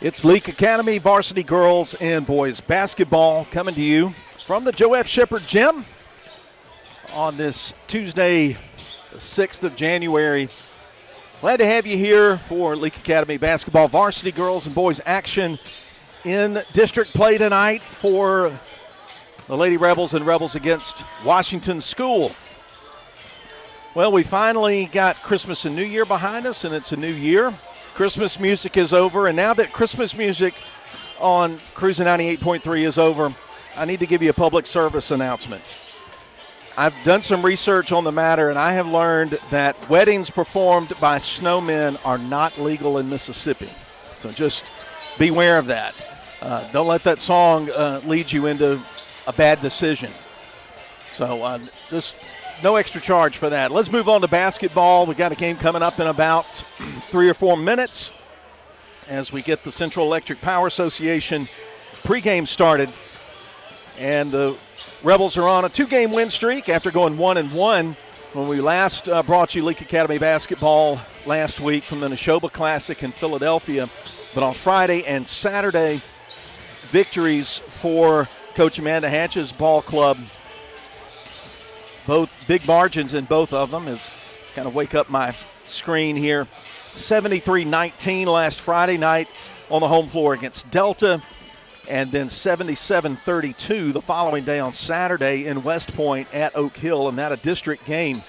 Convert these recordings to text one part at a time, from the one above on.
It's Leake Academy varsity girls and boys basketball coming to you from the Joe F. Shepard Gym on this Tuesday, the 6th of January. Glad to have you here for Leake Academy basketball varsity girls and boys action in district play tonight for the Lady Rebels and Rebels against Washington School. Well, we finally got Christmas and New Year behind us, and it's a new year. Christmas music is over, and now that Christmas music on Cruising 98.3 is over, I need to give you a public service announcement. I've done some research on the matter, and I have learned that weddings performed by snowmen are not legal in Mississippi. So just beware of that. Don't let that song lead you into a bad decision. So just no extra charge for that. Let's move on to basketball. We got a game coming up in about 3 or 4 minutes as we get the Central Electric Power Association pregame started. And the Rebels are on a 2-game win streak after going 1-1 when we last brought you Leake Academy basketball last week from the Neshoba Classic in Philadelphia. But on Friday and Saturday, victories for Coach Amanda Hatch's ball club. Both big margins in both of them as kind of wake up my screen here. 73-19 last Friday night on the home floor against Delta, and then 77-32 the following day on Saturday in West Point at Oak Hill, and that a district game.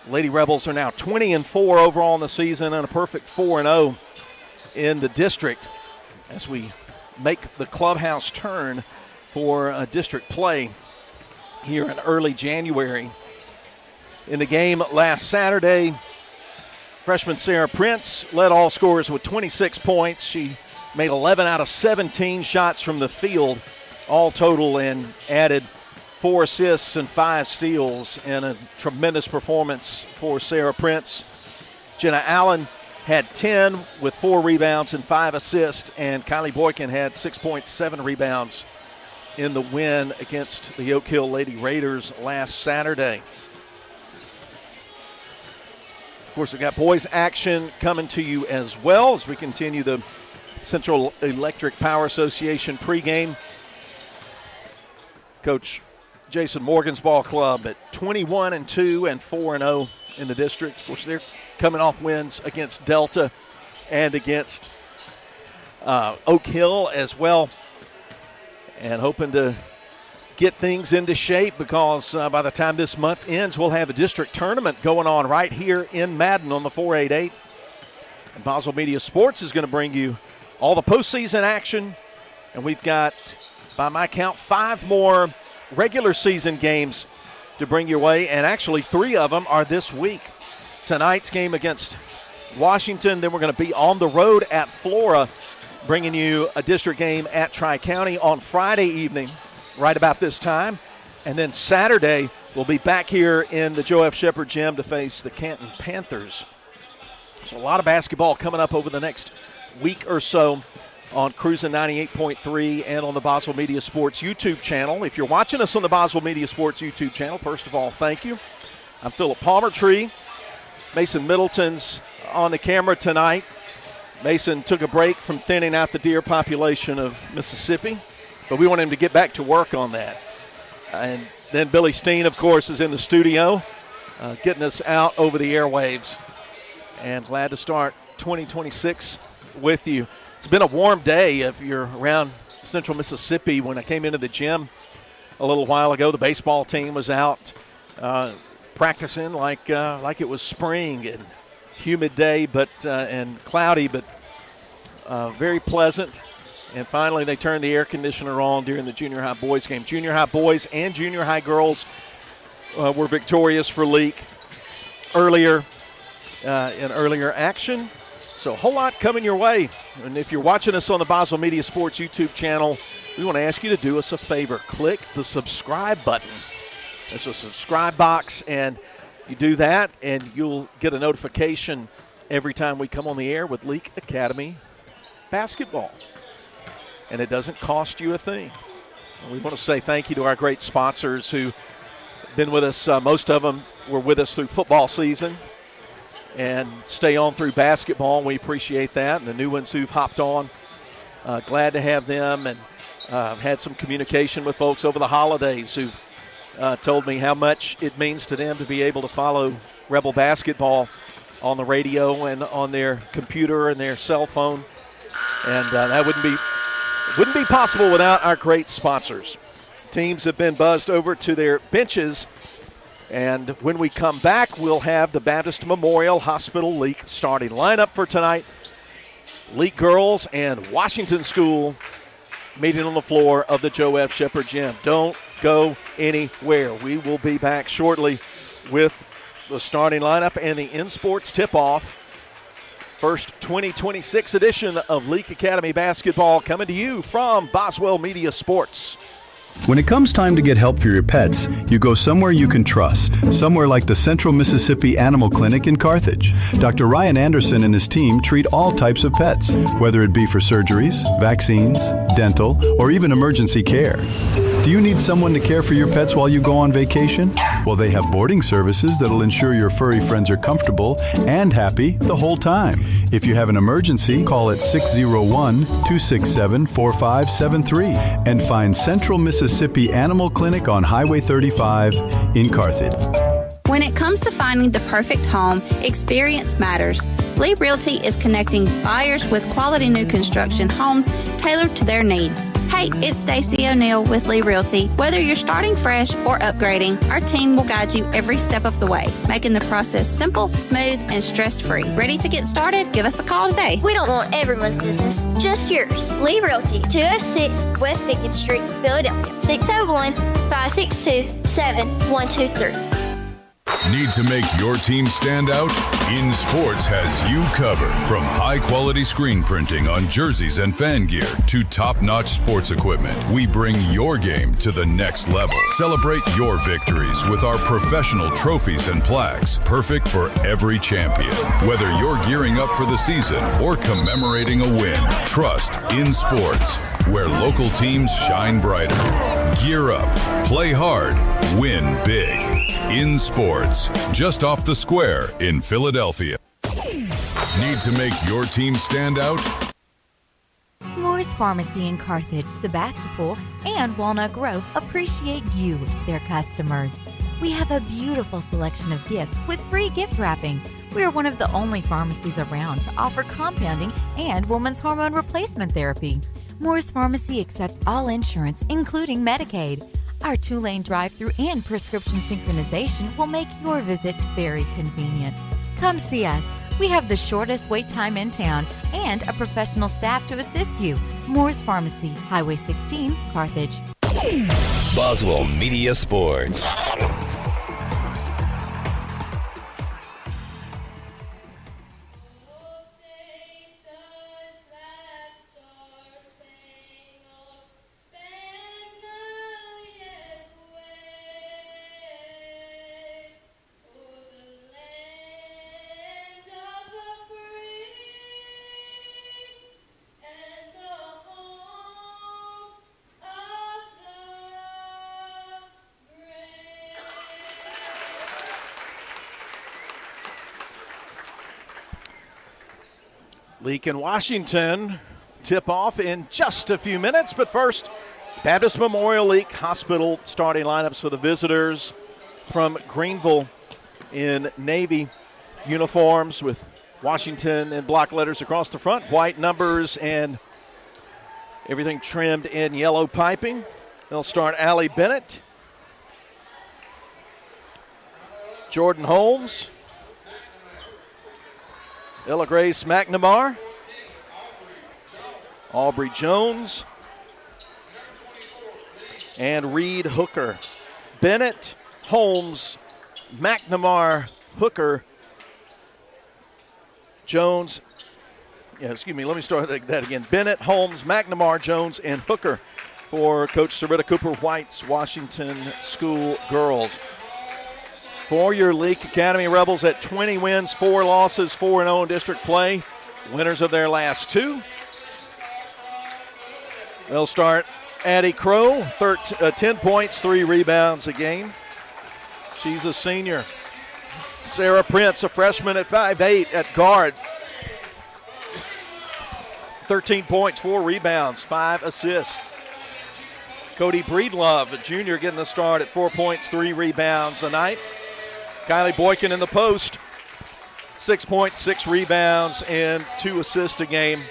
Lady Rebels are now 20-4 overall in the season and a perfect 4-0 in the district as we make the clubhouse turn for district play here in early January. In the game last Saturday, freshman Sarah Prince led all scorers with 26 points. She made 11 out of 17 shots from the field, all total, and added 4 assists and 5 steals, and a tremendous performance for Sarah Prince. Jenna Allen had 10 with 4 rebounds and 5 assists, and Kylie Boykin had 6.7 rebounds in the win against the Oak Hill Lady Raiders last Saturday. Of course, we've got boys action coming to you as well as we continue the Central Electric Power Association pregame. Coach Jason Morgan's ball club at 21-2 and 4-0 in the district. Of course, they're coming off wins against Delta and against Oak Hill as well, and hoping to get things into shape because by the time this month ends, we'll have a district tournament going on right here in Madden on the 488. And Boswell Media Sports is going to bring you all the postseason action, and we've got, by my count, 5 more regular season games to bring your way, and actually 3 of them are this week. Tonight's game against Washington, then we're going to be on the road at Flora, bringing you a district game at Tri-County on Friday evening, right about this time. And then Saturday, we'll be back here in the Joe F. Shepard Gym to face the Canton Panthers. So a lot of basketball coming up over the next week or so on Cruising 98.3 and on the Boswell Media Sports YouTube channel. If you're watching us on the Boswell Media Sports YouTube channel, first of all, thank you. I'm Philip Palmertree. Mason Middleton's on the camera tonight. Mason took a break from thinning out the deer population of Mississippi, but we want him to get back to work on that. And then Billy Steen, of course, is in the studio, getting us out over the airwaves. And glad to start 2026 with you. It's been a warm day if you're around central Mississippi. When I came into the gym a little while ago, the baseball team was out practicing like it was spring, and humid day, but and cloudy, but very pleasant. And finally, they turned the air conditioner on during the junior high boys game. Junior high boys and junior high girls were victorious for Leake earlier in earlier action. So a whole lot coming your way. And if you're watching us on the Boswell Media Sports YouTube channel, we want to ask you to do us a favor. Click the subscribe button. There's a subscribe box, and you do that, and you'll get a notification every time we come on the air with Leake Academy basketball. And it doesn't cost you a thing. And we want to say thank you to our great sponsors who've been with us. Most of them were with us through football season. and stay on through basketball. We appreciate that. And the new ones who've hopped on, glad to have them, and had some communication with folks over the holidays who've told me how much it means to them to be able to follow Rebel basketball on the radio and on their computer and their cell phone. And that wouldn't be possible without our great sponsors. Teams have been buzzed over to their benches. And when we come back, we'll have the Baptist Memorial Hospital Leake starting lineup for tonight. Leake girls and Washington School meeting on the floor of the Joe F. Shepard Gym. Don't go anywhere. We will be back shortly with the starting lineup and the InSports tip-off. First 2026 edition of Leake Academy Basketball coming to you from Boswell Media Sports. When it comes time to get help for your pets, you go somewhere you can trust. Somewhere like the Central Mississippi Animal Clinic in Carthage. Dr. Ryan Anderson and his team treat all types of pets, whether it be for surgeries, vaccines, dental, or even emergency care. Do you need someone to care for your pets while you go on vacation? Well, they have boarding services that'll ensure your furry friends are comfortable and happy the whole time. If you have an emergency, call at 601-267-4573 and find Central Mississippi Animal Clinic on Highway 35 in Carthage. When it comes to finding the perfect home, experience matters. Lee Realty is connecting buyers with quality new construction homes tailored to their needs. Hey, it's Stacey O'Neill with Lee Realty. Whether you're starting fresh or upgrading, our team will guide you every step of the way, making the process simple, smooth, and stress-free. Ready to get started? Give us a call today. We don't want everyone's business, just yours. Lee Realty, 206 West 50th Street, Philadelphia, 601-562-7123. Need to make your team stand out? InSports has you covered. From high-quality screen printing on jerseys and fan gear to top-notch sports equipment, we bring your game to the next level. Celebrate your victories with our professional trophies and plaques, perfect for every champion. Whether you're gearing up for the season or commemorating a win, trust InSports, where local teams shine brighter. Gear up, play hard, win big. InSports, just off the square in Philadelphia. Need to make your team stand out? Moore's Pharmacy in Carthage, Sebastopol, and Walnut Grove appreciate you, their customers. We have a beautiful selection of gifts with free gift wrapping. We are one of the only pharmacies around to offer compounding and women's hormone replacement therapy. Moore's Pharmacy accepts all insurance, including Medicaid. Our 2-lane drive-thru and prescription synchronization will make your visit very convenient. Come see us. We have the shortest wait time in town and a professional staff to assist you. Moore's Pharmacy, Highway 16, Carthage. Boswell Media Sports. Leake and Washington tip off in just a few minutes. But first, Baptist Memorial Leake Hospital starting lineups for the visitors from Greenville in navy uniforms with Washington in block letters across the front, white numbers and everything trimmed in yellow piping. They'll start Allie Bennett, Jordan Holmes, Ella Grace McNamara, Aubrey Jones, and Reed Hooker. Bennett, Holmes, McNamara, Hooker, Jones. Let me start that again. Bennett, Holmes, McNamara, Jones, and Hooker for Coach Sarita Cooper White's Washington School girls. For your Leake Academy Rebels at 20 wins, 4 losses, 4-0 in district play. Winners of their last 2. They'll start Addie Crow, 10 points, 3 rebounds a game. She's a senior. Sarah Prince, a freshman at 5'8" at guard. 13 points, 4 rebounds, 5 assists. Cody Breedlove, a junior, getting the start at 4 points, 3 rebounds a night. Kylie Boykin in the post, 6 points, 6 rebounds, and 2 assists a game.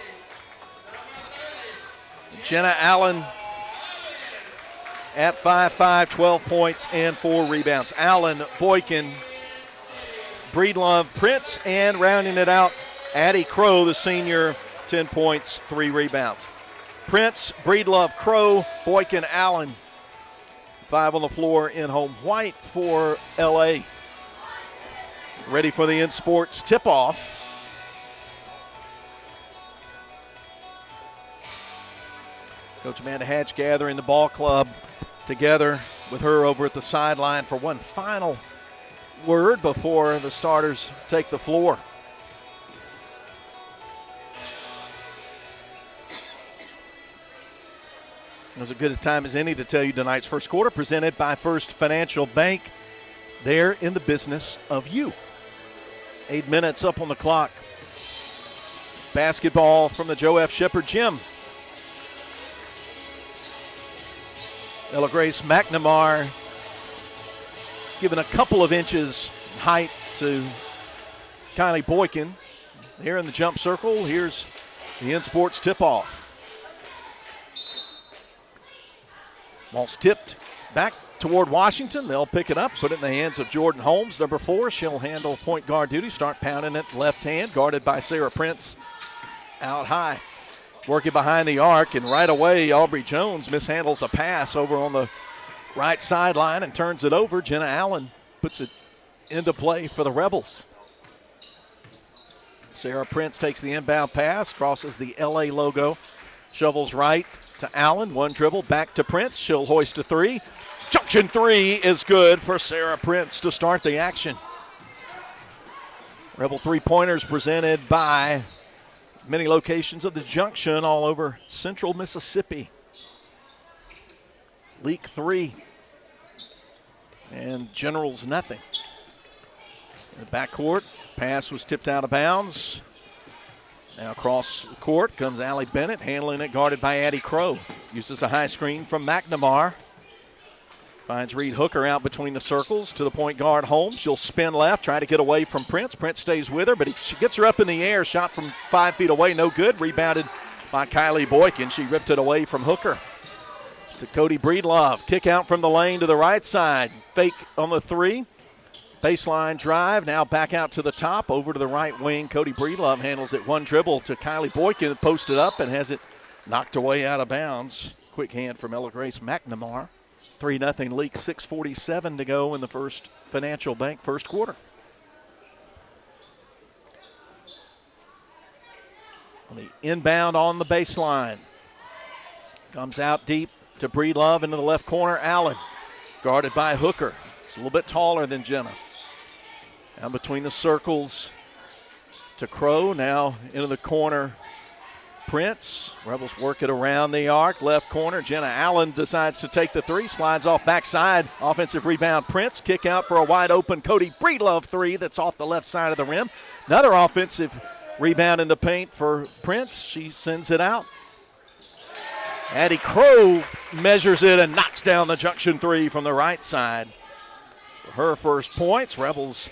Jenna Allen at 5'5", 12 points and 4 rebounds. Allen, Boykin, Breedlove, Prince, and rounding it out, Addie Crow, the senior, 10 points, 3 rebounds. Prince, Breedlove, Crow, Boykin, Allen. 5 on the floor in home white for LA. Ready for the in-sports tip-off. Coach Amanda Hatch gathering the ball club together with her over at the sideline for one final word before the starters take the floor. It was as good a time as any to tell you tonight's first quarter presented by First Financial Bank. They're in the business of you. 8 minutes up on the clock. Basketball from the Joe F. Shepard Gym. Ella Grace McNamara giving a couple of inches height to Kylie Boykin. Here in the jump circle, here's the in-sports tip-off. Ball's tipped back toward Washington. They'll pick it up, put it in the hands of Jordan Holmes, number 4. She'll handle point guard duty, start pounding it left hand, guarded by Sarah Prince out high. Working behind the arc, and right away, Aubrey Jones mishandles a pass over on the right sideline and turns it over. Jenna Allen puts it into play for the Rebels. Sarah Prince takes the inbound pass, crosses the LA logo, shovels right to Allen. One dribble, back to Prince. She'll hoist a 3. Junction 3 is good for Sarah Prince to start the action. Rebel three-pointers presented by many locations of the Junction all over central Mississippi. Leake 3 and Generals nothing. In the backcourt, pass was tipped out of bounds. Now across the court comes Allie Bennett, handling it, guarded by Addie Crow. Uses a high screen from McNamara. Finds Reed Hooker out between the circles to the point guard Holmes. She'll spin left, try to get away from Prince. Prince stays with her, but she gets her up in the air. Shot from 5 feet away, no good. Rebounded by Kylie Boykin. She ripped it away from Hooker. To Cody Breedlove. Kick out from the lane to the right side. Fake on the 3. Baseline drive, now back out to the top, over to the right wing. Cody Breedlove handles it, one dribble to Kylie Boykin, posted up and has it knocked away out of bounds. Quick hand from Ella Grace McNamara. 3-0 Leak, 6:47 to go in the First Financial Bank first quarter. On the inbound on the baseline. Comes out deep to Breedlove into the left corner. Allen, guarded by Hooker. It's a little bit taller than Jenna. Down between the circles to Crow. Now into the corner, Prince. Rebels work it around the arc. Left corner, Jenna Allen decides to take the 3. Slides off backside. Offensive rebound, Prince. Kick out for a wide open Cody Breedlove 3 that's off the left side of the rim. Another offensive rebound in the paint for Prince. She sends it out. Addie Crow measures it and knocks down the Junction 3 from the right side. For her first points, Rebels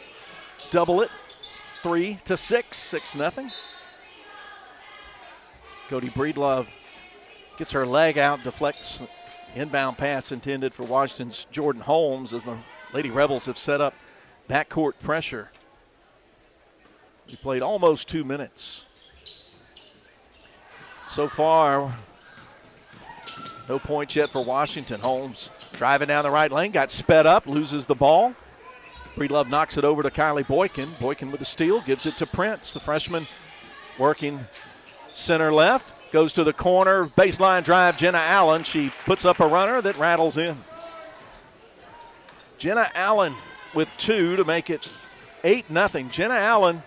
double it, 3-6, 6-0. Cody Breedlove gets her leg out, deflects inbound pass intended for Washington's Jordan Holmes as the Lady Rebels have set up backcourt pressure. We played almost 2 minutes. So far, no points yet for Washington. Holmes driving down the right lane, got sped up, loses the ball. Breedlove knocks it over to Kylie Boykin. Boykin with the steal, gives it to Prince. The freshman working center left, goes to the corner, baseline drive, Jenna Allen. She puts up a runner that rattles in. Jenna Allen with 2 to make it 8-0. Jenna Allen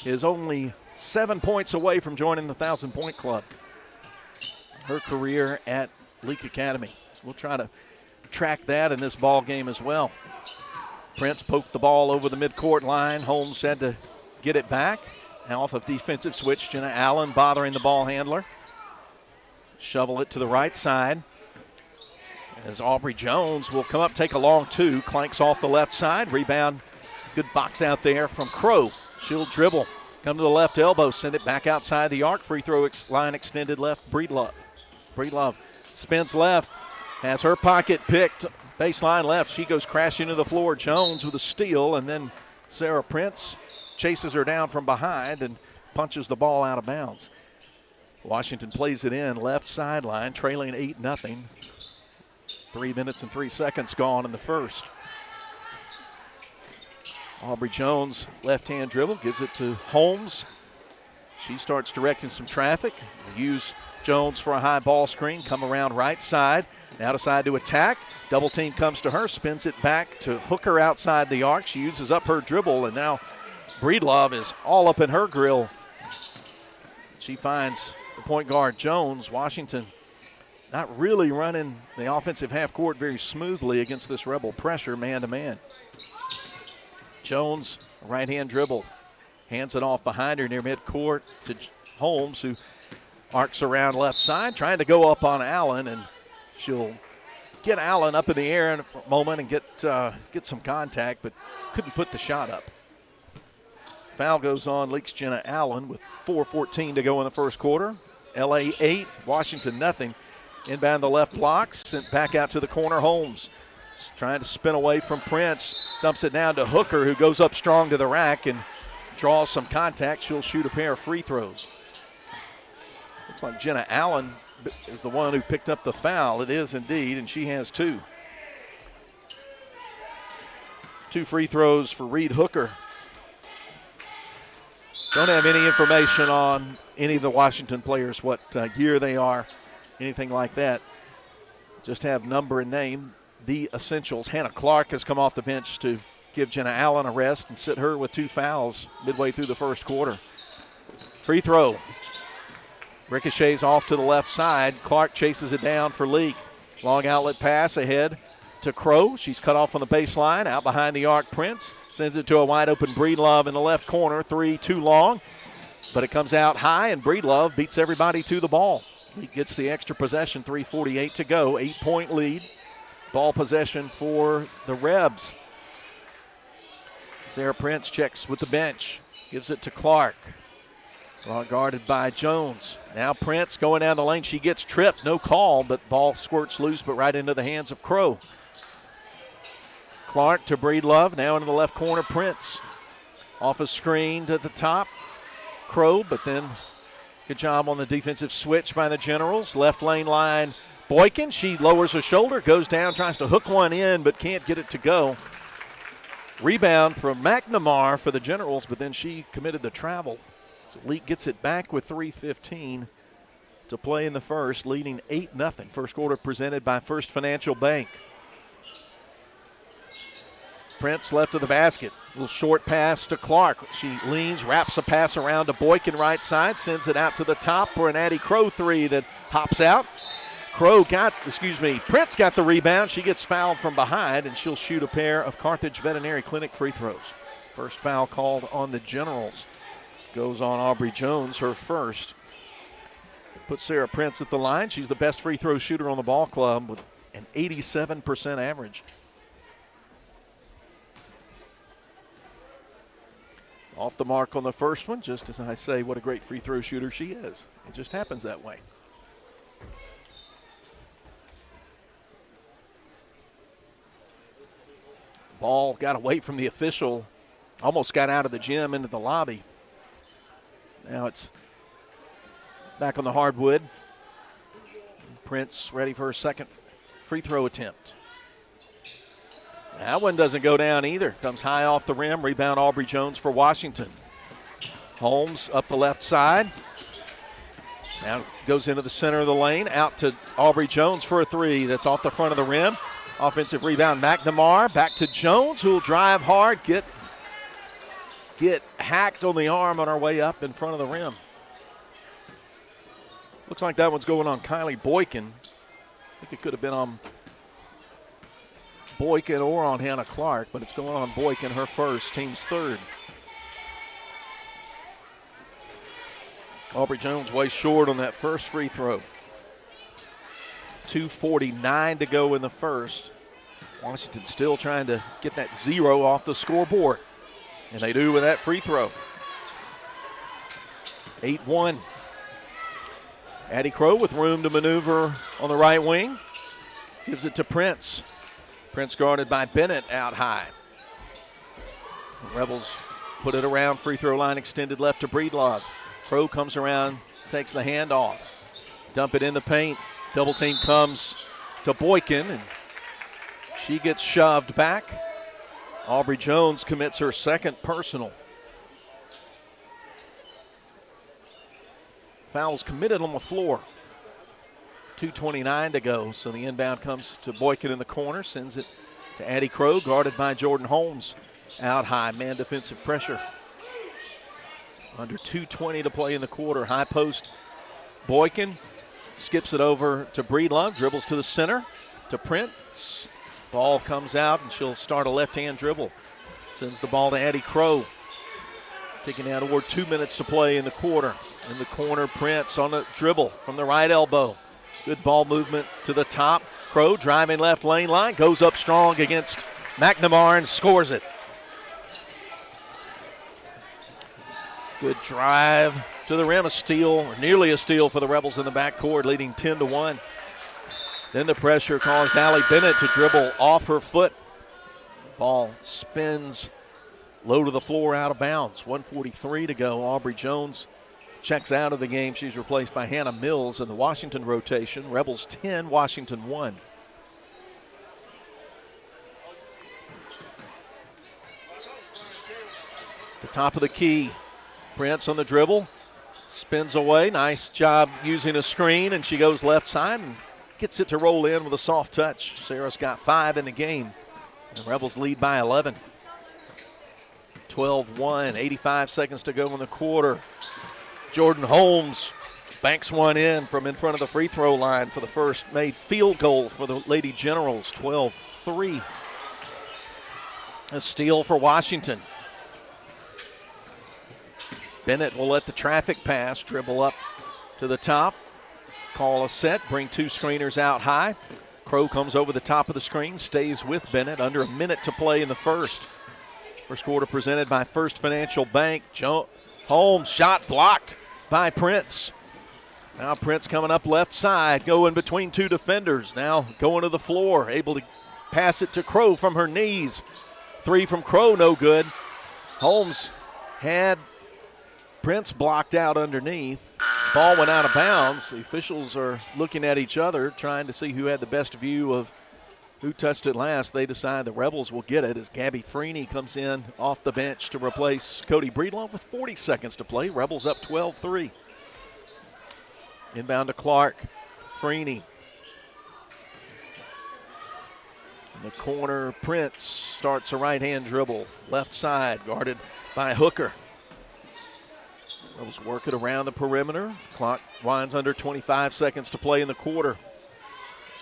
is only 7 points away from joining the 1,000-point club. Her career at Leake Academy. So we'll try to track that in this ball game as well. Prince poked the ball over the midcourt line. Holmes had to get it back. Now off of defensive switch, Jenna Allen bothering the ball handler. Shovel it to the right side. As Aubrey Jones will come up, take a long two. Clanks off the left side. Rebound. Good box out there from Crow. She'll dribble. Come to the left elbow. Send it back outside the arc. Free throw line extended left. Breedlove. Breedlove spins left. Has her pocket picked. Baseline left. She goes crashing to the floor. Jones with a steal. And then Sarah Prince chases her down from behind and punches the ball out of bounds. Washington plays it in. Left sideline. Trailing 8-0. 3 minutes and 3 seconds gone in the first. Aubrey Jones, left-hand dribble, gives it to Holmes. She starts directing some traffic. Use Jones for a high ball screen. Come around right side. Now decide to attack. Double team comes to her. Spins it back to Hooker outside the arc. She uses up her dribble, and now Breedlove is all up in her grill. She finds the point guard Jones. Washington not really running the offensive half court very smoothly against this Rebel pressure man-to-man. Jones, right-hand dribble, hands it off behind her near midcourt to Holmes, who arcs around left side, trying to go up on Allen, and she'll get Allen up in the air in a moment and get some contact, but couldn't put the shot up. Foul goes on Leake's Jenna Allen with 4:14 to go in the first quarter. LA 8, Washington nothing. Inbound the left block, sent back out to the corner. Holmes trying to spin away from Prince. Dumps it down to Hooker, who goes up strong to the rack and draws some contact. She'll shoot a pair of free throws. Looks like Jenna Allen is the one who picked up the foul. It is indeed, and she has two. 2 free throws for Reed Hooker. Don't have any information on any of the Washington players, what year they are, anything like that. Just have number and name. The essentials. Hannah Clark has come off the bench to give Jenna Allen a rest and sit her with 2 fouls midway through the first quarter. Free throw. Ricochets off to the left side. Clark chases it down for Leake. Long outlet pass ahead to Crow. She's cut off on the baseline. Out behind the arc, Prince sends it to a wide open Breedlove in the left corner. 3 too long, but it comes out high, and Breedlove beats everybody to the ball. He gets the extra possession, 3:48 to go, 8-point lead. Ball possession for the Rebs. Sarah Prince checks with the bench, gives it to Clark. Well guarded by Jones. Now Prince going down the lane. She gets tripped, no call, but ball squirts loose, but right into the hands of Crow. Clark to Breedlove, now into the left corner, Prince. Off a screen to the top, Crow, but then good job on the defensive switch by the Generals. Left lane line, Boykin. She lowers her shoulder, goes down, tries to hook one in, but can't get it to go. Rebound from McNamara for the Generals, but then she committed the travel. So Leake gets it back with 3:15 to play in the first, leading 8-0. First quarter presented by First Financial Bank. Prince left of the basket. Little short pass to Clark. She leans, wraps a pass around to Boykin right side, sends it out to the top for an Addie Crow 3 that hops out. Prince got the rebound. She gets fouled from behind, and she'll shoot a pair of Carthage Veterinary Clinic free throws. First foul called on the Generals. Goes on Aubrey Jones, her first. Puts Sarah Prince at the line. She's the best free throw shooter on the ball club with an 87% average. Off the mark on the first one, just as I say what a great free throw shooter she is. It just happens that way. Ball got away from the official, almost got out of the gym into the lobby. Now it's back on the hardwood. Prince ready for her second free throw attempt. That one doesn't go down either. Comes high off the rim. Rebound Aubrey Jones for Washington. Holmes up the left side. Now goes into the center of the lane. Out to Aubrey Jones for a 3. That's off the front of the rim. Offensive rebound, McNamara. Back to Jones, who will drive hard. Get hacked on the arm on our way up in front of the rim. Looks like that one's going on Kylie Boykin. I think it could have been on Boykin or on Hannah Clark, but it's going on Boykin, her first, team's third. Aubrey Jones way short on that first free throw. 2:49 to go in the first. Washington still trying to get that 0 off the scoreboard, and they do with that free throw. 8-1. Addie Crow with room to maneuver on the right wing. Gives it to Prince. Prince guarded by Bennett out high. The Rebels put it around free throw line, extended left to Breedlove. Crow comes around, takes the handoff. Dump it in the paint. Double team comes to Boykin, and she gets shoved back. Aubrey Jones commits her second personal. Fouls committed on the floor. 2:29 to go, so the inbound comes to Boykin in the corner, sends it to Addie Crow, guarded by Jordan Holmes. Out high, man defensive pressure. Under 2:20 to play in the quarter. High post, Boykin skips it over to Breedlove, dribbles to the center to Prince. Ball comes out, and she'll start a left-hand dribble. Sends the ball to Addie Crow. Taking down toward 2 minutes to play in the quarter. In the corner, Prince on the dribble from the right elbow. Good ball movement to the top. Crow driving left lane line, goes up strong against McNamara and scores it. Good drive to the rim, a steal, or nearly a steal for the Rebels in the backcourt, leading 10-1. Then the pressure caused Allie Bennett to dribble off her foot. Ball spins low to the floor, out of bounds. 1:43 to go. Aubrey Jones checks out of the game. She's replaced by Hannah Mills in the Washington rotation. Rebels 10, Washington 1. The top of the key. Prince on the dribble. Spins away. Nice job using a screen, and she goes left side and gets it to roll in with a soft touch. Sarah's got 5 in the game. The Rebels lead by 11. 12-1, 85 seconds to go in the quarter. Jordan Holmes banks one in from in front of the free throw line for the first made field goal for the Lady Generals, 12-3. A steal for Washington. Bennett will let the traffic pass, dribble up to the top, call a set, bring 2 screeners out high. Crow comes over the top of the screen, stays with Bennett. Under a minute to play in the first. First quarter presented by First Financial Bank. Holmes shot blocked by Prince. Now Prince coming up left side, going between 2 defenders. Now going to the floor, able to pass it to Crow from her knees. 3 from Crow, no good. Holmes had Prince blocked out underneath. Ball went out of bounds. The officials are looking at each other, trying to see who had the best view of who touched it last. They decide the Rebels will get it as Gabby Freeney comes in off the bench to replace Cody Breedlove with 40 seconds to play. Rebels up 12-3. Inbound to Clark. Freeney. In the corner, Prince starts a right-hand dribble. Left side, guarded by Hooker. Rebels work it around the perimeter. Clock winds under 25 seconds to play in the quarter.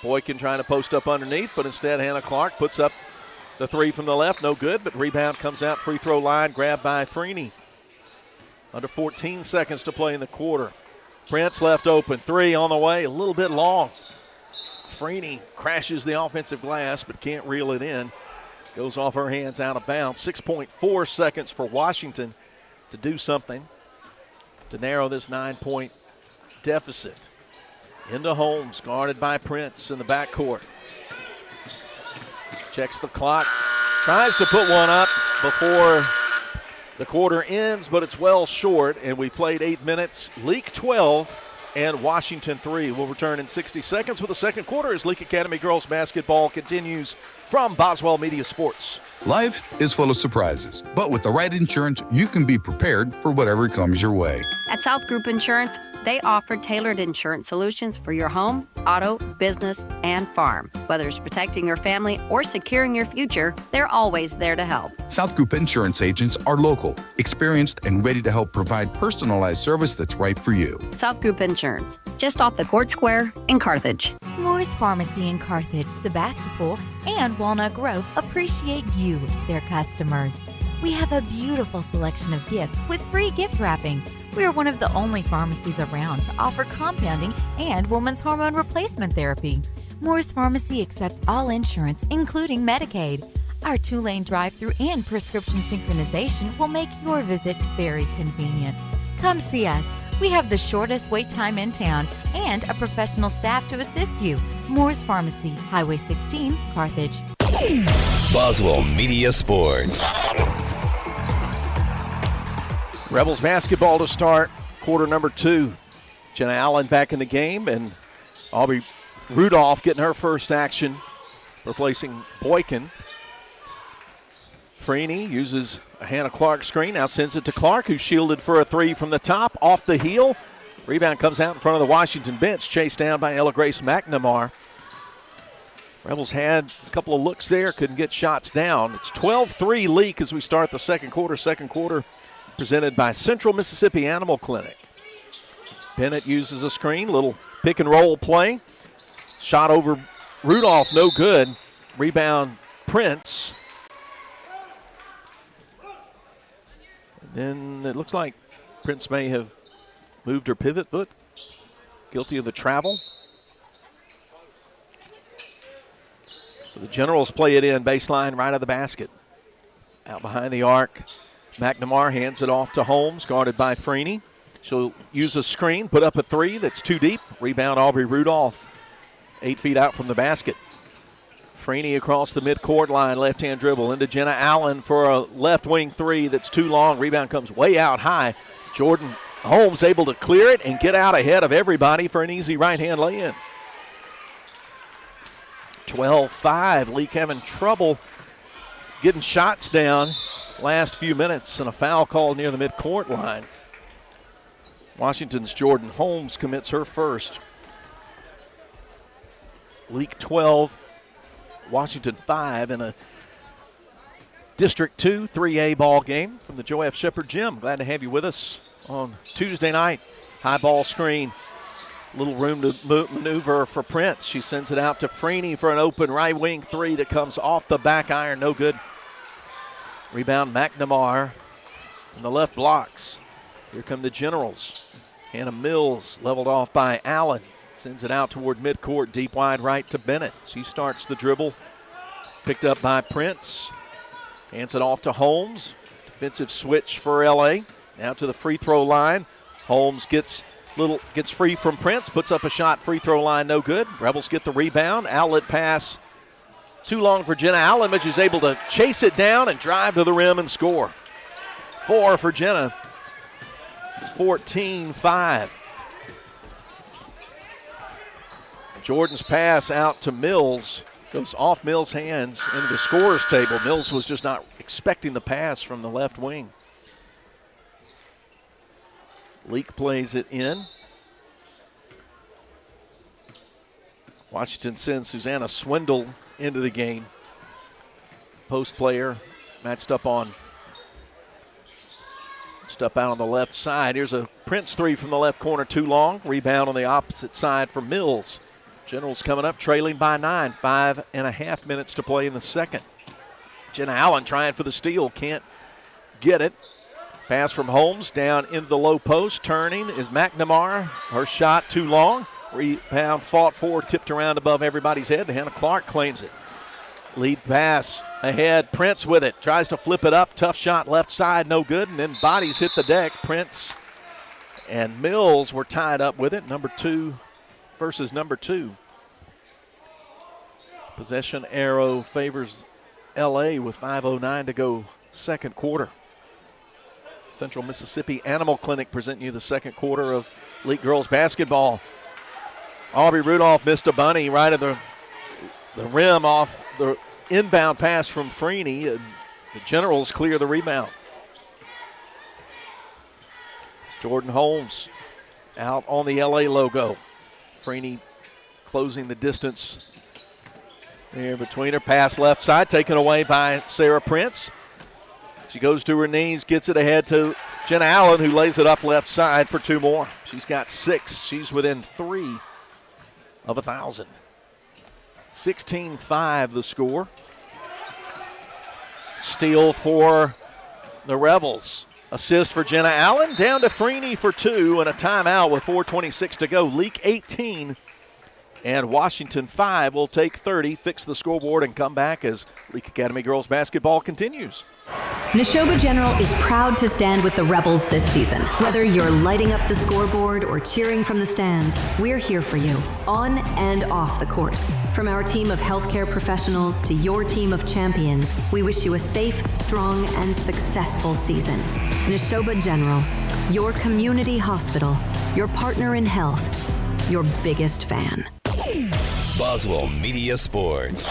Boykin trying to post up underneath, but instead Hannah Clark puts up the 3 from the left. No good, but rebound comes out free throw line, grabbed by Freeney. Under 14 seconds to play in the quarter. Prince left open, 3 on the way, a little bit long. Freeney crashes the offensive glass, but can't reel it in. Goes off her hands, out of bounds. 6.4 seconds for Washington to do something to narrow this 9-point deficit. Into Holmes, guarded by Prince in the backcourt. Checks the clock, tries to put one up before the quarter ends, but it's well short, and we played 8 minutes. Leake 12 and Washington 3. We'll return in 60 seconds with the second quarter as Leake Academy girls basketball continues from Boswell Media Sports. Life is full of surprises, but with the right insurance, you can be prepared for whatever comes your way. At South Group Insurance, They offer tailored insurance solutions for your home, auto, business, and farm. Whether it's protecting your family or securing your future, they're always there to help. South Group Insurance agents are local, experienced, and ready to help provide personalized service that's right for you. South Group Insurance, just off the Court Square in Carthage. Moore's Pharmacy in Carthage, Sebastopol, and Walnut Grove appreciate you, their customers. We have a beautiful selection of gifts with free gift wrapping. We are one of the only pharmacies around to offer compounding and women's hormone replacement therapy. Moore's Pharmacy accepts all insurance, including Medicaid. Our 2-lane drive-thru and prescription synchronization will make your visit very convenient. Come see us. We have the shortest wait time in town and a professional staff to assist you. Moore's Pharmacy, Highway 16, Carthage. Boswell Media Sports. Rebels basketball to start quarter number 2. Jenna Allen back in the game, and Aubrey Rudolph getting her first action, replacing Boykin. Freeney uses a Hannah Clark screen, now sends it to Clark, who shielded for a 3 from the top, off the heel. Rebound comes out in front of the Washington bench, chased down by Ella Grace McNamara. Rebels had a couple of looks there, couldn't get shots down. It's 12-3 Leake as we start the second quarter. Second quarter presented by Central Mississippi Animal Clinic. Bennett uses a screen, little pick and roll play. Shot over Rudolph, no good. Rebound Prince. And then it looks like Prince may have moved her pivot foot. Guilty of the travel. So the Generals play it in, baseline right of the basket. Out behind the arc. McNamara hands it off to Holmes, guarded by Freeney. She'll use a screen, put up a 3 that's too deep. Rebound Aubrey Rudolph, 8 feet out from the basket. Freeney across the midcourt line, left-hand dribble into Jenna Allen for a left wing 3 that's too long. Rebound comes way out high. Jordan Holmes able to clear it and get out ahead of everybody for an easy right-hand lay-in. 12-5, Leake having trouble getting shots down. Last few minutes, and a foul called near the midcourt line. Washington's Jordan Holmes commits her first. Leake 12, Washington 5 in a District 2 3A ball game from the Joe F. Shepard Gym. Glad to have you with us on Tuesday night. High ball screen. Little room to maneuver for Prince. She sends it out to Freeney for an open right wing 3 that comes off the back iron. No good. Rebound McNamara on the left blocks. Here come the Generals. Hannah Mills leveled off by Allen. Sends it out toward midcourt, deep wide right to Bennett. She starts the dribble. Picked up by Prince. Hands it off to Holmes. Defensive switch for LA. Now to the free throw line. Holmes gets free from Prince. Puts up a shot, free throw line, no good. Rebels get the rebound. Outlet pass. Too long for Jenna Allen, but she's able to chase it down and drive to the rim and score. 4 for Jenna. 14-5. Jordan's pass out to Mills. Goes off Mills' hands into the scorer's table. Mills was just not expecting the pass from the left wing. Leake plays it in. Washington sends Susanna Swindle into the game. Post player matched up out on the left side. Here's a Prince 3 from the left corner, too long. Rebound on the opposite side for Mills. Generals coming up, trailing by 9. 5.5 minutes to play in the second. Jenna Allen trying for the steal, can't get it. Pass from Holmes down into the low post. Turning is McNamara. Her shot too long. Rebound fought for, tipped around above everybody's head. Hannah Clark claims it. Lead pass ahead. Prince with it. Tries to flip it up. Tough shot left side, no good. And then bodies hit the deck. Prince and Mills were tied up with it. Number 2 versus number 2. Possession arrow favors LA with 5:09 to go second quarter. Central Mississippi Animal Clinic presenting you the second quarter of League Girls Basketball. Aubrey Rudolph missed a bunny right at the rim off the inbound pass from Freeney. And the Generals clear the rebound. Jordan Holmes out on the LA logo. Freeney closing the distance there between her. Pass left side, taken away by Sarah Prince. She goes to her knees, gets it ahead to Jenna Allen, who lays it up left side for 2 more. She's got 6. She's within 3 of 1,000. 16-5 the score. Steal for the Rebels. Assist for Jenna Allen. Down to Freeney for 2 and a timeout with 4:26 to go. Leake 18 and Washington 5 will take 30, fix the scoreboard, and come back as Leake Academy girls basketball continues. Neshoba General is proud to stand with the Rebels this season. Whether you're lighting up the scoreboard or cheering from the stands, we're here for you, on and off the court. From our team of healthcare professionals to your team of champions, we wish you a safe, strong, and successful season. Neshoba General, your community hospital, your partner in health, your biggest fan. Boswell Media Sports.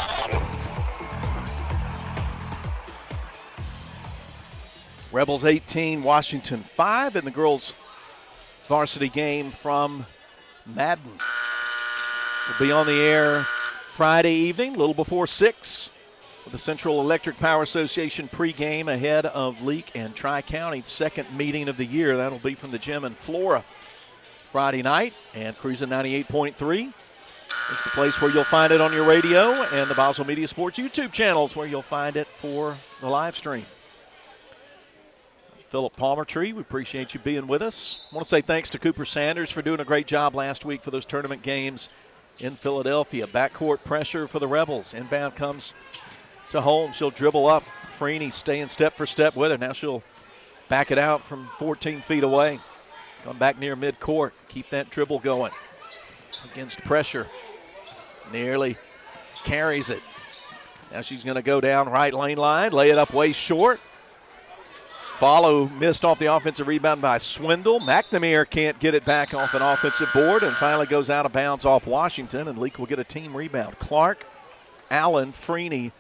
Rebels 18, Washington 5 in the girls' varsity game from Madden. We'll be on the air Friday evening, a little before 6, with the Central Electric Power Association pregame ahead of Leake and Tri-County's second meeting of the year. That'll be from the gym in Flora Friday night, and Cruising 98.3 is the place where you'll find it on your radio, and the Boswell Media Sports YouTube channels where you'll find it for the live stream. Philip Palmertree, we appreciate you being with us. I want to say thanks to Cooper Sanders for doing a great job last week for those tournament games in Philadelphia. Backcourt pressure for the Rebels. Inbound comes to Holmes. She'll dribble up. Freeney staying step for step with her. Now she'll back it out from 14 feet away. Come back near midcourt. Keep that dribble going. Against pressure. Nearly carries it. Now she's going to go down right lane line. Lay it up way short. Follow missed off the offensive rebound by Swindle. McNamara can't get it back off an offensive board and finally goes out of bounds off Washington, and Leake will get a team rebound. Clark, Allen, Freeney,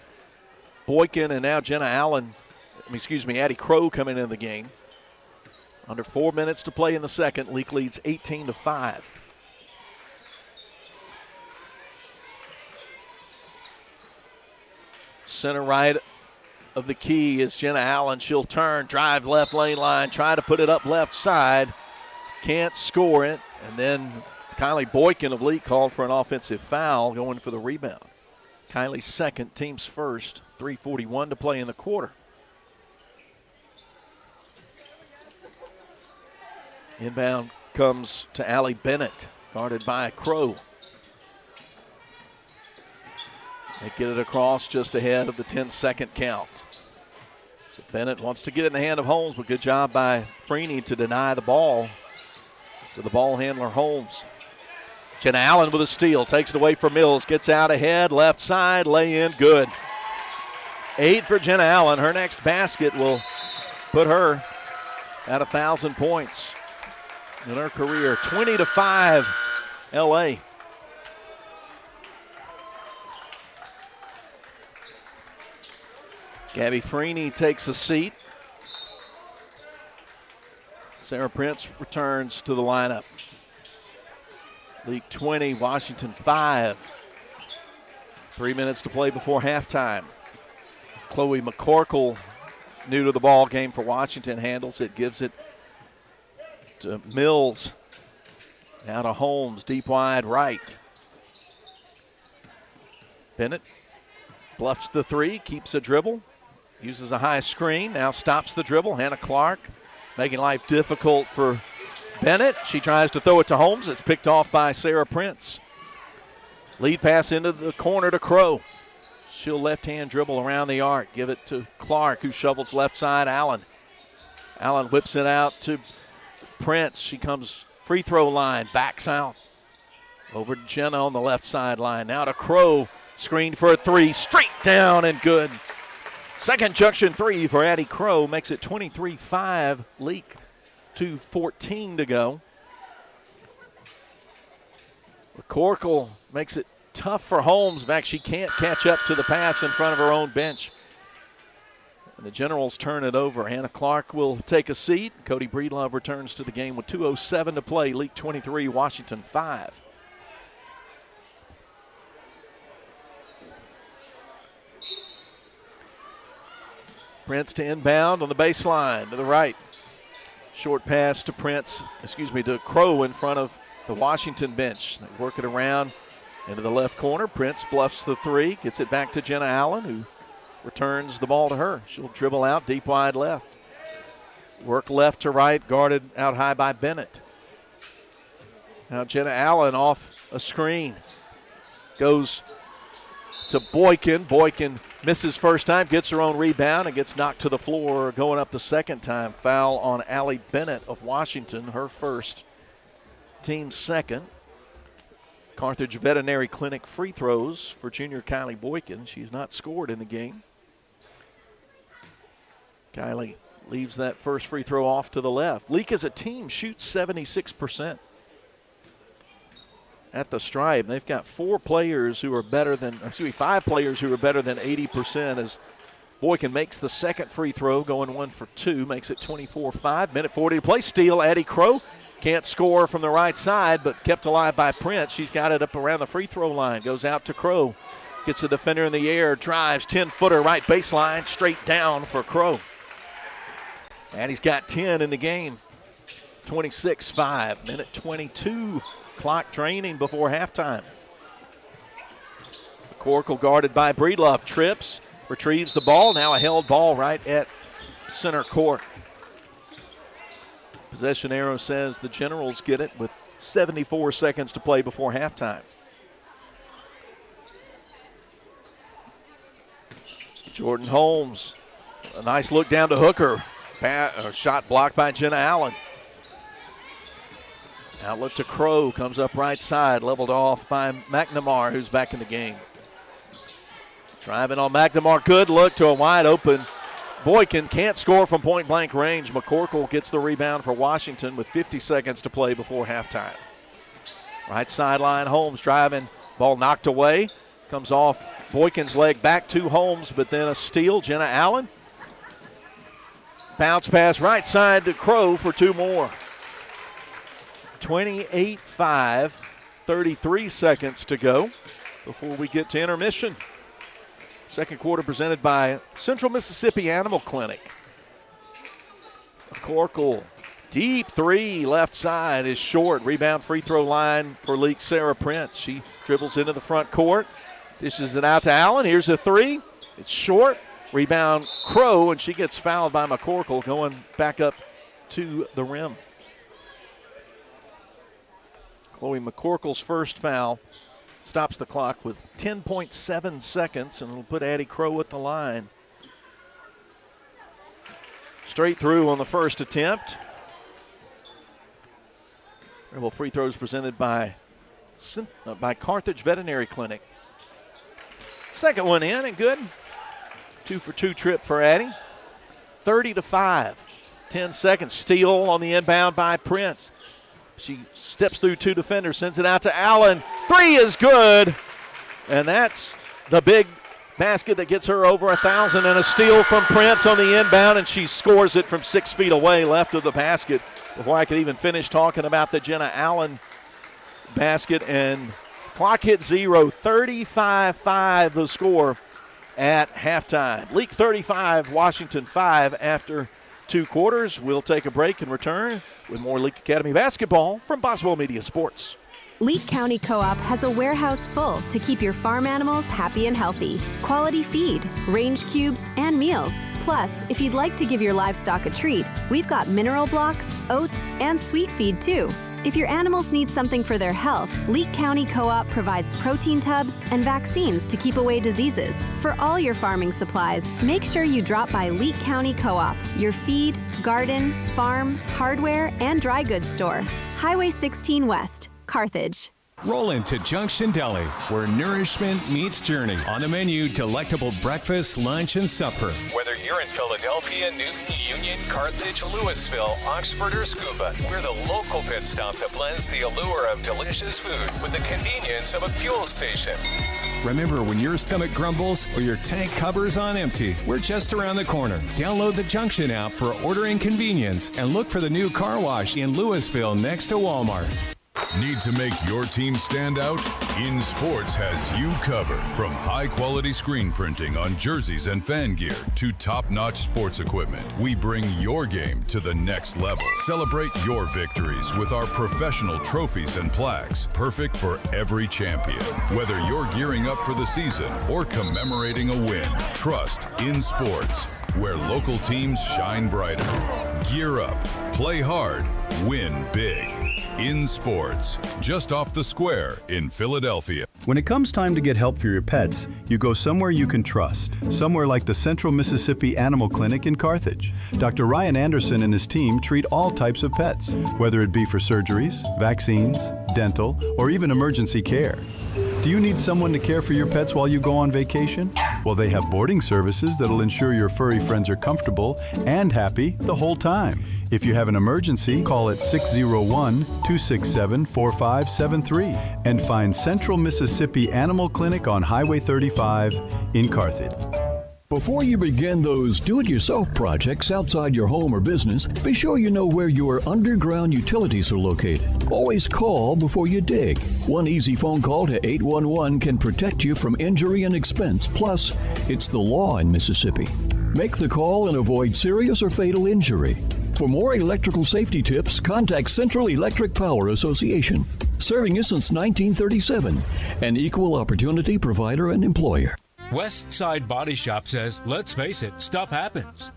Boykin, and now Addie Crow coming in the game. Under 4 minutes to play in the second. Leake leads 18-5. Center right of the key is Jenna Allen. She'll turn, drive left lane line, try to put it up left side. Can't score it. And then Kylie Boykin of Leake called for an offensive foul, going for the rebound. Kylie's second, team's first. 3:41 to play in the quarter. Inbound comes to Allie Bennett, guarded by Crow. They get it across just ahead of the 10-second count. So Bennett wants to get it in the hand of Holmes, but good job by Freeney to deny the ball to the ball handler, Holmes. Jenna Allen with a steal, takes it away from Mills, gets out ahead, left side, lay in, good. 8 for Jenna Allen. Her next basket will put her at 1,000 points in her career. 20-5, LA. Gabby Freeney takes a seat. Sarah Prince returns to the lineup. League 20, Washington 5. 3 minutes to play before halftime. Chloe McCorkle, new to the ball game for Washington, handles it, gives it to Mills. Now to Holmes, deep wide right. Bennett bluffs the three, keeps a dribble. Uses a high screen, now stops the dribble. Hannah Clark making life difficult for Bennett. She tries to throw it to Holmes. It's picked off by Sarah Prince. Lead pass into the corner to Crow. She'll left-hand dribble around the arc. Give it to Clark, who shovels left side. Allen whips it out to Prince. She comes free throw line, backs out. Over to Jenna on the left sideline. Now to Crow, screened for a three. Straight down and good. Second junction three for Addie Crow makes it 23-5. Leake, 2:14 to go. McCorkle makes it tough for Holmes. In fact, she can't catch up to the pass in front of her own bench. And the Generals turn it over. Hannah Clark will take a seat. Cody Breedlove returns to the game with 2:07 to play. Leake 23, Washington 5. Prince to inbound on the baseline to the right. Short pass to to Crow in front of the Washington bench. They work it around into the left corner. Prince bluffs the three, gets it back to Jenna Allen, who returns the ball to her. She'll dribble out deep wide left. Work left to right, guarded out high by Bennett. Now Jenna Allen off a screen. Goes to Boykin. Boykin misses first time, gets her own rebound, and gets knocked to the floor going up the second time. Foul on Allie Bennett of Washington, her first, team second. Carthage Veterinary Clinic free throws for junior Kylie Boykin. She's not scored in the game. Kylie leaves that first free throw off to the left. Leake as a team shoots 76% at the stripe. They've got 5 players who are better than 80% as Boykin makes the second free throw, going 1 for 2, makes it 24-5. Minute 40 to play. Steal, Addie Crow. Can't score from the right side, but kept alive by Prince. She's got it up around the free throw line. Goes out to Crow. Gets a defender in the air. Drives, 10-footer, right baseline. Straight down for Crow. Addie's got 10 in the game. 26-5. Minute 22. Clock draining before halftime. McCorkle guarded by Breedlove. Trips, retrieves the ball. Now a held ball right at center court. Possession arrow says the Generals get it with 74 seconds to play before halftime. Jordan Holmes, a nice look down to Hooker. Shot blocked by Jenna Allen. Outlet to Crow, comes up right side, leveled off by McNamara, who's back in the game. Driving on McNamara, good look to a wide open Boykin. Can't score from point blank range. McCorkle gets the rebound for Washington with 50 seconds to play before halftime. Right sideline, Holmes driving, ball knocked away. Comes off Boykin's leg back to Holmes, but then a steal. Jenna Allen. Bounce pass right side to Crow for 2 more. 28-5, 33 seconds to go before we get to intermission. Second quarter presented by Central Mississippi Animal Clinic. McCorkle, deep three, left side is short. Rebound free throw line for Leake Sarah Prince. She dribbles into the front court, dishes it out to Allen. Here's a three. It's short. Rebound Crow, and she gets fouled by McCorkle going back up to the rim. Chloe McCorkle's first foul stops the clock with 10.7 seconds, and it'll put Addie Crow at the line. Straight through on the first attempt. Dribble free throws presented by Carthage Veterinary Clinic. Second one in and good. 2 for 2 trip for Addie. 30-5. 10 seconds. Steal on the inbound by Prince. She steps through 2 defenders, sends it out to Allen. 3 is good. And that's the big basket that gets her over 1,000, and a steal from Prince on the inbound, and she scores it from 6 feet away left of the basket before I could even finish talking about the Jenna Allen basket. And clock hit 0, 35-5 the score at halftime. Leake 35, Washington 5 after 2 quarters. We'll take a break and return with more Leake Academy basketball from Boswell Media Sports. Leake County Co-op has a warehouse full to keep your farm animals happy and healthy. Quality feed, range cubes, and meals. Plus, if you'd like to give your livestock a treat, we've got mineral blocks, oats, and sweet feed too. If your animals need something for their health, Leake County Co-op provides protein tubs and vaccines to keep away diseases. For all your farming supplies, make sure you drop by Leake County Co-op, your feed, garden, farm, hardware, and dry goods store. Highway 16 West, Carthage. Roll into Junction Deli, where nourishment meets journey. On the menu, delectable breakfast, lunch, and supper. Whether you're in Philadelphia, Newton, Union, Carthage, Louisville, Oxford, or Scuba, we're the local pit stop that blends the allure of delicious food with the convenience of a fuel station. Remember, when your stomach grumbles or your tank covers on empty, we're just around the corner. Download the Junction app for ordering convenience and look for the new car wash in Louisville next to Walmart. Need to make your team stand out? In Sports has you covered. From high-quality screen printing on jerseys and fan gear to top-notch sports equipment, we bring your game to the next level. Celebrate your victories with our professional trophies and plaques, perfect for every champion. Whether you're gearing up for the season or commemorating a win, trust In Sports, where local teams shine brighter. Gear up, play hard, win big. In Sports, just off the square in Philadelphia. When it comes time to get help for your pets, you go somewhere you can trust. Somewhere like the Central Mississippi Animal Clinic in Carthage. Dr. Ryan Anderson and his team treat all types of pets, whether it be for surgeries, vaccines, dental, or even emergency care. Do you need someone to care for your pets while you go on vacation? Well, they have boarding services that'll ensure your furry friends are comfortable and happy the whole time. If you have an emergency, call at 601-267-4573 and find Central Mississippi Animal Clinic on Highway 35 in Carthage. Before you begin those do-it-yourself projects outside your home or business, be sure you know where your underground utilities are located. Always call before you dig. One easy phone call to 811 can protect you from injury and expense. Plus, it's the law in Mississippi. Make the call and avoid serious or fatal injury. For more electrical safety tips, contact Central Electric Power Association, serving you since 1937, an equal opportunity provider and employer. West Side Body Shop says, let's face it, stuff happens.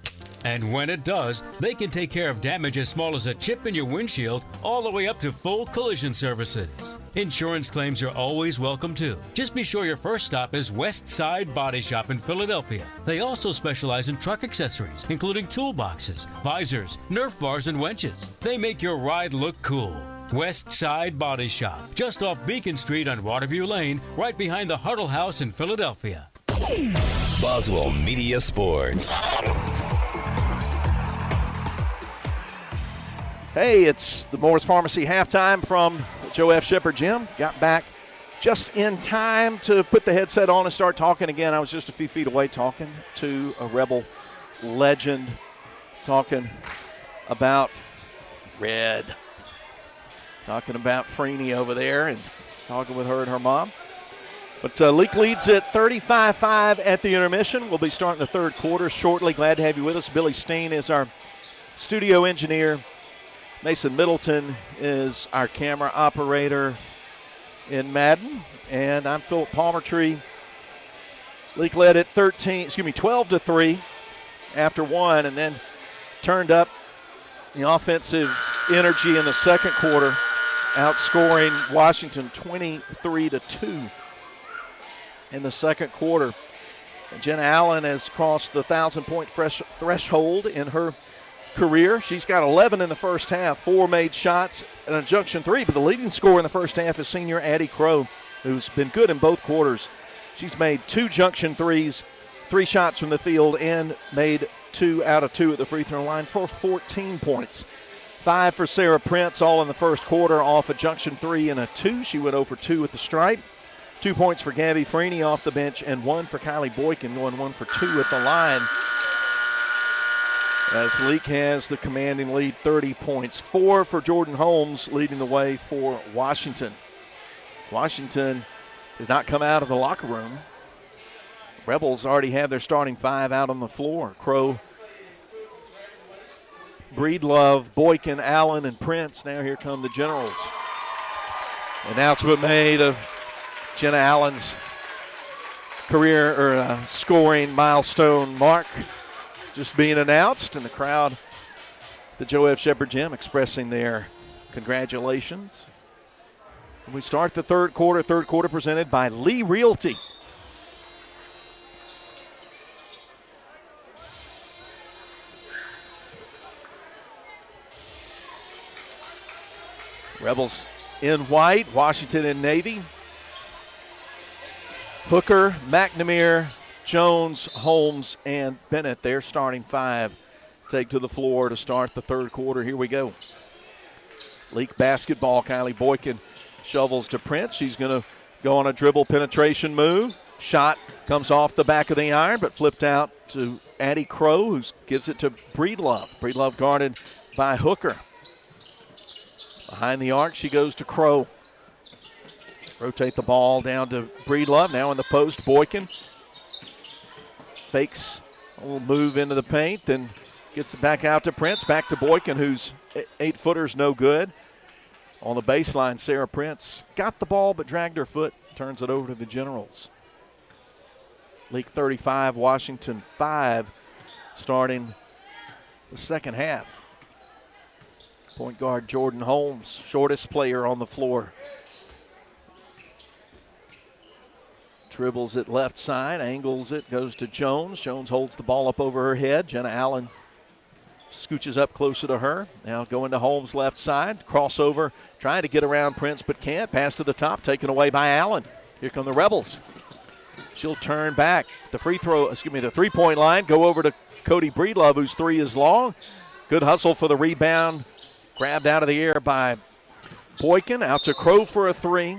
And when it does, they can take care of damage as small as a chip in your windshield all the way up to full collision services. Insurance claims are always welcome too. Just be sure your first stop is West Side Body Shop in Philadelphia. They also specialize in truck accessories, including toolboxes, visors, Nerf bars, and winches. They make your ride look cool. West Side Body Shop, just off Beacon Street on Waterview Lane, right behind the Huddle House in Philadelphia. Boswell Media Sports. Hey, it's the Moore's Pharmacy halftime from Joe F. Shepard Gym. Got back just in time to put the headset on and start talking again. I was just a few feet away talking to a Rebel legend, talking about Red, talking about Freeney over there and talking with her and her mom. But Leake leads at 35-5 at the intermission. We'll be starting the third quarter shortly. Glad to have you with us. Billy Steen is our studio engineer. Mason Middleton is our camera operator in Madden. And I'm Philip Palmertree. Leake led at 12-3 after one, and then turned up the offensive energy in the second quarter, outscoring Washington 23-2. In the second quarter. Jenna Allen has crossed the 1,000-point threshold in her career. She's got 11 in the first half, 4 made shots, and a junction 3. But the leading scorer in the first half is senior Addie Crow, who's been good in both quarters. She's made 2 junction 3s, 3 shots from the field, and made 2 out of 2 at the free throw line for 14 points. 5 for Sarah Prince, all in the first quarter, off a junction 3 and a 2. She went 0 for 2 at the stripe. 2 points for Gabby Freeney off the bench, and 1 for Kylie Boykin, going 1 for 2 at the line. As Leake has the commanding lead, 30 points. 4 for Jordan Holmes, leading the way for Washington. Washington has not come out of the locker room. Rebels already have their starting 5 out on the floor. Crow, Breedlove, Boykin, Allen, and Prince. Now here come the Generals. Announcement made of Jenna Allen's career scoring milestone mark just being announced, and the crowd, the Joe F. Shepard Gym, expressing their congratulations. And we start the third quarter presented by Lee Realty. Rebels in white, Washington in navy. Hooker, McNamara, Jones, Holmes, and Bennett, their starting five, take to the floor to start the third quarter. Here we go. Leake basketball. Kylie Boykin shovels to Prince. She's going to go on a dribble penetration move. Shot comes off the back of the iron, but flipped out to Addie Crow, who gives it to Breedlove. Breedlove guarded by Hooker. Behind the arc, she goes to Crow. Rotate the ball down to Breedlove. Now in the post, Boykin fakes a little move into the paint, then gets it back out to Prince. Back to Boykin, whose 8-footer's no good. On the baseline, Sarah Prince got the ball but dragged her foot. Turns it over to the Generals. Leake 35, Washington 5, starting the second half. Point guard Jordan Holmes, shortest player on the floor. Dribbles it left side, angles it, goes to Jones. Jones holds the ball up over her head. Jenna Allen scooches up closer to her. Now going to Holmes left side. Crossover, trying to get around Prince but can't. Pass to the top, taken away by Allen. Here come the Rebels. She'll turn back. The three-point line. Go over to Cody Breedlove, whose three is long. Good hustle for the rebound. Grabbed out of the air by Boykin. Out to Crow for a three.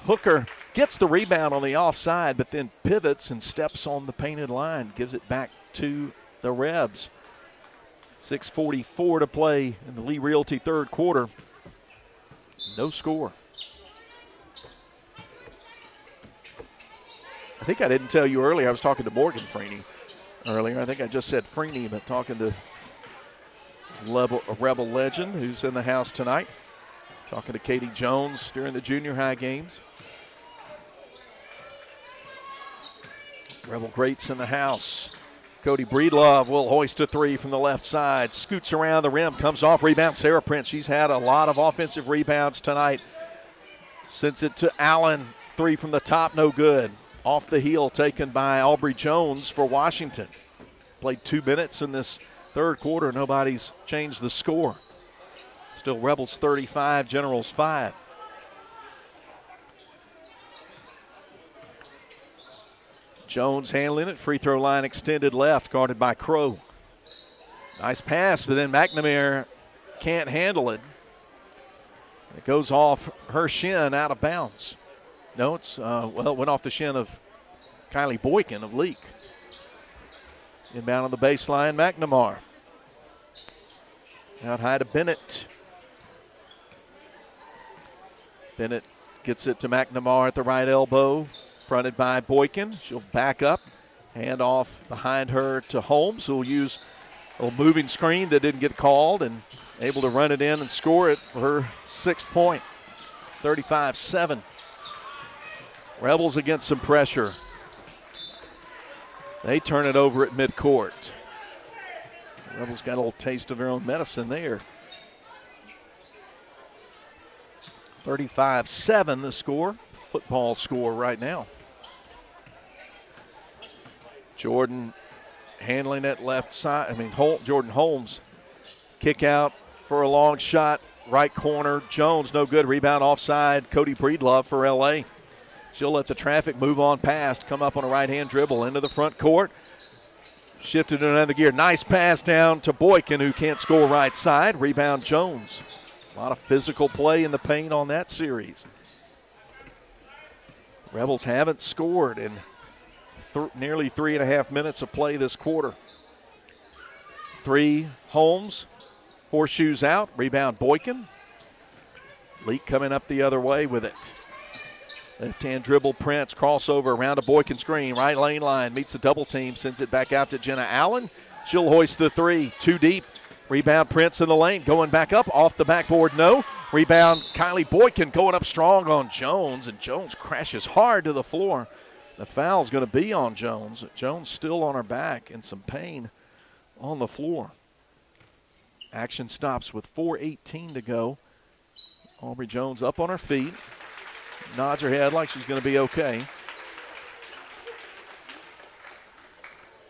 Hooker gets the rebound on the offside, but then pivots and steps on the painted line. Gives it back to the Rebs. 6:44 to play in the Lee Realty third quarter. No score. I think I didn't tell you earlier. I was talking to Morgan Freeney earlier. I think I just said Freeney, but talking to a Rebel legend who's in the house tonight. Talking to Katie Jones during the junior high games. Rebel greats in the house. Cody Breedlove will hoist a three from the left side. Scoots around the rim, comes off, rebound Sarah Prince. She's had a lot of offensive rebounds tonight. Sends it to Allen. Three from the top, no good. Off the heel, taken by Aubrey Jones for Washington. Played 2 minutes in this third quarter. Nobody's changed the score. Still Rebels 35, Generals 5. Jones handling it. Free throw line extended left, guarded by Crow. Nice pass, but then McNamara can't handle it. It goes off her shin, out of bounds. No, it went off the shin of Kylie Boykin of Leake. Inbound on the baseline, McNamara. Out high to Bennett. Bennett gets it to McNamara at the right elbow, fronted by Boykin. She'll back up, hand off behind her to Holmes, who will use a little moving screen that didn't get called and able to run it in and score it for her 6th point. 35-7. Rebels against some pressure. They turn it over at midcourt. Rebels got a little taste of their own medicine there. 35-7 the score. Football score right now. Jordan handling it left side. Jordan Holmes. Kick out for a long shot. Right corner. Jones no good. Rebound offside. Cody Breedlove for LA. She'll let the traffic move on past. Come up on a right-hand dribble into the front court. Shifted in another gear. Nice pass down to Boykin, who can't score right side. Rebound Jones. A lot of physical play in the paint on that series. Rebels haven't scored in nearly 3.5 minutes of play this quarter. Three, Holmes. Horseshoes out. Rebound Boykin. Leake coming up the other way with it. Left-hand dribble, Prince, crossover around a Boykin screen. Right lane line, meets a double team, sends it back out to Jenna Allen. She'll hoist the three, too deep. Rebound, Prince in the lane, going back up, off the backboard, no. Rebound, Kylie Boykin going up strong on Jones, and Jones crashes hard to the floor. The foul's going to be on Jones. Jones still on her back in some pain on the floor. Action stops with 4:18 to go. Aubrey Jones up on her feet. Nods her head like she's going to be okay.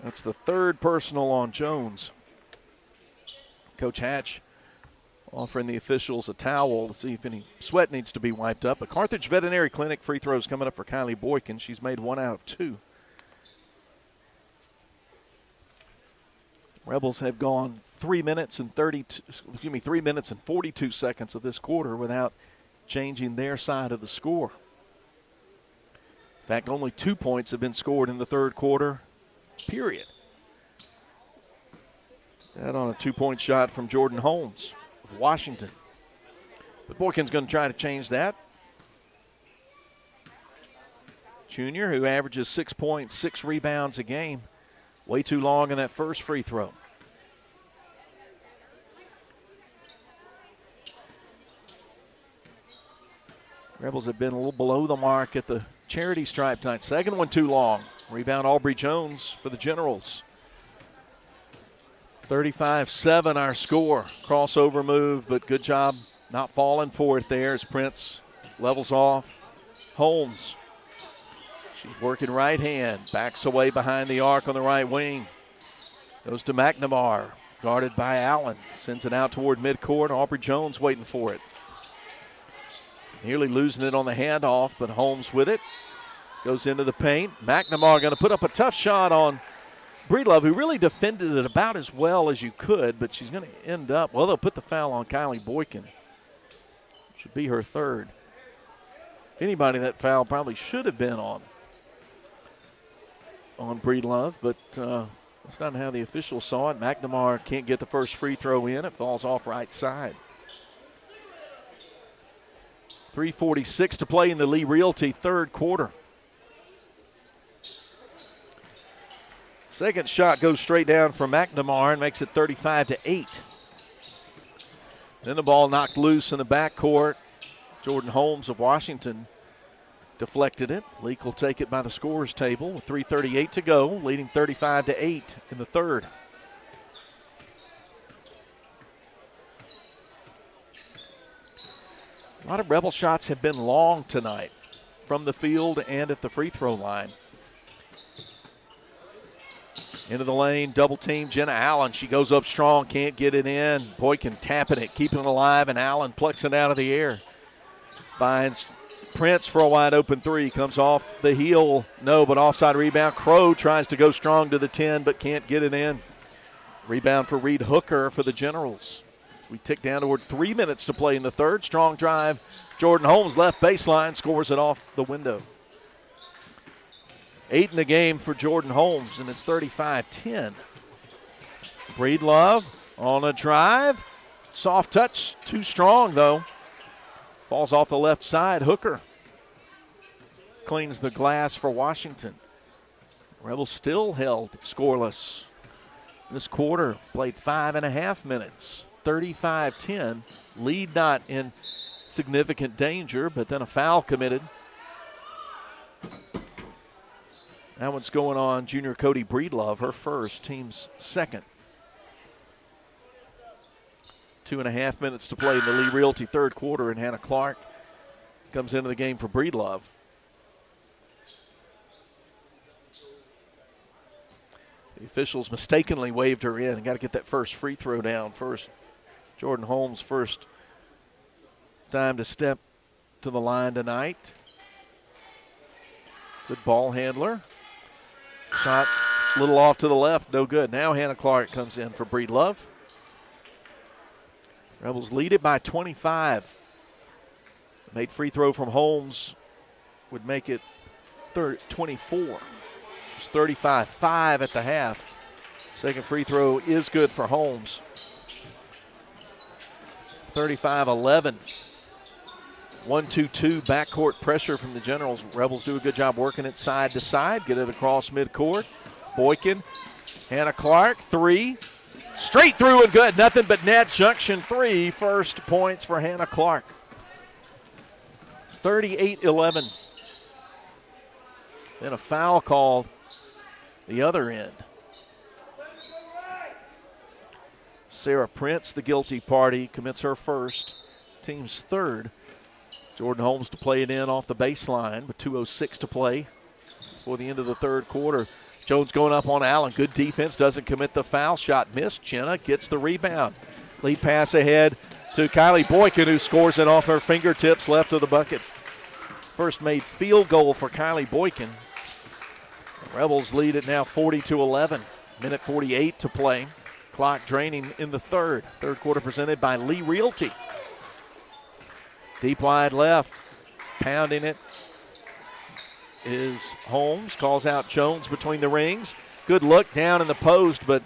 That's the third personal on Jones. Coach Hatch offering the officials a towel to see if any sweat needs to be wiped up. But Carthage Veterinary Clinic free throws coming up for Kylie Boykin. She's made 1 out of 2. Rebels have gone 3 minutes and 42 seconds of this quarter without changing their side of the score. In fact, only 2 points have been scored in the third quarter, period. That on a 2-point shot from Jordan Holmes of Washington. But Boykin's going to try to change that. Junior, who averages 6 points, 6 rebounds a game. Way too long in that first free throw. Rebels have been a little below the mark at the charity stripe tonight. Second one too long. Rebound Aubrey Jones for the Generals. 35-7 our score. Crossover move, but good job not falling for it there as Prince levels off. Holmes. She's working right hand. Backs away behind the arc on the right wing. Goes to McNamara. Guarded by Allen. Sends it out toward midcourt. Aubrey Jones waiting for it. Nearly losing it on the handoff, but Holmes with it. Goes into the paint. McNamara going to put up a tough shot on Breedlove, who really defended it about as well as you could, but she's going to end up, well, they'll put the foul on Kylie Boykin. Should be her third. If anybody, that foul probably should have been on Breedlove, but that's not how the officials saw it. McNamara can't get the first free throw in. It falls off right side. 3:46 to play in the Lee Realty third quarter. Second shot goes straight down from McNamara and makes it 35-8. Then the ball knocked loose in the backcourt. Jordan Holmes of Washington deflected it. Leake will take it by the scorer's table with 3:38 to go, leading 35-8 in the third. A lot of Rebel shots have been long tonight from the field and at the free throw line. Into the lane, double team, Jenna Allen. She goes up strong, can't get it in. Boykin tapping it, keeping it alive, and Allen plucks it out of the air. Finds Prince for a wide open three. Comes off the heel, no, but offside rebound. Crow tries to go strong to the 10, but can't get it in. Rebound for Reed Hooker for the Generals. We tick down toward 3 minutes to play in the third. Strong drive. Jordan Holmes left baseline, scores it off the window. 8 in the game for Jordan Holmes, and it's 35-10. Breedlove on a drive. Soft touch, too strong though. Falls off the left side. Hooker cleans the glass for Washington. Rebels still held scoreless. This quarter played 5.5 minutes. 35-10. Lead not in significant danger, but then a foul committed. That one's going on junior Cody Breedlove, her first, team's second. 2.5 minutes to play in the Lee Realty third quarter, and Hannah Clark comes into the game for Breedlove. The officials mistakenly waved her in and got to get that first free throw down first. Jordan Holmes' first time to step to the line tonight. Good ball handler. Shot a little off to the left, no good. Now Hannah Clark comes in for Breedlove. Rebels lead it by 25. Made free throw from Holmes would make it 24. It's 35-5 at the half. Second free throw is good for Holmes. 35-11. 1-2-2 backcourt pressure from the Generals. Rebels do a good job working it side to side. Get it across midcourt. Boykin, Hannah Clark, three. Straight through and good. Nothing but net. Junction three. First points for Hannah Clark. 38-11. Then a foul called the other end. Sarah Prince, the guilty party, commits her first. Team's third. Jordan Holmes to play it in off the baseline with 2:06 to play before the end of the third quarter. Jones going up on Allen. Good defense, doesn't commit the foul. Shot missed. Jenna gets the rebound. Lead pass ahead to Kylie Boykin, who scores it off her fingertips left of the bucket. First made field goal for Kylie Boykin. The Rebels lead it now 40-11. Minute 48 to play. Clock draining in the third. Third quarter presented by Lee Realty. Deep wide left. Pounding it is Holmes. Calls out Jones between the rings. Good look down in the post, but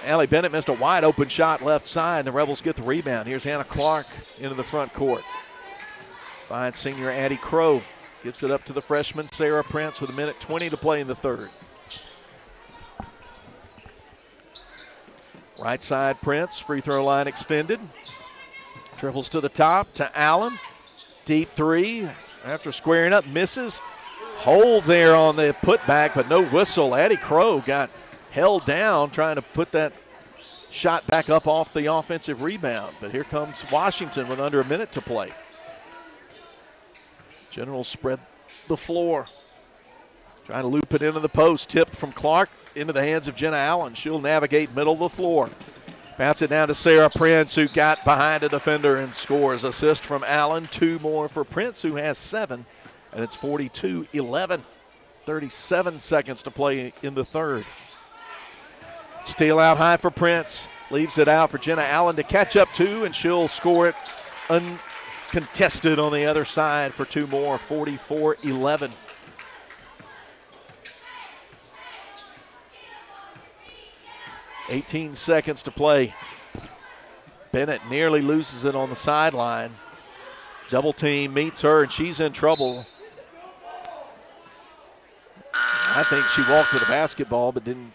Allie Bennett missed a wide open shot left side. The Rebels get the rebound. Here's Hannah Clark into the front court. Finds senior Addie Crow. Gives it up to the freshman Sarah Prince with a minute 20 to play in the third. Right side Prince, free throw line extended. Dribbles to the top to Allen. Deep three after squaring up, misses. Hold there on the putback, but no whistle. Addie Crow got held down trying to put that shot back up off the offensive rebound. But here comes Washington with under a minute to play. Generals spread the floor. Trying to loop it into the post. Tipped from Clark into the hands of Jenna Allen. She'll navigate middle of the floor. Bounce it down to Sarah Prince, who got behind a defender and scores. Assist from Allen. 2 more for Prince, who has 7. And it's 42-11. 37 seconds to play in the third. Steal out high for Prince. Leaves it out for Jenna Allen to catch up to, and she'll score it uncontested on the other side for 2 more. 44-11. $18 seconds to play. Bennett nearly loses it on the sideline. Double team meets her, and she's in trouble. I think she walked to the basketball, but didn't.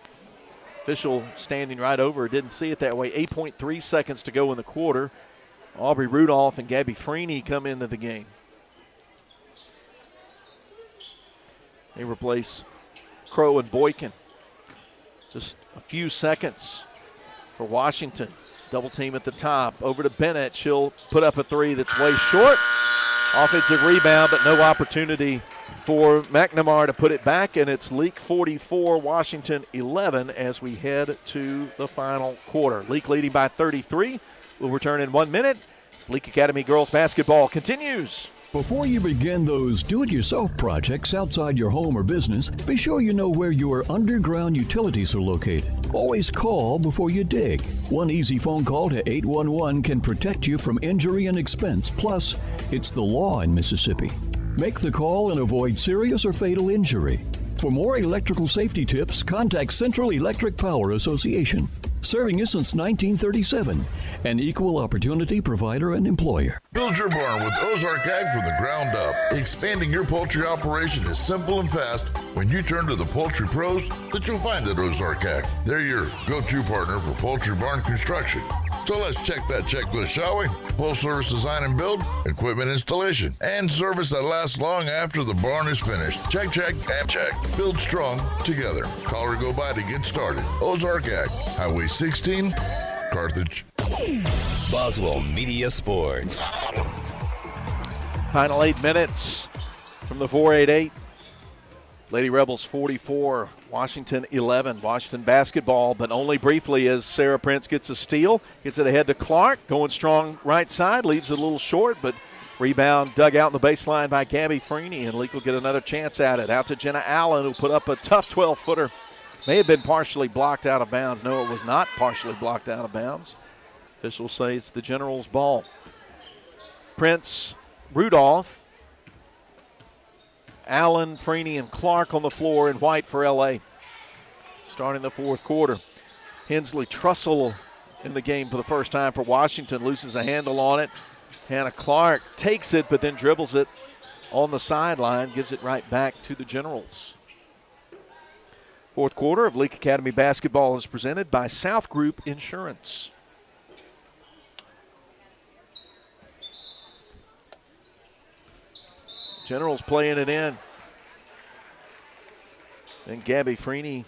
Official standing right over her didn't see it that way. 8.3 seconds to go in the quarter. Aubrey Rudolph and Gabby Freeney come into the game. They replace Crow and Boykin. Just a few seconds for Washington. Double team at the top. Over to Bennett. She'll put up a 3 that's way short. Offensive rebound, but no opportunity for McNamara to put it back, and it's Leake 44, Washington 11 as we head to the final quarter. Leake leading by 33. We'll return in 1 minute. Leake Academy girls basketball continues. Before you begin those do-it-yourself projects outside your home or business, be sure you know where your underground utilities are located. Always call before you dig. One easy phone call to 811 can protect you from injury and expense. Plus, it's the law in Mississippi. Make the call and avoid serious or fatal injury. For more electrical safety tips, contact Central Electric Power Association. Serving you since 1937. An equal opportunity provider and employer. Build your barn with Ozark Ag from the ground up. Expanding your poultry operation is simple and fast when you turn to the poultry pros that you'll find at Ozark Ag. They're your go-to partner for poultry barn construction. So let's check that checklist, shall we? Full service design and build, equipment installation, and service that lasts long after the barn is finished. Check, check, and check. Build strong together. Call or go by to get started. Ozark Ag, Highway 16, Carthage. Boswell Media Sports. Final 8 minutes from the 488. Lady Rebels 44, Washington 11. Washington basketball, but only briefly as Sarah Prince gets a steal. Gets it ahead to Clark. Going strong right side. Leaves it a little short, but rebound dug out in the baseline by Gabby Freeney, and Leake will get another chance at it. Out to Jenna Allen, who put up a tough 12-footer. May have been partially blocked out of bounds. No, it was not partially blocked out of bounds. Officials say it's the Generals' ball. Prince, Rudolph, Allen, Freeney, and Clark on the floor in white for L.A. Starting the fourth quarter. Hensley Trussell in the game for the first time for Washington. Loses a handle on it. Hannah Clark takes it, but then dribbles it on the sideline. Gives it right back to the Generals. Fourth quarter of Leake Academy basketball is presented by South Group Insurance. Generals playing it in. Then Gabby Freeney,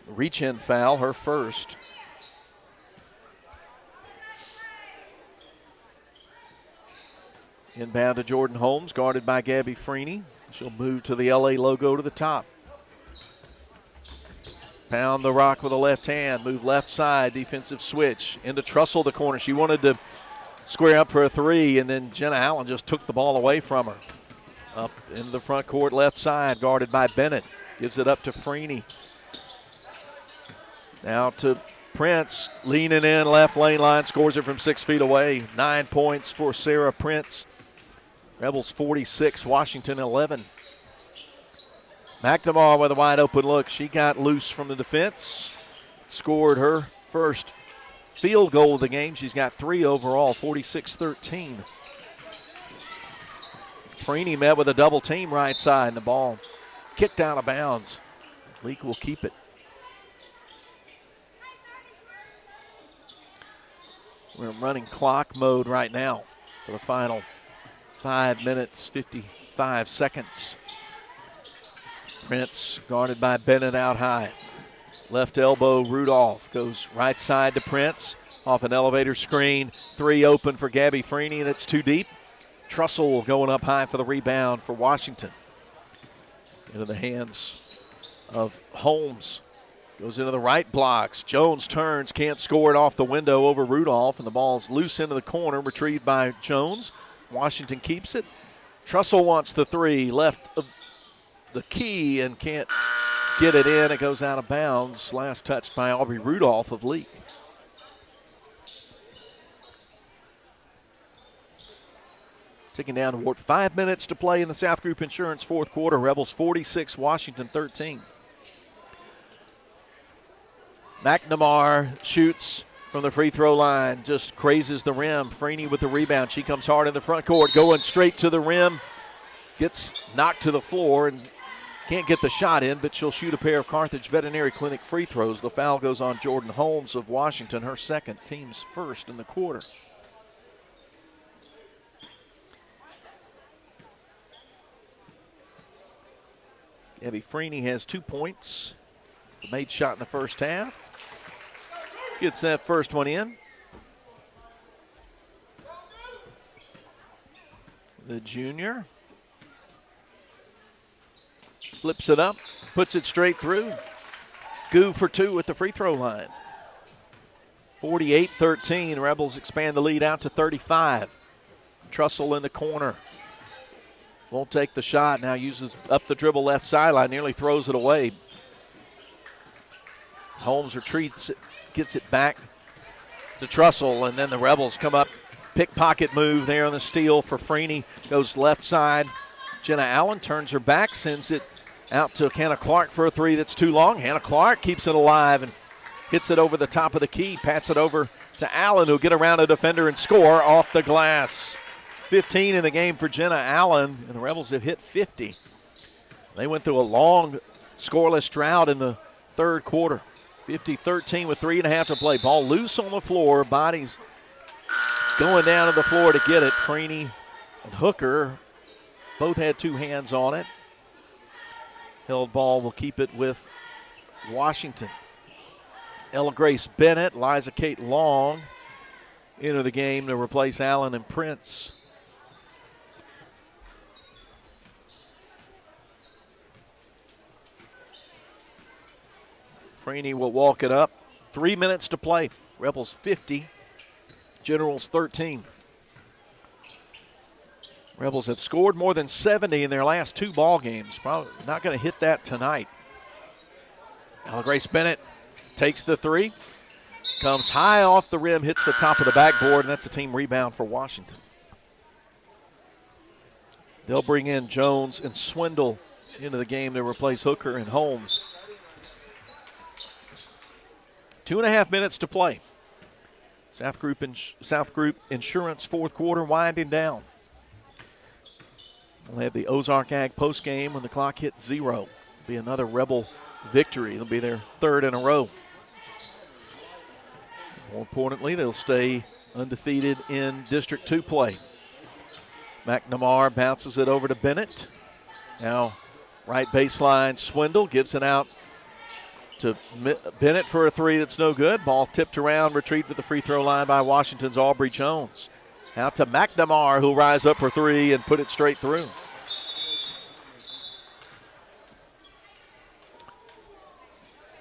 reach-in foul, her first. Inbound to Jordan Holmes, guarded by Gabby Freeney. She'll move to the LA logo to the top. Pound the rock with a left hand, move left side, defensive switch. Into Trussell, the corner. She wanted to square up for a three, and then Jenna Allen just took the ball away from her. Up in the front court left side, guarded by Bennett. Gives it up to Freeney. Now to Prince, leaning in, left lane line, scores it from 6 feet away. 9 points for Sarah Prince. Rebels 46, Washington 11. McNamara with a wide open look. She got loose from the defense. Scored her first field goal of the game. She's got 3 overall, 46-13. Freeney met with a double team right side, and the ball kicked out of bounds. Leake will keep it. We're running clock mode right now for the final 5 minutes, 55 seconds. Prince guarded by Bennett out high. Left elbow, Rudolph goes right side to Prince. Off an elevator screen. 3 open for Gabby Freeney, and it's too deep. Trussell going up high for the rebound for Washington. Into the hands of Holmes. Goes into the right blocks. Jones turns, can't score it off the window over Rudolph, and the ball's loose into the corner, retrieved by Jones. Washington keeps it. Trussell wants the 3, left of the key and can't get it in. It goes out of bounds. Last touched by Aubrey Rudolph of Leake. Ticking down toward 5 minutes to play in the South Group Insurance fourth quarter. Rebels 46, Washington 13. McNamara shoots from the free throw line, just crazes the rim. Freeney with the rebound. She comes hard in the front court, going straight to the rim. Gets knocked to the floor and can't get the shot in, but she'll shoot a pair of Carthage Veterinary Clinic free throws. The foul goes on Jordan Holmes of Washington, her second, team's first in the quarter. Gabby Freeney has 2 points. Made shot in the first half. Gets that first one in. The junior flips it up, puts it straight through. Goo for 2 at the free throw line. 48-13. Rebels expand the lead out to 35. Trussell in the corner. Won't take the shot. Now uses up the dribble left sideline. Nearly throws it away. Holmes retreats, gets it back to Trussell, and then the Rebels come up. Pickpocket move there on the steal for Freeney. Goes left side. Jenna Allen turns her back, sends it out to Hannah Clark for a 3 that's too long. Hannah Clark keeps it alive and hits it over the top of the key. Pats it over to Allen, who'll get around a defender and score off the glass. 15 in the game for Jenna Allen, and the Rebels have hit 50. They went through a long scoreless drought in the third quarter. 50-13 with 3.5 to play. Ball loose on the floor. Bodies going down to the floor to get it. Freeney and Hooker both had 2 hands on it. Held ball will keep it with Washington. Ella Grace Bennett, Liza Kate Long into the game to replace Allen and Prince. Freeney will walk it up. 3 minutes to play. Rebels 50, Generals 13. Rebels have scored more than 70 in their last 2 ball games. Probably not going to hit that tonight. Ella Grace Bennett takes the 3. Comes high off the rim, hits the top of the backboard, and that's a team rebound for Washington. They'll bring in Jones and Swindle into the game to replace Hooker and Holmes. 2.5 minutes to play. South Group Insurance fourth quarter winding down. We'll have the Ozark Ag post game when the clock hits 0. It'll be another Rebel victory. It'll be their 3rd in a row. More importantly, they'll stay undefeated in District 2 play. McNamara bounces it over to Bennett. Now right baseline, Swindle gives it out to Bennett for a 3 that's no good. Ball tipped around, retrieved at the free throw line by Washington's Aubrey Jones. Out to McNamara, who'll rise up for 3 and put it straight through.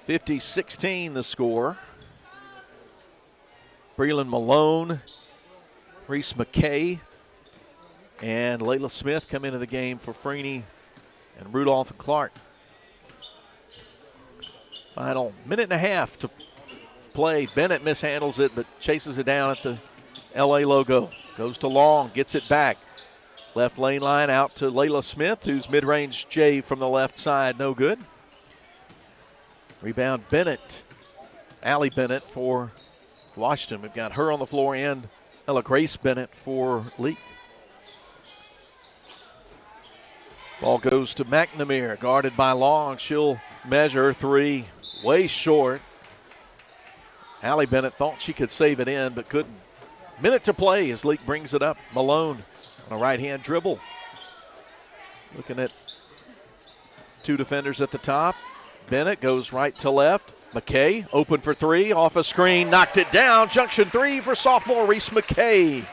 (50-16) the score. Breland Malone Reese McKay and Layla Smith come into the game for Freeney and Rudolph and Clark. Final minute and a half to play. Bennett mishandles it but chases it down at the LA logo. Goes to Long, gets it back. Left lane line out to Layla Smith, whose mid-range J from the left side, no good. Rebound Bennett, Allie Bennett for Washington. We've got her on the floor and Ella Grace Bennett for Leake. Ball goes to McNamara, guarded by Long. She'll measure three, way short. Allie Bennett thought she could save it in, but couldn't. Minute to play as Leake brings it up. Malone on a right-hand dribble. Looking at two defenders at the top. Bennett goes right to left. McKay open for three, off a screen, knocked it down. Junction three for sophomore Reese McKay.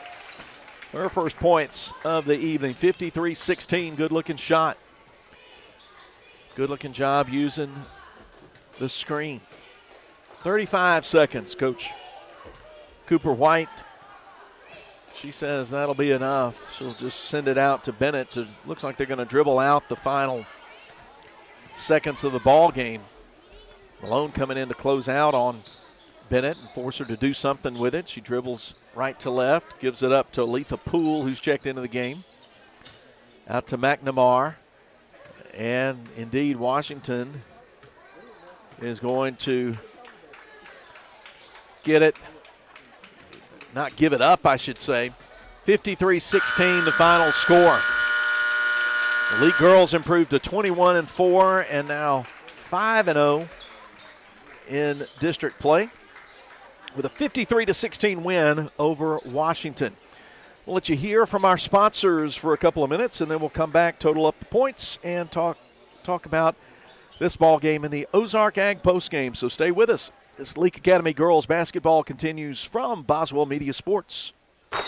Her first points of the evening, 53-16, good-looking shot. Good-looking job using the screen. 35 seconds, Coach Cooper White. She says that'll be enough. She'll just send it out to Bennett. Looks like they're going to dribble out the final seconds of the ball game. Malone coming in to close out on Bennett and force her to do something with it. She dribbles right to left, gives it up to Aletha Poole, who's checked into the game. Out to McNamara. And indeed, Washington is going to get it. Not give it up, I should say. 53-16, the final score. The Leake girls improved to 21-4 and now 5-0 in district play with a 53-16 win over Washington. We'll let you hear from our sponsors for a couple of minutes, and then we'll come back, total up the points, and talk about this ball game in the Ozark Ag postgame. So stay with us. This Leake Academy girls basketball continues from Boswell Media Sports.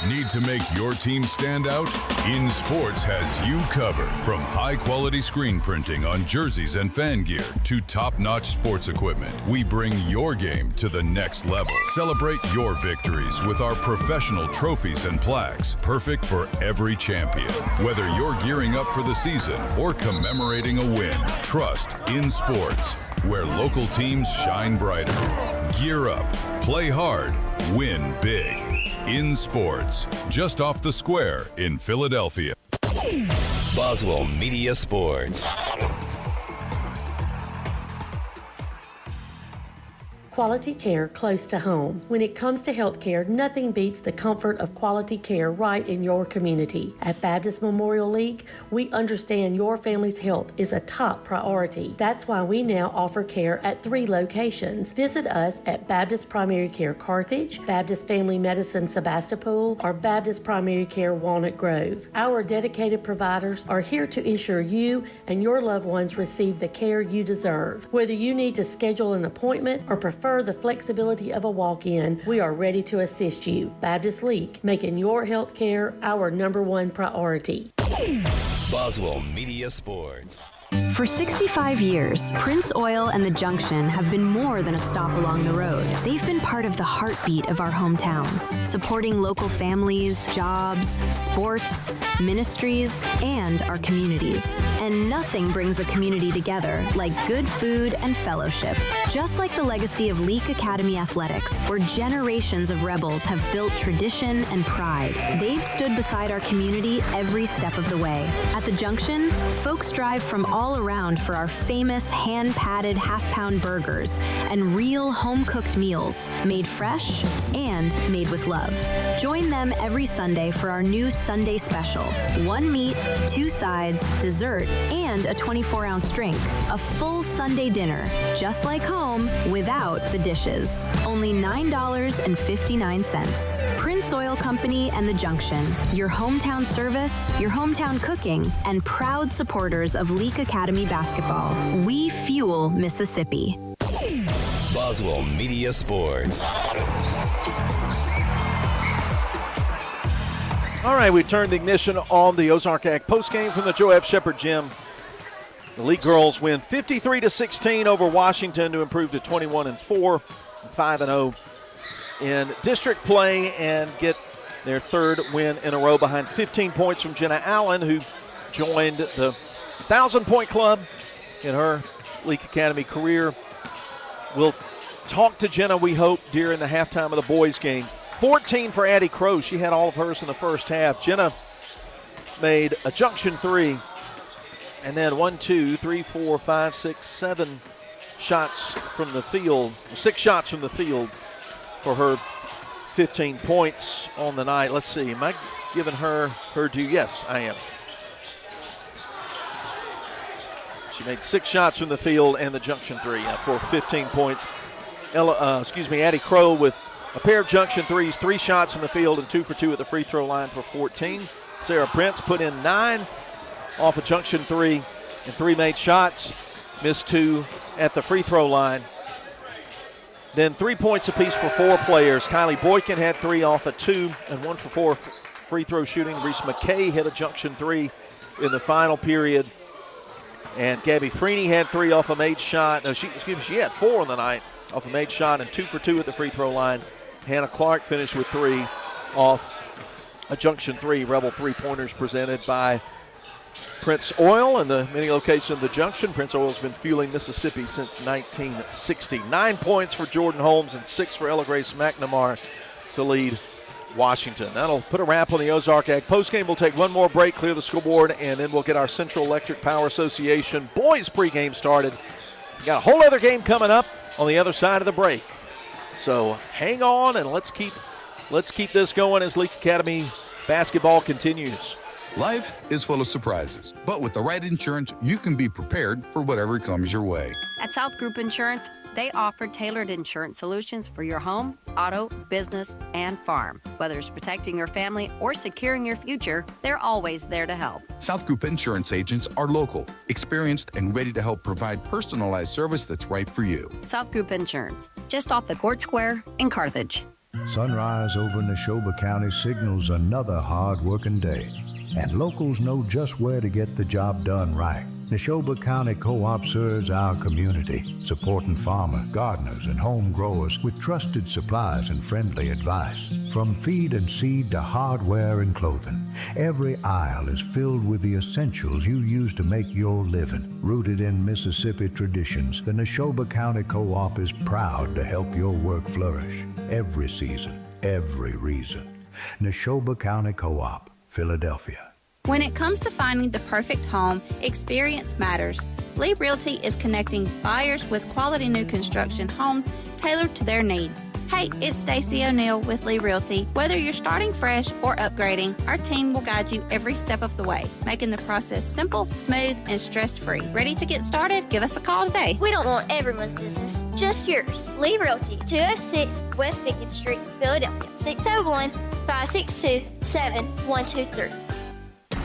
Need to make your team stand out? In Sports has you covered. From high-quality screen printing on jerseys and fan gear to top-notch sports equipment, we bring your game to the next level. Celebrate your victories with our professional trophies and plaques, perfect for every champion. Whether you're gearing up for the season or commemorating a win, trust In Sports, where local teams shine brighter. Gear up, play hard, win big. In Sports, just off the square in Philadelphia. Boswell Media Sports. Quality care close to home. When it comes to health care, nothing beats the comfort of quality care right in your community. At Baptist Memorial League, we understand your family's health is a top priority. That's why we now offer care at 3 locations. Visit us at Baptist Primary Care Carthage, Baptist Family Medicine Sebastopol, or Baptist Primary Care Walnut Grove. Our dedicated providers are here to ensure you and your loved ones receive the care you deserve. Whether you need to schedule an appointment or prefer the flexibility of a walk-in, we are ready to assist you. Baptist Leake, making your health care our #1 priority. Boswell Media Sports. For 65 years, Prince Oil and the Junction have been more than a stop along the road. They've been part of the heartbeat of our hometowns, supporting local families, jobs, sports, ministries, and our communities. And nothing brings a community together like good food and fellowship. Just like the legacy of Leake Academy Athletics, where generations of Rebels have built tradition and pride. They've stood beside our community every step of the way. At the Junction, folks drive from all around for our famous hand-patted half-pound burgers and real home-cooked meals made fresh and made with love. Join them every Sunday for our new Sunday special. 1 meat, 2 sides, dessert, and a 24-ounce drink. A full Sunday dinner, just like home, without the dishes. Only $9.59. Prince Oil Company and the Junction, your hometown service, your hometown cooking, and proud supporters of Leake Academy basketball. We fuel Mississippi. Boswell Media Sports. All right, we turned the ignition on the Ozark Ag postgame from the Joe F. Shepard Gym. The League girls win 53-16 over Washington to improve to 21-4, 5-0 in district play and get their third win in a row behind 15 points from Jenna Allen, who joined the 1,000-point club in her Leake Academy career. We'll talk to Jenna, we hope, during the halftime of the boys' game. 14 for Addie Crow. She had all of hers in the first half. Jenna made a junction three, and then 7 shots from the field, 6 shots from the field for her 15 points on the night. Let's see, am I giving her due? Yes, I am. She made 6 shots from the field and the junction three for 15 points. Addie Crow with a pair of junction threes, 3 shots from the field, and 2 for 2 at the free throw line for 14. Sarah Prince put in 9 off a junction three and 3 made shots, missed 2 at the free throw line. Then 3 points apiece for 4 players. Kylie Boykin had 3 off a 2 and 1 for 4 free throw shooting. Reese McKay hit a junction 3 in the final period. And Gabby Freeney had 3 off a made shot. No, she had 4 on the night off a made shot and 2 for 2 at the free throw line. Hannah Clark finished with 3 off a junction 3. Rebel 3-pointers presented by Prince Oil and the many locations of the junction. Prince Oil has been fueling Mississippi since 1960. 9 points for Jordan Holmes and 6 for Ella Grace McNamara to lead Washington. That'll put a wrap on the Ozark Ag postgame. We'll take one more break, clear the scoreboard, and then we'll get our Central Electric Power Association boys pregame started. We got a whole other game coming up on the other side of the break. So hang on and let's keep this going as Leake Academy basketball continues. Life is full of surprises, but with the right insurance, you can be prepared for whatever comes your way. At South Group Insurance, they offer tailored insurance solutions for your home, auto, business, and farm. Whether it's protecting your family or securing your future, they're always there to help. South Group Insurance agents are local, experienced, and ready to help provide personalized service that's right for you. South Group Insurance, just off the Court Square in Carthage. Sunrise over Neshoba County signals another hard-working day, and locals know just where to get the job done right. Neshoba County Co-op serves our community, supporting farmers, gardeners, and home growers with trusted supplies and friendly advice. From feed and seed to hardware and clothing, every aisle is filled with the essentials you use to make your living. Rooted in Mississippi traditions, the Neshoba County Co-op is proud to help your work flourish. Every season, every reason. Neshoba County Co-op, Philadelphia. When it comes to finding the perfect home, experience matters. Lee Realty is connecting buyers with quality new construction homes tailored to their needs. Hey, it's Stacey O'Neill with Lee Realty. Whether you're starting fresh or upgrading, our team will guide you every step of the way, making the process simple, smooth, and stress-free. Ready to get started? Give us a call today. We don't want everyone's business, just yours. Lee Realty, 206 West 5th Street, Philadelphia, 601-562-7123.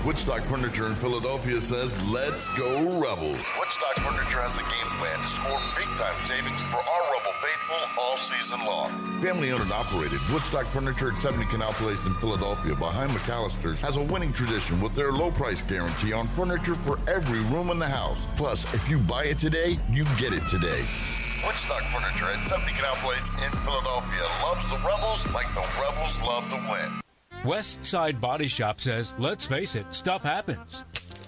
Woodstock Furniture in Philadelphia says, let's go Rebels. Woodstock Furniture has a game plan to score big-time savings for our Rebel faithful all season long. Family-owned and operated, Woodstock Furniture at 70 Canal Place in Philadelphia behind McAllister's has a winning tradition with their low price guarantee on furniture for every room in the house. Plus, if you buy it today, you get it today. Woodstock Furniture at 70 Canal Place in Philadelphia loves the Rebels like the Rebels love to win. West Side Body Shop says, let's face it, stuff happens.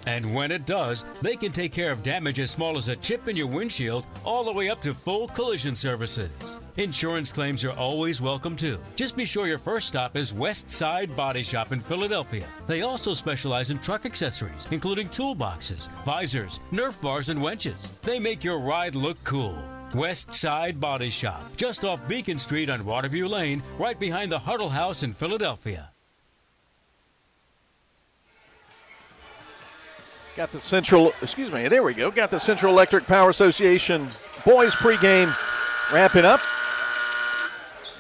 And when it does, they can take care of damage as small as a chip in your windshield all the way up to full collision services. Insurance claims are always welcome too. Just be sure your first stop is West Side Body Shop in Philadelphia. They also specialize in truck accessories, including toolboxes, visors, Nerf bars, and winches. They make your ride look cool. West Side Body Shop, just off Beacon Street on Waterview Lane, right behind the Huddle House in Philadelphia. Got the Central Electric Power Association boys pregame wrapping up.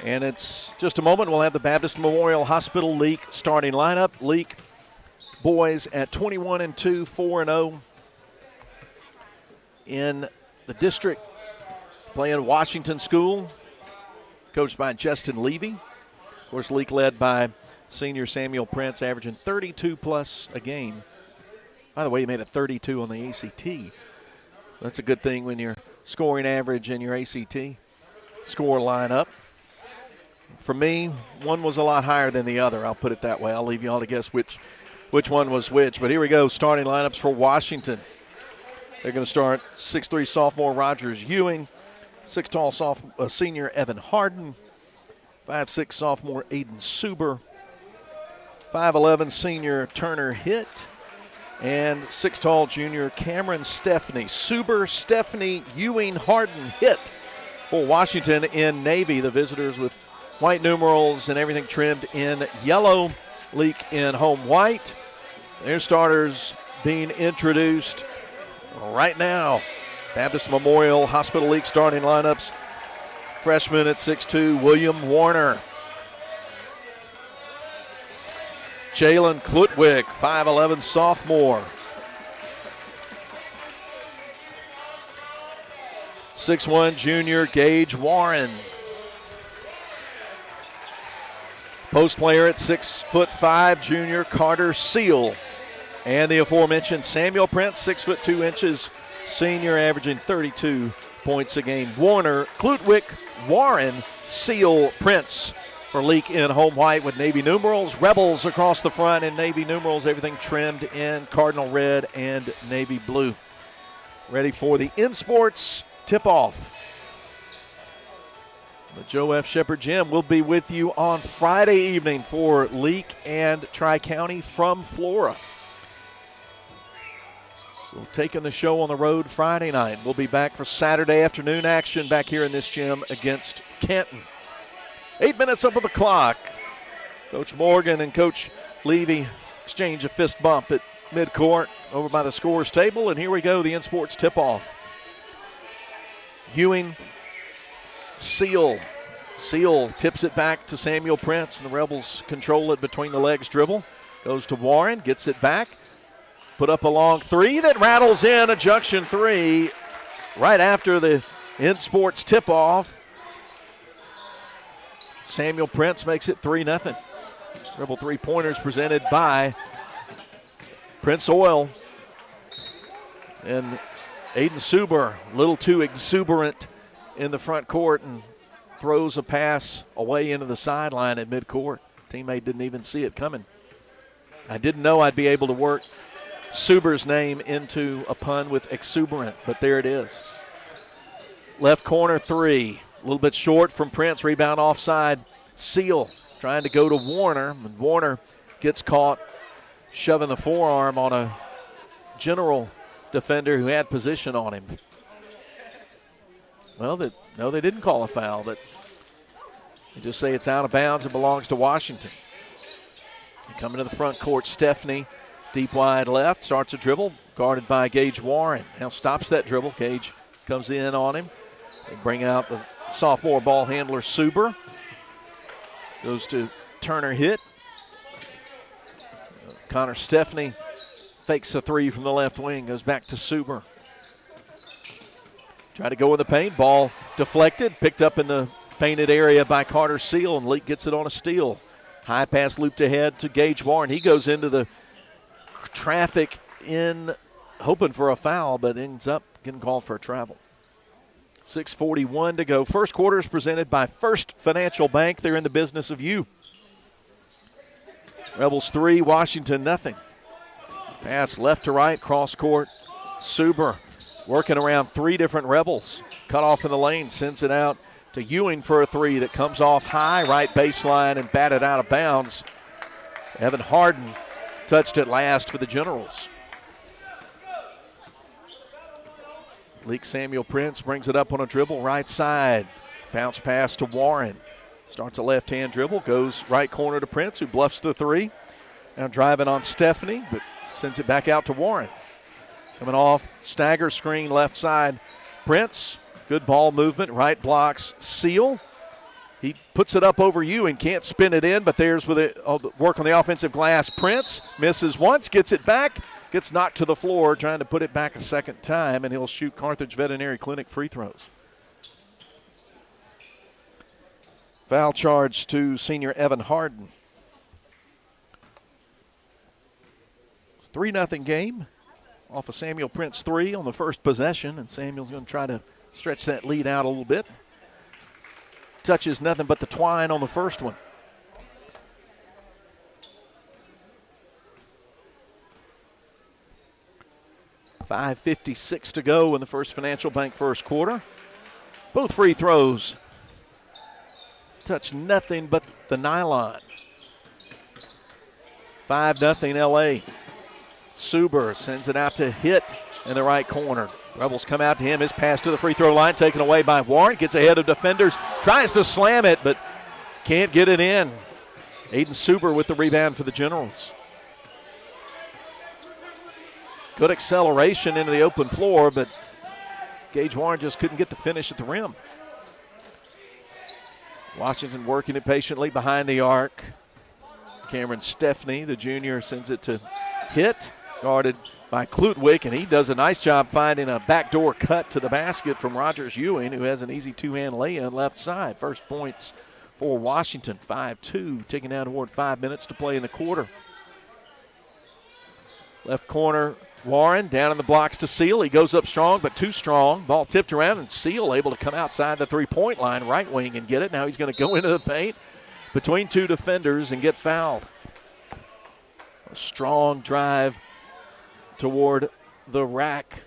And it's just a moment. We'll have the Baptist Memorial Hospital Leake starting lineup. Leake boys at 21-2, 4-0 in the district, playing Washington School, coached by Justin Levy. Of course, Leake led by senior Samuel Prince, averaging 32-plus a game. By the way, he made a 32 on the ACT. That's a good thing when your scoring average and your ACT score line up. For me, one was a lot higher than the other. I'll put it that way. I'll leave you all to guess which one was which. But here we go, starting lineups for Washington. They're going to start 6'3" sophomore Rogers Ewing, 6 tall senior Evan Harden, 5'6" sophomore Aiden Suber, 5'11" senior Turner Hitt, and 6 tall junior Cameron Stepney. Suber, Stepney, Ewing, Harden, Hitt for Washington in navy. The visitors with white numerals and everything trimmed in yellow. Leake in home white. Their starters being introduced right now. Baptist Memorial Hospital League starting lineups. Freshman at 6'2", William Warner. Jalen Klutwick, 5'11", sophomore. 6'1", junior Gage Warren. Post player at 6'5", junior Carter Seal. And the aforementioned Samuel Prince, 6'2", senior, averaging 32 points a game. Warner, Klutwick, Warren, Seal, Prince for Leake in home white with navy numerals. Rebels across the front in navy numerals, everything trimmed in cardinal red and navy blue. Ready for the InSports tip-off. The Joe F. Shepard Gym will be with you on Friday evening for Leake and Tri-County from Flora. So taking the show on the road Friday night. We'll be back for Saturday afternoon action back here in this gym against Canton. 8 minutes up of the clock. Coach Morgan and Coach Levy exchange a fist bump at midcourt over by the scores table. And here we go, the InSports tip-off. Ewing, Seal. Seal tips it back to Samuel Prince, and the Rebels control it between the legs dribble. Goes to Warren, gets it back. Put up a long three that rattles in, a junction three right after the InSports tip-off. Samuel Prince makes it 3-0. Rebel three-pointers presented by Prince Oil. And Aiden Suber, a little too exuberant in the front court and throws a pass away into the sideline at midcourt. Teammate didn't even see it coming. I didn't know I'd be able to work Suber's name into a pun with exuberant, but there it is. Left corner three, a little bit short from Prince, rebound offside. Seal trying to go to Warner, and Warner gets caught shoving the forearm on a general defender who had position on him. Well, they didn't call a foul. They just say it's out of bounds and belongs to Washington. Coming to the front court, Stepney, deep wide left, starts a dribble, guarded by Gage Warren. Now stops that dribble. Gage comes in on him. They bring out the sophomore ball handler, Suber. Goes to Turner Hitt. Connor Stepney fakes a three from the left wing, goes back to Suber. Try to go in the paint, ball deflected, picked up in the painted area by Carter Seal, and Leake gets it on a steal. High pass looped ahead to Gage Warren. He goes into the traffic in, hoping for a foul, but ends up getting called for a travel. 6:41 to go. First quarter is presented by First Financial Bank. They're in the business of you. Rebels 3, Washington nothing. Pass left to right, cross court. Suber working around three different Rebels. Cut off in the lane, sends it out to Ewing for a three that comes off high, right baseline, and batted out of bounds. Evan Harden touched it last for the Generals. Leake Samuel Prince brings it up on a dribble, right side. Bounce pass to Warren. Starts a left-hand dribble, goes right corner to Prince, who bluffs the three. Now driving on Stepney, but sends it back out to Warren. Coming off, stagger screen left side. Prince, good ball movement, right blocks Seal. He puts it up over you and can't spin it in, but there's with it work on the offensive glass. Prince misses once, gets it back, gets knocked to the floor, trying to put it back a second time, and he'll shoot Carthage Veterinary Clinic free throws. Foul charge to senior Evan Harden. 3-0 game off a Samuel Prince three on the first possession, and Samuel's going to try to stretch that lead out a little bit. touches nothing but the twine on the first one. .5:56 to go in the First Financial Bank first quarter. Both free throws touch nothing but the nylon. 5-0 LA. Suber sends it out to hit in the right corner. Rebels come out to him. His pass to the free throw line taken away by Warren. Gets ahead of defenders. Tries to slam it, but can't get it in. Aiden Suber with the rebound for the Generals. Good acceleration into the open floor, but Gage Warren just couldn't get the finish at the rim. Washington working it patiently behind the arc. Cameron Stepney, the junior, sends it to hit, guarded by Klutwick, and he does a nice job finding a backdoor cut to the basket from Rogers Ewing, who has an easy two-hand lay-in left side. First points for Washington, 5-2, ticking down toward 5 minutes to play in the quarter. Left corner, Warren down in the blocks to Seal. He goes up strong, but too strong. Ball tipped around, and Seal able to come outside the three-point line, right wing, and get it. Now he's going to go into the paint between two defenders and get fouled. A strong drive toward the rack.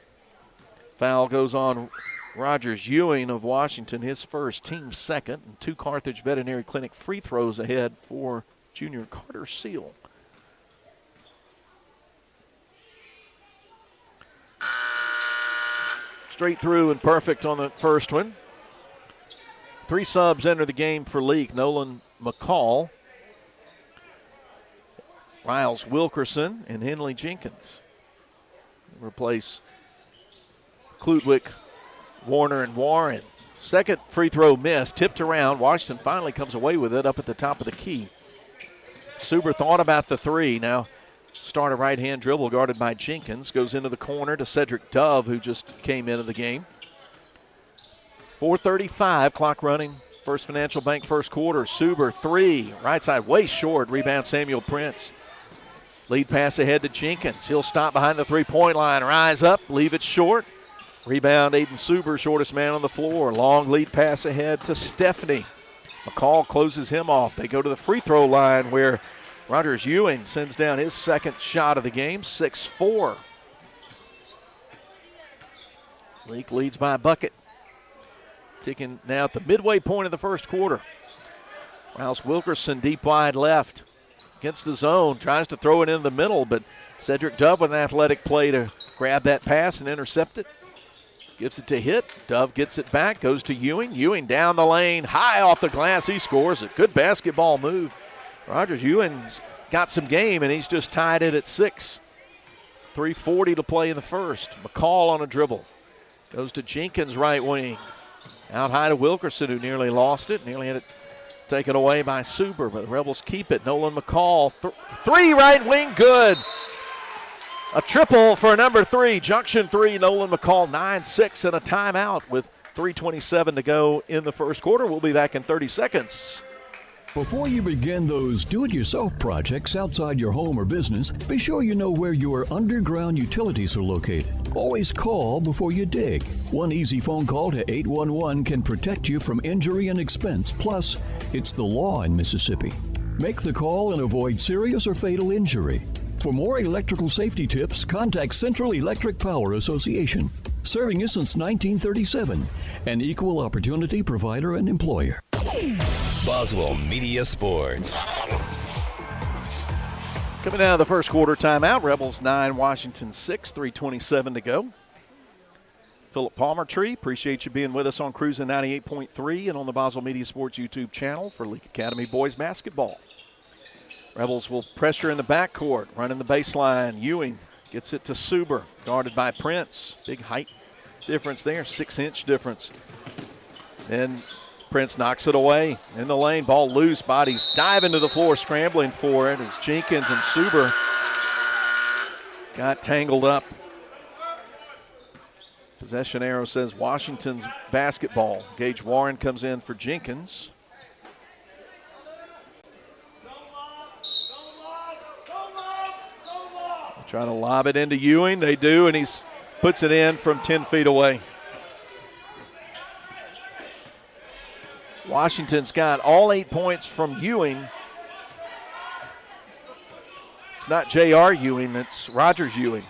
Foul goes on Rogers Ewing of Washington, his first, team second, and 2 Carthage Veterinary Clinic free throws ahead for junior Carter Seal. Straight through and perfect on the first one. 3 subs enter the game for Leake. Nolan McCall, Riles Wilkerson, and Henley Jenkins. Replace Klutwick, Warner, and Warren. Second free throw miss, tipped around. Washington finally comes away with it up at the top of the key. Suber thought about the three. Now start a right-hand dribble guarded by Jenkins. Goes into the corner to Cedric Dove, who just came into the game. 4:35, clock running. First Financial Bank first quarter. Suber, 3. Right side, way short. Rebound, Samuel Prince. Lead pass ahead to Jenkins. He'll stop behind the three-point line. Rise up, leave it short. Rebound, Aiden Suber, shortest man on the floor. Long lead pass ahead to Stephanie. McCall closes him off. They go to the free throw line where Rogers Ewing sends down his second shot of the game, 6-4. Leake leads by a bucket. Ticking now at the midway point of the first quarter. Riles Wilkerson deep wide left. Against the zone, tries to throw it in the middle, but Cedric Dove with an athletic play to grab that pass and intercept it. Gives it to Hit. Dove gets it back, goes to Ewing. Ewing down the lane, high off the glass. He scores. A good basketball move. Rogers Ewing's got some game, and he's just tied it at 6. 3:40 to play in the first. McCall on a dribble. Goes to Jenkins, right wing. Out high to Wilkerson, who nearly lost it. Nearly had it taken away by Suber, but the Rebels keep it. Nolan McCall, 3 right wing, good. A triple for number 3, Junction 3, Nolan McCall, 9-6 and a timeout with 3:27 to go in the first quarter. We'll be back in 30 seconds. Before you begin those do-it-yourself projects outside your home or business, be sure you know where your underground utilities are located. Always call before you dig. One easy phone call to 811 can protect you from injury and expense. Plus, it's the law in Mississippi. Make the call and avoid serious or fatal injury. For more electrical safety tips, contact Central Electric Power Association, serving you since 1937, an equal opportunity provider and employer. Boswell Media Sports. Coming out of the first quarter timeout, Rebels 9, Washington 6, 3:27 to go. Philip Palmertree, appreciate you being with us on Cruising 98.3 and on the Boswell Media Sports YouTube channel for Leake Academy boys basketball. Rebels will pressure in the backcourt, running the baseline. Ewing gets it to Suber, guarded by Prince. Big height difference there, 6-inch difference. Then Prince knocks it away in the lane. Ball loose. Bodies diving to the floor, scrambling for it as Jenkins and Suber got tangled up. Possession arrow says Washington's basketball. Gage Warren comes in for Jenkins. Trying to lob it into Ewing. They do, and he puts it in from 10 feet away. Washington's got all 8 points from Ewing. It's not J.R. Ewing, it's Rogers Ewing.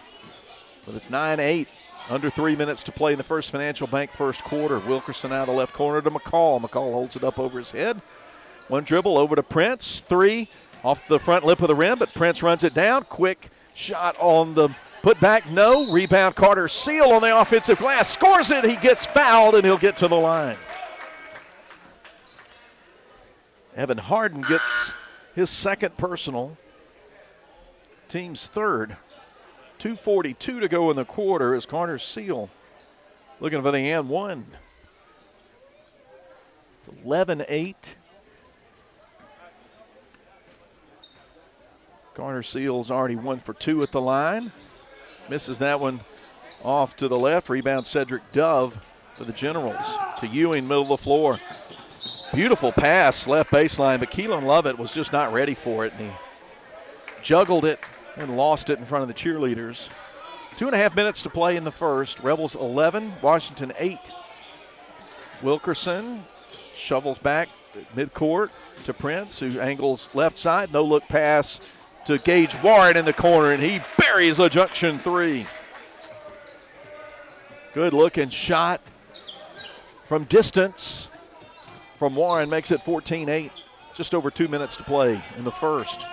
But it's 9-8. Under 3 minutes to play in the First Financial Bank first quarter. Wilkerson out of left corner to McCall. McCall holds it up over his head. One dribble over to Prince. 3 off the front lip of the rim, but Prince runs it down. Quick shot on the putback. No. Rebound Carter Seal on the offensive glass. Scores it. He gets fouled, and he'll get to the line. Evan Harden gets his second personal. Team's third. 2:42 to go in the quarter as Carter Seal looking for the and one. It's 11-8. Carter Seal's already 1 for 2 at the line. Misses that one off to the left. Rebound Cedric Dove for the Generals. To Ewing, middle of the floor. Beautiful pass, left baseline, but Keelan Lovett was just not ready for it, and he juggled it and lost it in front of the cheerleaders. 2.5 minutes to play in the first. Rebels 11, Washington 8. Wilkerson shovels back midcourt to Prince, who angles left side. No-look pass to Gage Warren in the corner, and he buries a junction three. Good-looking shot from distance from Warren, makes it 14-8. Just over 2 minutes to play in the first.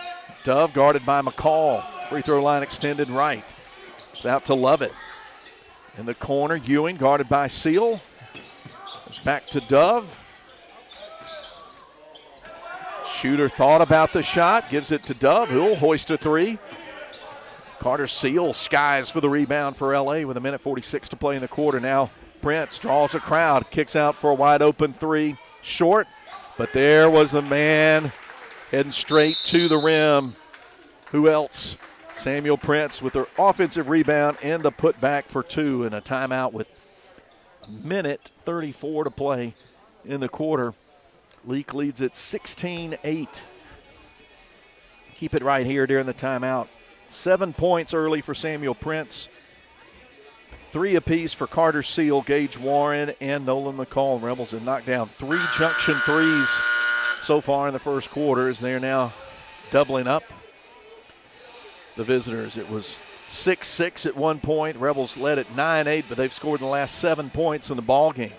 Dove guarded by McCall. Free throw line extended right. It's out to Lovett. In the corner, Ewing guarded by Seal. It's back to Dove. Shooter thought about the shot, gives it to Dove, who'll hoist a three. Carter Seal skies for the rebound for LA with 1:46 to play in the quarter. Now Prince draws a crowd, kicks out for a wide open three. Short, but there was the man heading straight to the rim. Who else? Samuel Prince with the offensive rebound and the putback for 2 and a timeout with 1:34 to play in the quarter. Leake leads at 16-8. Keep it right here during the timeout. 7 points early for Samuel Prince. 3 apiece for Carter Seal, Gage Warren, and Nolan McCall. Rebels have knocked down 3 junction threes so far in the first quarter as they're now doubling up the visitors. It was 6-6 at one point. Rebels led at 9-8, but they've scored in the last 7 points in the ball game.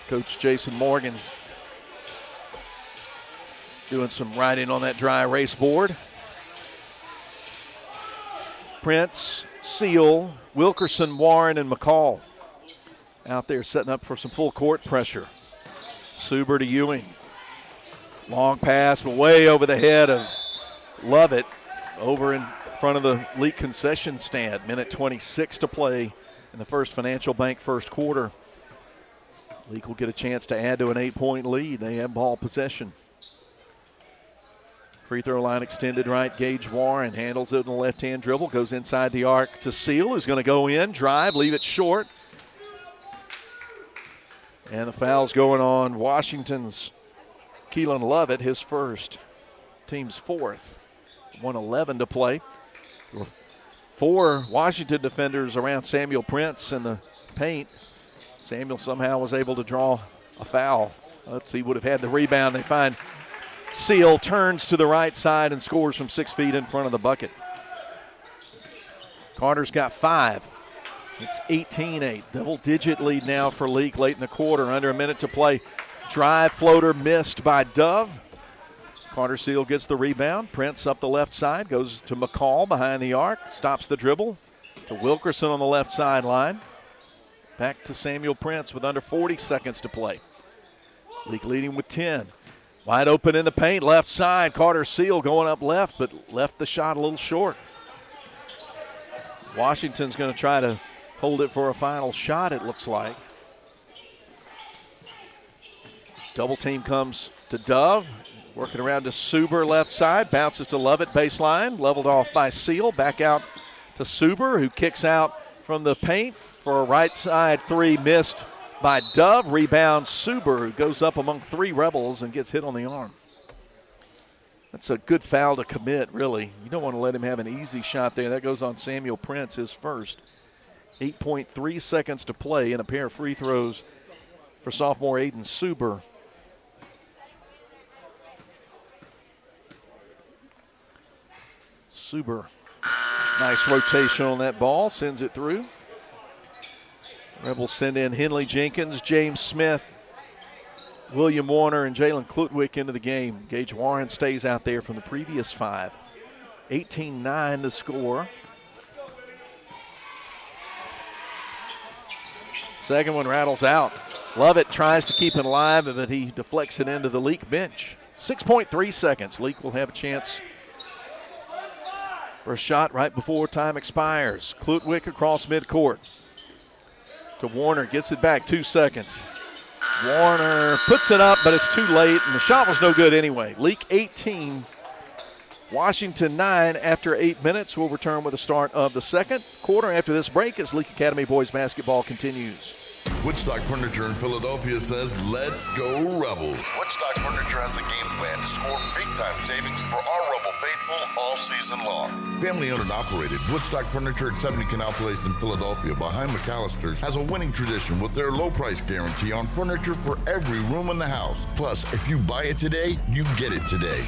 Coach Jason Morgan doing some writing on that dry erase board. Prince, Seal, Wilkerson, Warren, and McCall out there setting up for some full court pressure. Suber to Ewing. Long pass, but way over the head of Lovett over in front of the Leake concession stand. 1:26 to play in the First Financial Bank first quarter. Leake will get a chance to add to an 8-point lead. They have ball possession. Free throw line extended right. Gage Warren handles it in the left-hand dribble. Goes inside the arc to Seal, who's going to go in, drive, leave it short. And the foul's going on Washington's Keelan Lovett, his first. Team's fourth. 1:11 to play. 4 Washington defenders around Samuel Prince in the paint. Samuel somehow was able to draw a foul. He would have had the rebound. They find Seal turns to the right side and scores from 6 feet in front of the bucket. Carter's got 5. It's 18-8. Double-digit lead now for Leake late in the quarter. Under a minute to play. Drive floater missed by Dove. Carter Seal gets the rebound. Prince up the left side. Goes to McCall behind the arc. Stops the dribble. To Wilkerson on the left sideline. Back to Samuel Prince with under 40 seconds to play. Leake leading with 10. Wide open in the paint, left side. Carter Seal going up left, but left the shot a little short. Washington's going to try to hold it for a final shot, it looks like. Double team comes to Dove. Working around to Suber left side. Bounces to Lovett baseline. Leveled off by Seal. Back out to Suber, who kicks out from the paint for a right side three missed by Dove. Rebounds Suber, who goes up among 3 Rebels and gets hit on the arm. That's a good foul to commit, really. You don't want to let him have an easy shot there. That goes on Samuel Prince, his first. 8.3 seconds to play, and a pair of free throws for sophomore Aiden Suber. Suber, nice rotation on that ball, sends it through. Rebels send in Henley Jenkins, James Smith, William Warner, and Jalen Klutwick into the game. Gage Warren stays out there from the previous 5. 18-9 the score. Second one rattles out. Lovett tries to keep it alive, but he deflects it into the Leake bench. 6.3 seconds. Leake will have a chance for a shot right before time expires. Klutwick across midcourt to Warner, gets it back, 2 seconds. Warner puts it up, but it's too late, and the shot was no good anyway. Leake 18, Washington 9 after 8 minutes. We'll return with the start of the second quarter after this break as Leake Academy boys basketball continues. Woodstock Furniture in Philadelphia says, let's go Rebels. Woodstock Furniture has a game plan to score big-time savings for our Rebel faithful all season long. Family-owned and operated, Woodstock Furniture at 70 Canal Place in Philadelphia behind McAllister's has a winning tradition with their low price guarantee on furniture for every room in the house. Plus, if you buy it today, you get it today.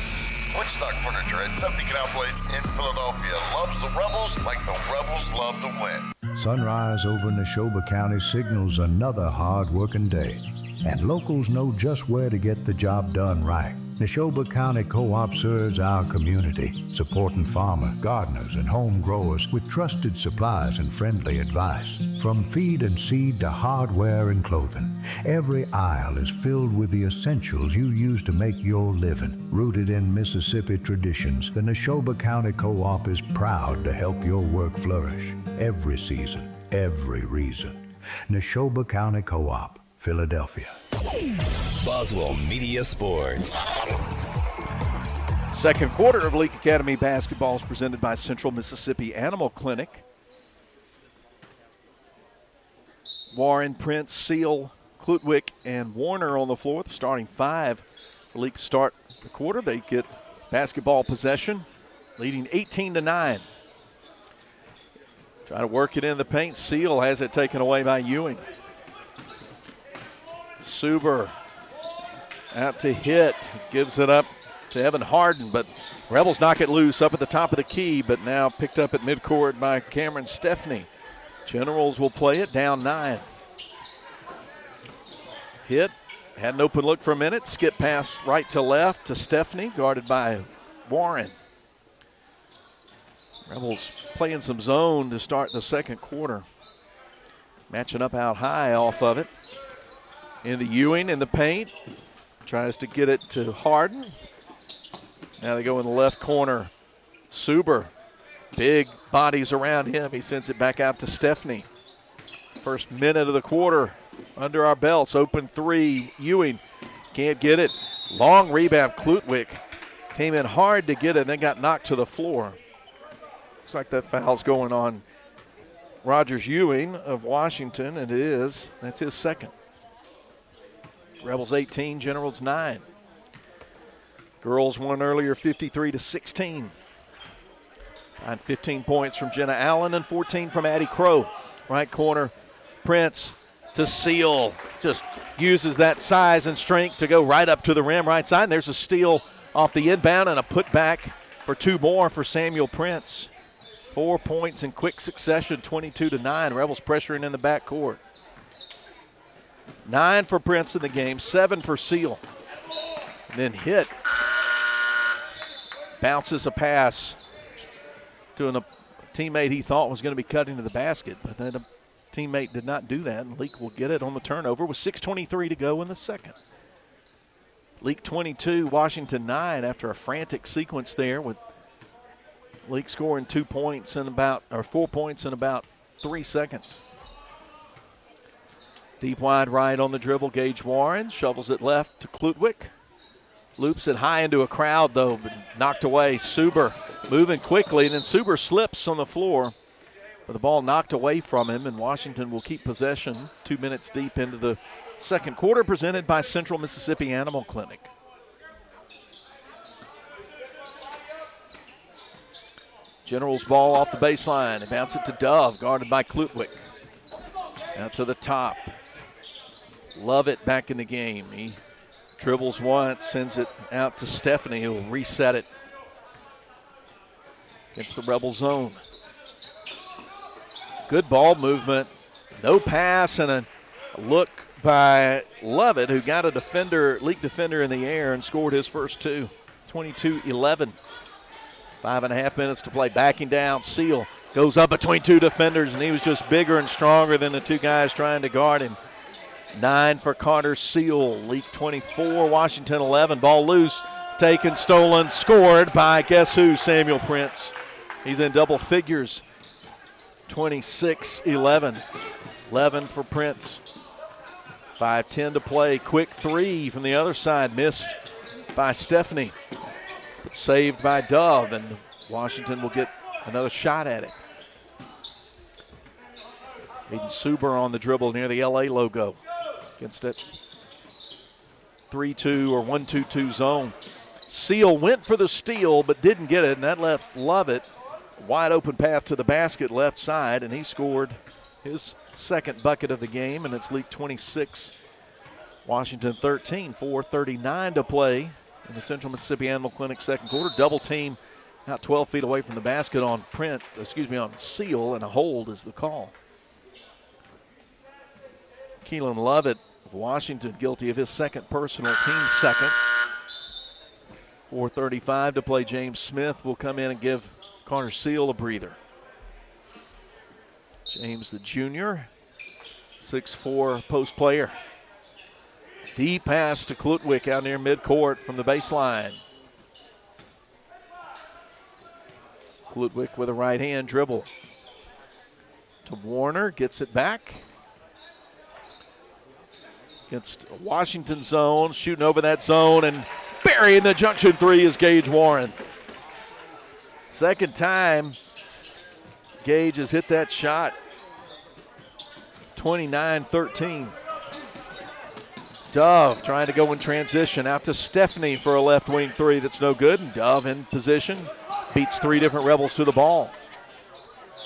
Woodstock Furniture at 70 Canal Place in Philadelphia loves the Rebels like the Rebels love to win. Sunrise over Neshoba County signals another hard-working day, and locals know just where to get the job done right. Neshoba County Co-op serves our community, supporting farmers, gardeners, and home growers with trusted supplies and friendly advice. From feed and seed to hardware and clothing, every aisle is filled with the essentials you use to make your living. Rooted in Mississippi traditions, the Neshoba County Co-op is proud to help your work flourish. Every season, every reason. Neshoba County Co-op, Philadelphia. Boswell Media Sports. Second quarter of Leake Academy basketball is presented by Central Mississippi Animal Clinic. Warren, Prince, Seal, Klutwick, and Warner on the floor. The starting 5 for Leake to start the quarter. They get basketball possession, leading 18-9. Try to work it in the paint. Seal has it taken away by Ewing. Suber out to hit, gives it up to Evan Harden, but Rebels knock it loose up at the top of the key, but now picked up at midcourt by Cameron Stepney. Generals will play it down 9. Hit, had an open look for a minute, skip pass right to left to Stepney, guarded by Warren. Rebels playing some zone to start the second quarter. Matching up out high off of it. In the Ewing in the paint. Tries to get it to Harden. Now they go in the left corner. Suber. Big bodies around him. He sends it back out to Stepney. First minute of the quarter under our belts. Open 3. Ewing can't get it. Long rebound. Klutwick came in hard to get it and then got knocked to the floor. Looks like that foul's going on Rogers Ewing of Washington, and it is. That's his second. Rebels 18, Generals 9. Girls won earlier 53-16. And 15 points from Jenna Allen and 14 from Addie Crow. Right corner, Prince to Seal. Just uses that size and strength to go right up to the rim right side. And there's a steal off the inbound and a putback for 2 more for Samuel Prince. 4 points in quick succession, 22-9. Rebels pressuring in the backcourt. 9 for Prince in the game, 7 for Seal. And then hit. Bounces a pass to a teammate he thought was going to be cut into the basket, but then a teammate did not do that, and Leake will get it on the turnover with 6:23 to go in the second. Leake 22, Washington 9 after a frantic sequence there with Leake scoring 4 points in about 3 seconds. Deep wide right on the dribble, Gage Warren shovels it left to Klutwick. Loops it high into a crowd, though, but knocked away. Suber moving quickly, and then Suber slips on the floor. But the ball knocked away from him, and Washington will keep possession 2 minutes deep into the second quarter, presented by Central Mississippi Animal Clinic. Generals ball off the baseline. They bounce it to Dove, guarded by Klutwick. Out to the top. Lovett back in the game. He dribbles once, sends it out to Stephanie, who will reset it against the Rebel zone. Good ball movement. No pass and a look by Lovett, who got a Leake defender in the air and scored his first two. 22-11. 5.5 minutes to play. Backing down, Seal goes up between two defenders, and he was just bigger and stronger than the two guys trying to guard him. 9 for Carter Seal. Leake 24, Washington 11. Ball loose, taken, stolen, scored by guess who? Samuel Prince. He's in double figures. 26-11. 11 for Prince. 5:10 to play. Quick three from the other side, missed by Stephanie, but saved by Dove, and Washington will get another shot at it. Aiden Suber on the dribble near the LA logo against that 3-2 or 1-2-2 zone. Seal went for the steal but didn't get it, and that left Lovett wide open path to the basket left side, and he scored his second bucket of the game, and it's Leake 26, Washington 13. 4:39 to play in the Central Mississippi Animal Clinic second quarter. Double team out 12 feet away from the basket on Seal, and a hold is the call. Keelan Lovett of Washington guilty of his second personal, team second. 4:35 to play. James Smith will come in and give Carter Seal a breather. James the junior, 6'4" post player. Deep pass to Klutwick out near midcourt from the baseline. Klutwick with a right hand dribble to Warner, gets it back. Against Washington zone, shooting over that zone, and burying the junction three is Gage Warren. Second time Gage has hit that shot. 29-13. Dove trying to go in transition out to Stephanie for a left wing three that's no good, and Dove in position beats three different Rebels to the ball.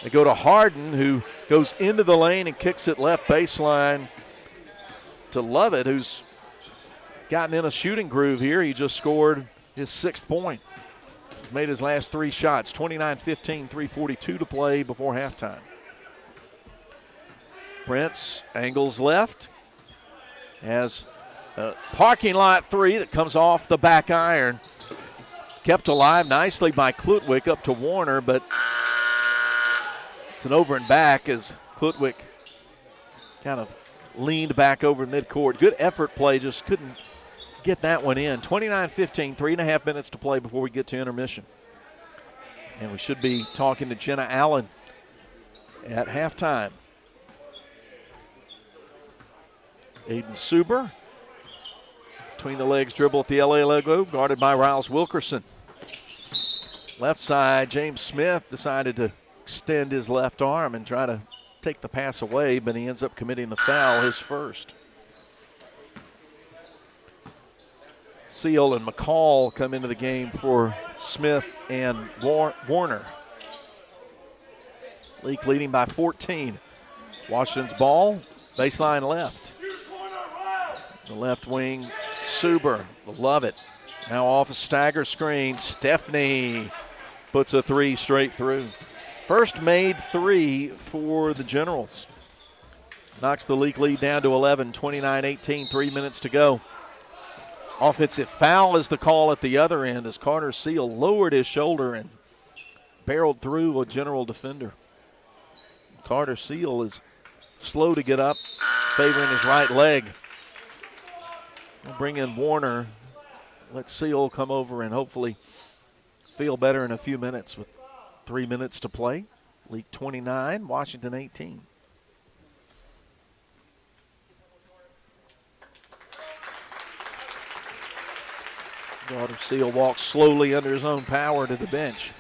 They go to Harden, who goes into the lane and kicks it left baseline to Lovett, who's gotten in a shooting groove here. He just scored his 6th point. Made his last 3 shots. 29-15, 3:42 to play before halftime. Prince angles left. Has a parking lot three that comes off the back iron. Kept alive nicely by Klutwick up to Warner, but it's an over and back as Klutwick kind of leaned back over midcourt. Good effort play, just couldn't get that one in. 29-15, 3.5 minutes to play before we get to intermission. And we should be talking to Jenna Allen at halftime. Aiden Suber, between the legs dribble at the LA logo, guarded by Riles Wilkerson. Left side, James Smith decided to extend his left arm and try to take the pass away, but he ends up committing the foul, his first. Seal and McCall come into the game for Smith and Warner. Leake leading by 14. Washington's ball, baseline left. The left wing, Suber, love it. Now off a stagger screen, Stephanie puts a three straight through. First made three for the Generals. Knocks the Leake lead down to 11, 29-18, 3 minutes to go. Offensive foul is the call at the other end as Carter Seal lowered his shoulder and barreled through a General defender. Carter Seal is slow to get up, favoring his right leg. We'll bring in Warner. Let Seal come over and hopefully feel better in a few minutes with 3 minutes to play. Leake 29, Washington 18. Carter Seal walks slowly under his own power to the bench.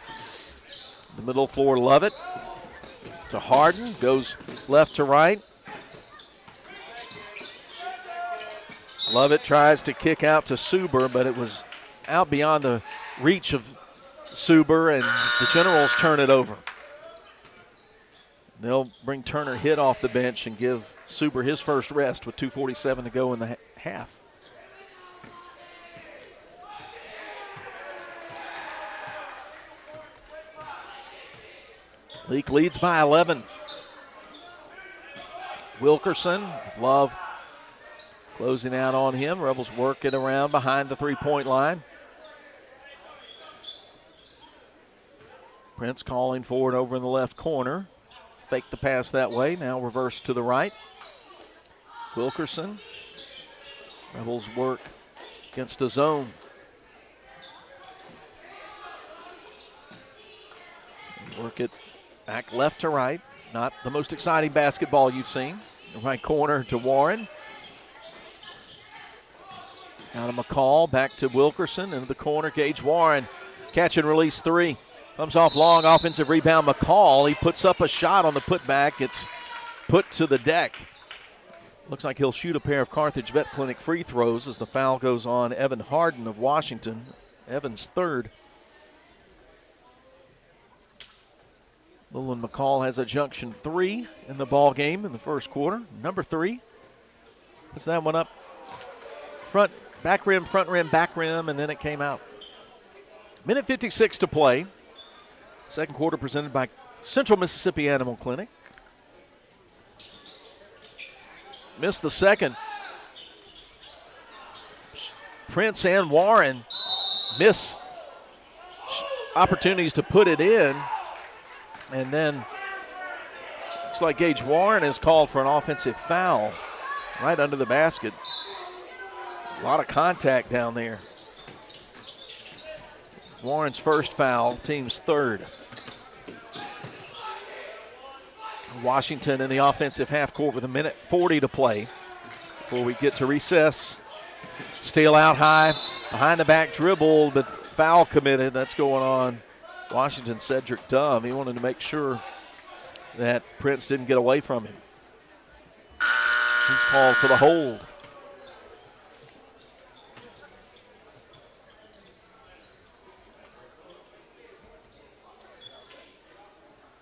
The middle floor, Lovett to Harden, goes left to right. Lovett tries to kick out to Suber, but it was out beyond the reach of Suber, and the Generals turn it over. They'll bring Turner Hitt off the bench and give Suber his first rest with 2:47 to go in the half. Leake leads by 11. Wilkerson, Love closing out on him. Rebels work it around behind the three-point line. Prince calling for it over in the left corner. Fake the pass that way. Now reverse to the right. Wilkerson. Rebels work against a zone. Work it back left to right. Not the most exciting basketball you've seen. The right corner to Warren. Out of McCall, back to Wilkerson. Into the corner, Gage Warren. Catch and release three. Comes off long, offensive rebound. McCall, he puts up a shot on the putback. It's put to the deck. Looks like he'll shoot a pair of Carthage Vet Clinic free throws as the foul goes on Evan Harden of Washington. Evan's third. Leland McCall has a junction three in the ball game in the first quarter. Number 3. Puts that one up. Front, back rim, front rim, back rim, and then it came out. Minute 56 to play. Second quarter presented by Central Mississippi Animal Clinic. Missed the second. Prince and Warren miss opportunities to put it in. And then looks like Gage Warren is called for an offensive foul right under the basket. A lot of contact down there. Warren's first foul, team's third. Washington in the offensive half court with a minute 40 to play before we get to recess. Steal out high, behind the back dribble, but foul committed. That's going on Washington Cedric Dove. He wanted to make sure that Prince didn't get away from him. He's called for the hold.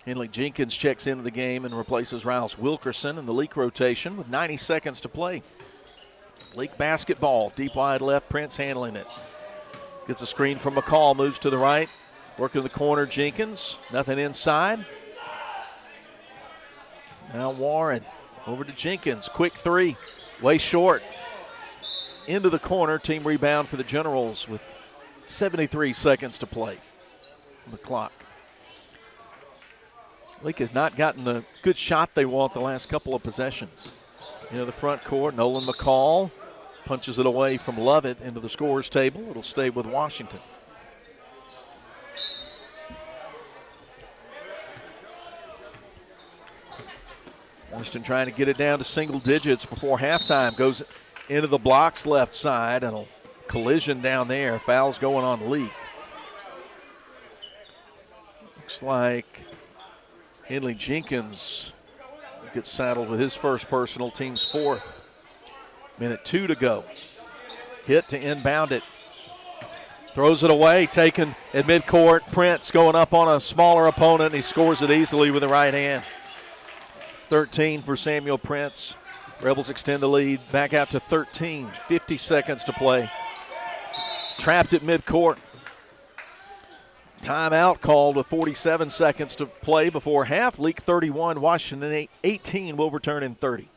Henley Jenkins checks into the game and replaces Rouse Wilkerson in the Leake rotation with 90 seconds to play. Leake basketball, deep wide left, Prince handling it. Gets a screen from McCall, moves to the right. Working the corner, Jenkins, nothing inside. Now Warren, over to Jenkins, quick three, way short. Into the corner, team rebound for the Generals with 73 seconds to play on the clock. Leake has not gotten the good shot they want the last couple of possessions. Into the front court, Nolan McCall punches it away from Lovett into the scorer's table. It'll stay with Washington. Washington trying to get it down to single digits before halftime. Goes into the blocks left side and a collision down there. Foul's going on Leake. Looks like Henley Jenkins gets saddled with his first personal, team's fourth. Minute 2 to go. Hit to inbound it. Throws it away, taken at midcourt. Prince going up on a smaller opponent, and he scores it easily with the right hand. 13 for Samuel Prince. Rebels extend the lead back out to 13. 50 seconds to play. Trapped at midcourt. Timeout called with 47 seconds to play before half. Leake 31, Washington 18 will return in 30.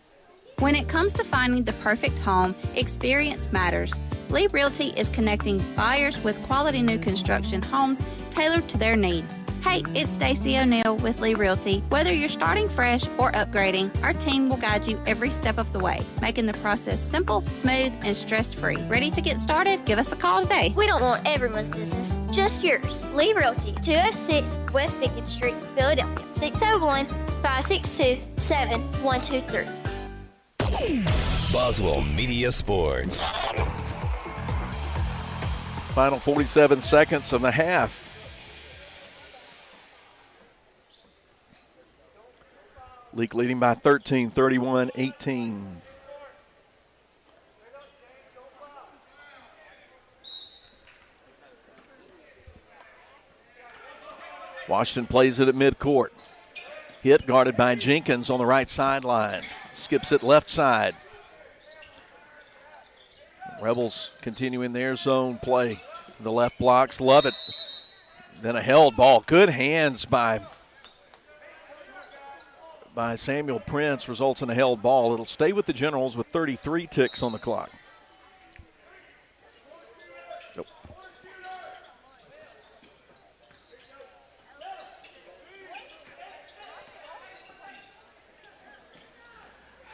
When it comes to finding the perfect home, experience matters. Lee Realty is connecting buyers with quality new construction homes tailored to their needs. Hey, it's Stacey O'Neill with Lee Realty. Whether you're starting fresh or upgrading, our team will guide you every step of the way, making the process simple, smooth, and stress-free. Ready to get started? Give us a call today. We don't want everyone's business, just yours. Lee Realty, 206 West Pickett Street, Philadelphia, 601-562-7123. Boswell Media Sports. Final 47 seconds of the half. Leake leading by 13, 31-18. Washington plays it at midcourt. Hit guarded by Jenkins on the right sideline. Skips it left side. Rebels continuing their zone play. The left blocks, love it. Then a held ball. Good hands by Samuel Prince results in a held ball. It'll stay with the Generals with 33 ticks on the clock. Nope.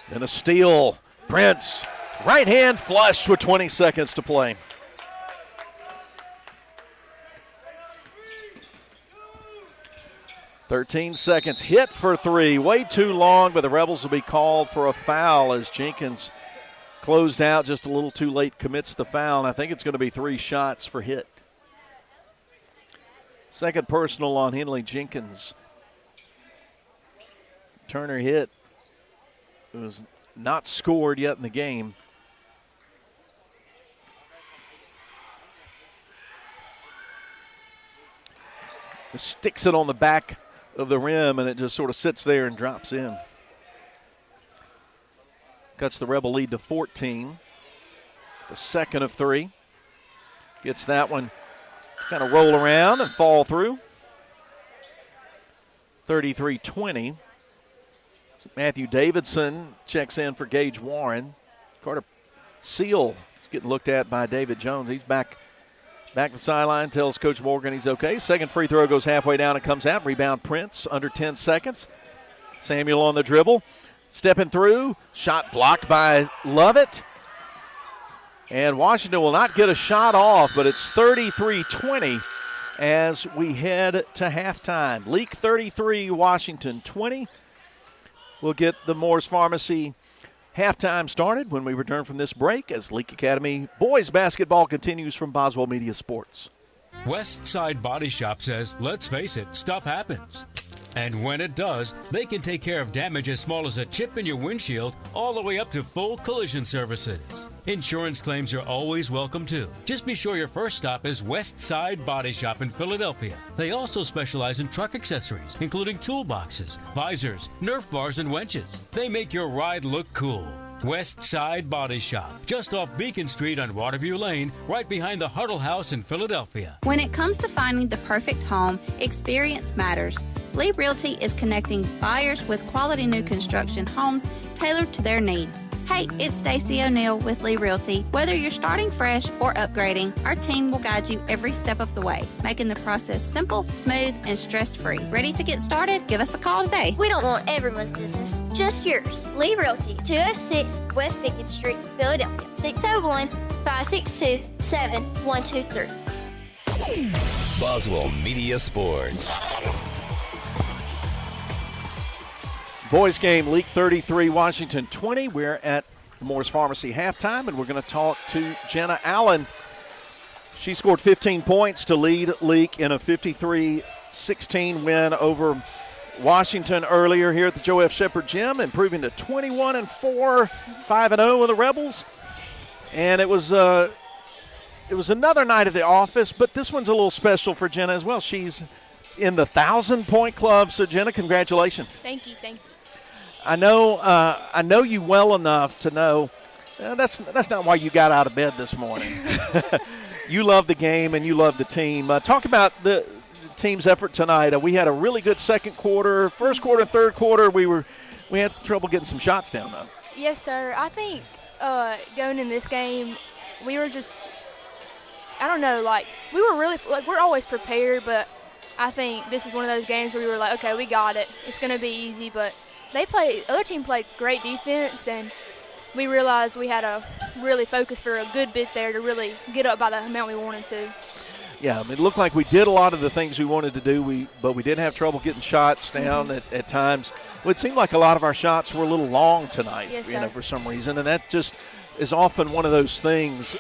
Then a steal. Prince, right hand flush with 20 seconds to play. "13 seconds, hit for three, way too long, but the Rebels will be called for a foul as Jenkins closed out just a little too late, commits the foul, and I think it's going to be 3 shots for hit. Second personal on Henley Jenkins. Turner hit. It was not scored yet in the game. Just sticks it on the back of the rim, and it just sort of sits there and drops in. Cuts the Rebel lead to 14. The second of 3. Gets that one, kind of roll around and fall through. 33-20. Matthew Davidson checks in for Gage Warren. Carter Seal is getting looked at by David Jones. He's back to the sideline, tells Coach Morgan he's okay. Second free throw goes halfway down and comes out. Rebound Prince, under 10 seconds. Samuel on the dribble. Stepping through. Shot blocked by Lovett. And Washington will not get a shot off, but it's 33-20 as we head to halftime. Leake 33, Washington 20. We'll get the Moore's Pharmacy halftime started when we return from this break as Leake Academy boys basketball continues from Boswell Media Sports. West Side Body Shop says, let's face it, stuff happens. And when it does, they can take care of damage as small as a chip in your windshield all the way up to full collision services. Insurance claims are always welcome too. Just be sure your first stop is West Side Body Shop in Philadelphia. They also specialize in truck accessories, including toolboxes, visors, Nerf bars, and winches. They make your ride look cool. West Side Body Shop, just off Beacon Street on Waterview Lane, right behind the Huddle House in Philadelphia. When it comes to finding the perfect home, experience matters. Lee Realty is connecting buyers with quality new construction homes tailored to their needs. Hey, it's Stacey O'Neill with Lee Realty. Whether you're starting fresh or upgrading, our team will guide you every step of the way, making the process simple, smooth, and stress-free. Ready to get started? Give us a call today. We don't want everyone's business, just yours. Lee Realty, 206 West Beacon Street, Philadelphia, 601-562-7123. Boswell Media Sports. Boys game, Leake 33, Washington 20. We're at the Moore's Pharmacy halftime, and we're going to talk to Jenna Allen. She scored 15 points to lead Leake in a 53-16 win over Washington earlier here at the Joe F. Shepard Gym, improving to 21-4, 5-0 with the Rebels. And it was another night at the office, but this one's a little special for Jenna as well. She's in the 1,000-point club, so Jenna, congratulations. Thank you. I know you well enough to know that's not why you got out of bed this morning. You love the game and you love the team. Talk about the team's effort tonight. We had a really good second quarter. First quarter, third quarter, we had trouble getting some shots down though. Yes, sir. I think going in this game, we were just, I don't know, we were really, we're always prepared, but I think this is one of those games where we were like, okay, we got it. It's going to be easy, but other team played great defense, and we realized we had to really focus for a good bit there to really get up by the amount we wanted to. Yeah, it looked like we did a lot of the things we wanted to do, but we did have trouble getting shots down at times. It seemed like a lot of our shots were a little long tonight, for some reason, and that just is often one of those things.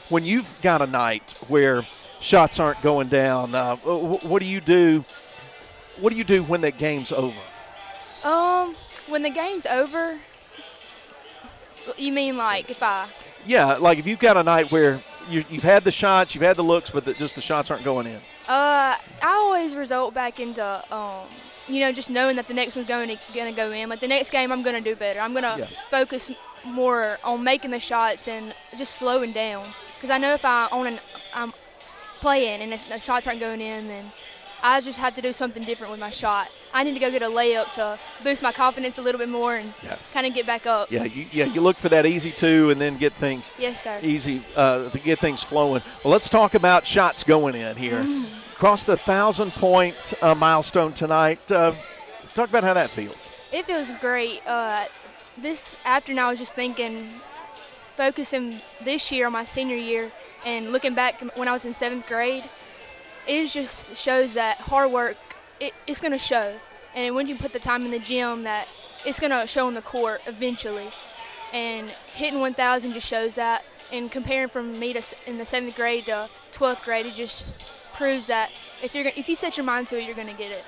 When you've got a night where shots aren't going down, what do you do? What do you do when the game's over? When the game's over, you mean if I? Yeah, if you've got a night where you've had the shots, you've had the looks, but just the shots aren't going in. I always result back into, just knowing that the next one's going to go in. Like the next game, I'm going to do better. I'm going to focus more on making the shots and just slowing down. Because I know if I'm playing and the shots aren't going in, then I just have to do something different with my shot. I need to go get a layup to boost my confidence a little bit more and kind of get back up. You look for that easy two and then get things easy to get things flowing. Well, let's talk about shots going in here. Across the 1,000-point milestone tonight. Talk about how that feels. It feels great. This afternoon I was just thinking, focusing this year on my senior year and looking back when I was in 7th grade, it just shows that hard work, it's going to show. And when you put the time in the gym, that it's going to show on the court eventually. And hitting 1,000 just shows that. And comparing from me in the 7th grade to 12th grade, it just proves that if you set your mind to it, you're going to get it.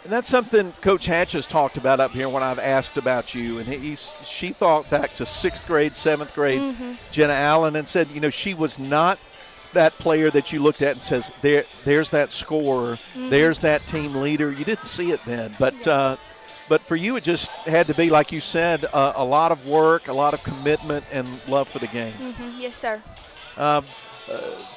And that's something Coach Hatch has talked about up here when I've asked about you. And she thought back to 6th grade, 7th grade, Jenna Allen, and said, she was not that player that you looked at and says, there's that scorer, there's that team leader. You didn't see it then. But for you, it just had to be, like you said, a lot of work, a lot of commitment, and love for the game. Yes, sir.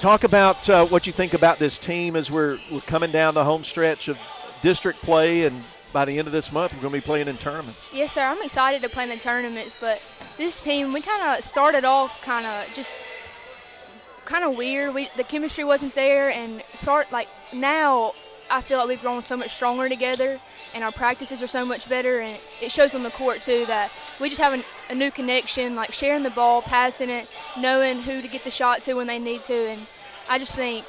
Talk about what you think about this team as we're coming down the home stretch of district play, and by the end of this month, we're going to be playing in tournaments. Yes, sir. I'm excited to play in the tournaments, but this team, we kind of started off kind of weird. The chemistry wasn't there, and now I feel like we've grown so much stronger together, and our practices are so much better, and it shows on the court too that we just have a new connection, like sharing the ball, passing it, knowing who to get the shot to when they need to, and I just think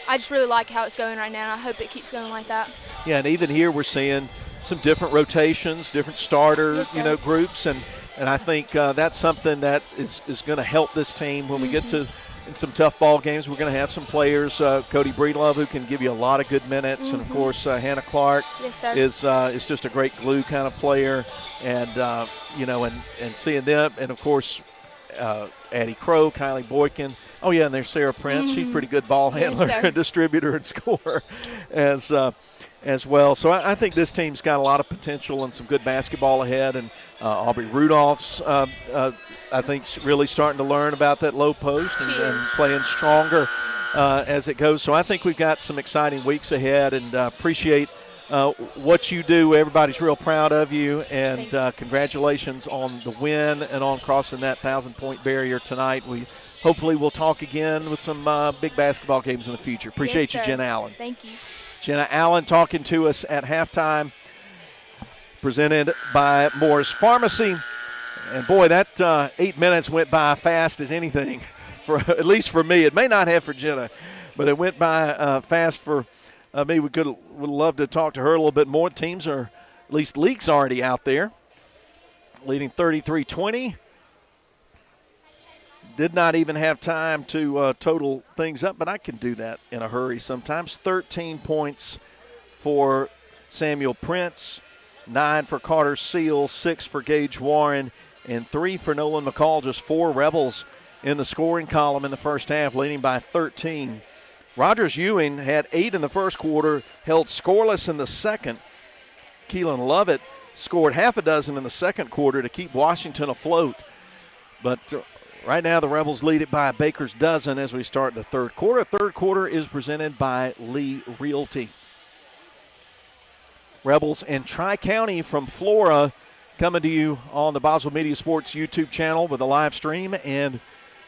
I just really like how it's going right now, and I hope it keeps going like that. Yeah, and even here we're seeing some different rotations, different starters, groups, and I think that's something that is going to help this team when we get to in some tough ball games. We're going to have some players, Cody Breedlove, who can give you a lot of good minutes, and of course Hannah Clark is just a great glue kind of player, and and seeing them, and of course Addie Crow, Kylie Boykin. Oh yeah, and there's Sarah Prince. She's a pretty good ball handler, and distributor, and scorer as well. So I think this team's got a lot of potential and some good basketball ahead. And Aubrey Rudolph's, I think, really starting to learn about that low post and playing stronger as it goes. So I think we've got some exciting weeks ahead, and appreciate what you do. Everybody's real proud of you, and congratulations on the win and on crossing that 1,000-point barrier tonight. Hopefully we'll talk again with some big basketball games in the future. Appreciate you, Jenna Allen. Thank you. Jenna Allen talking to us at halftime, presented by Moore's Pharmacy. And, boy, that 8 minutes went by fast as anything, at least for me. It may not have for Jenna, but it went by fast for me. Would love to talk to her a little bit more. Teams are, at least Leake's already out there, leading 33-20. Did not even have time to total things up, but I can do that in a hurry sometimes. 13 points for Samuel Prince, 9 for Carter Seal, 6 for Gage Warren, and 3 for Nolan McCall. Just 4 Rebels in the scoring column in the first half, leading by 13. Rogers Ewing had 8 in the first quarter, held scoreless in the second. Keelan Lovett scored half a dozen in the second quarter to keep Washington afloat. But right now the Rebels lead it by a baker's dozen as we start the third quarter. Third quarter is presented by Lee Realty. Rebels and Tri-County from Flora coming to you on the Boswell Media Sports YouTube channel with a live stream and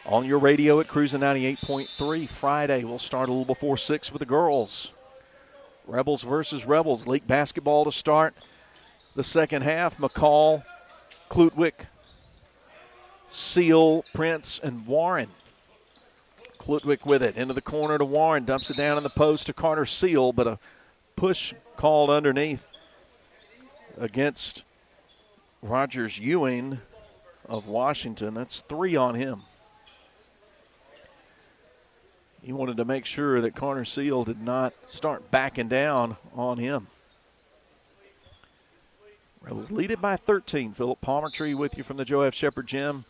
on your radio at Cruising 98.3. Friday, we'll start a little before 6 with the girls. Rebels versus Rebels. League basketball to start the second half. McCall, Klutwick, Seal, Prince, and Warren. Klutwick with it. Into the corner to Warren. Dumps it down in the post to Carter Seal, but a push called underneath against Rogers Ewing of Washington. That's 3 on him. He wanted to make sure that Carter Seal did not start backing down on him. Rebels lead it by 13. Philip Palmertree with you from the Joe F. Shepard Gym.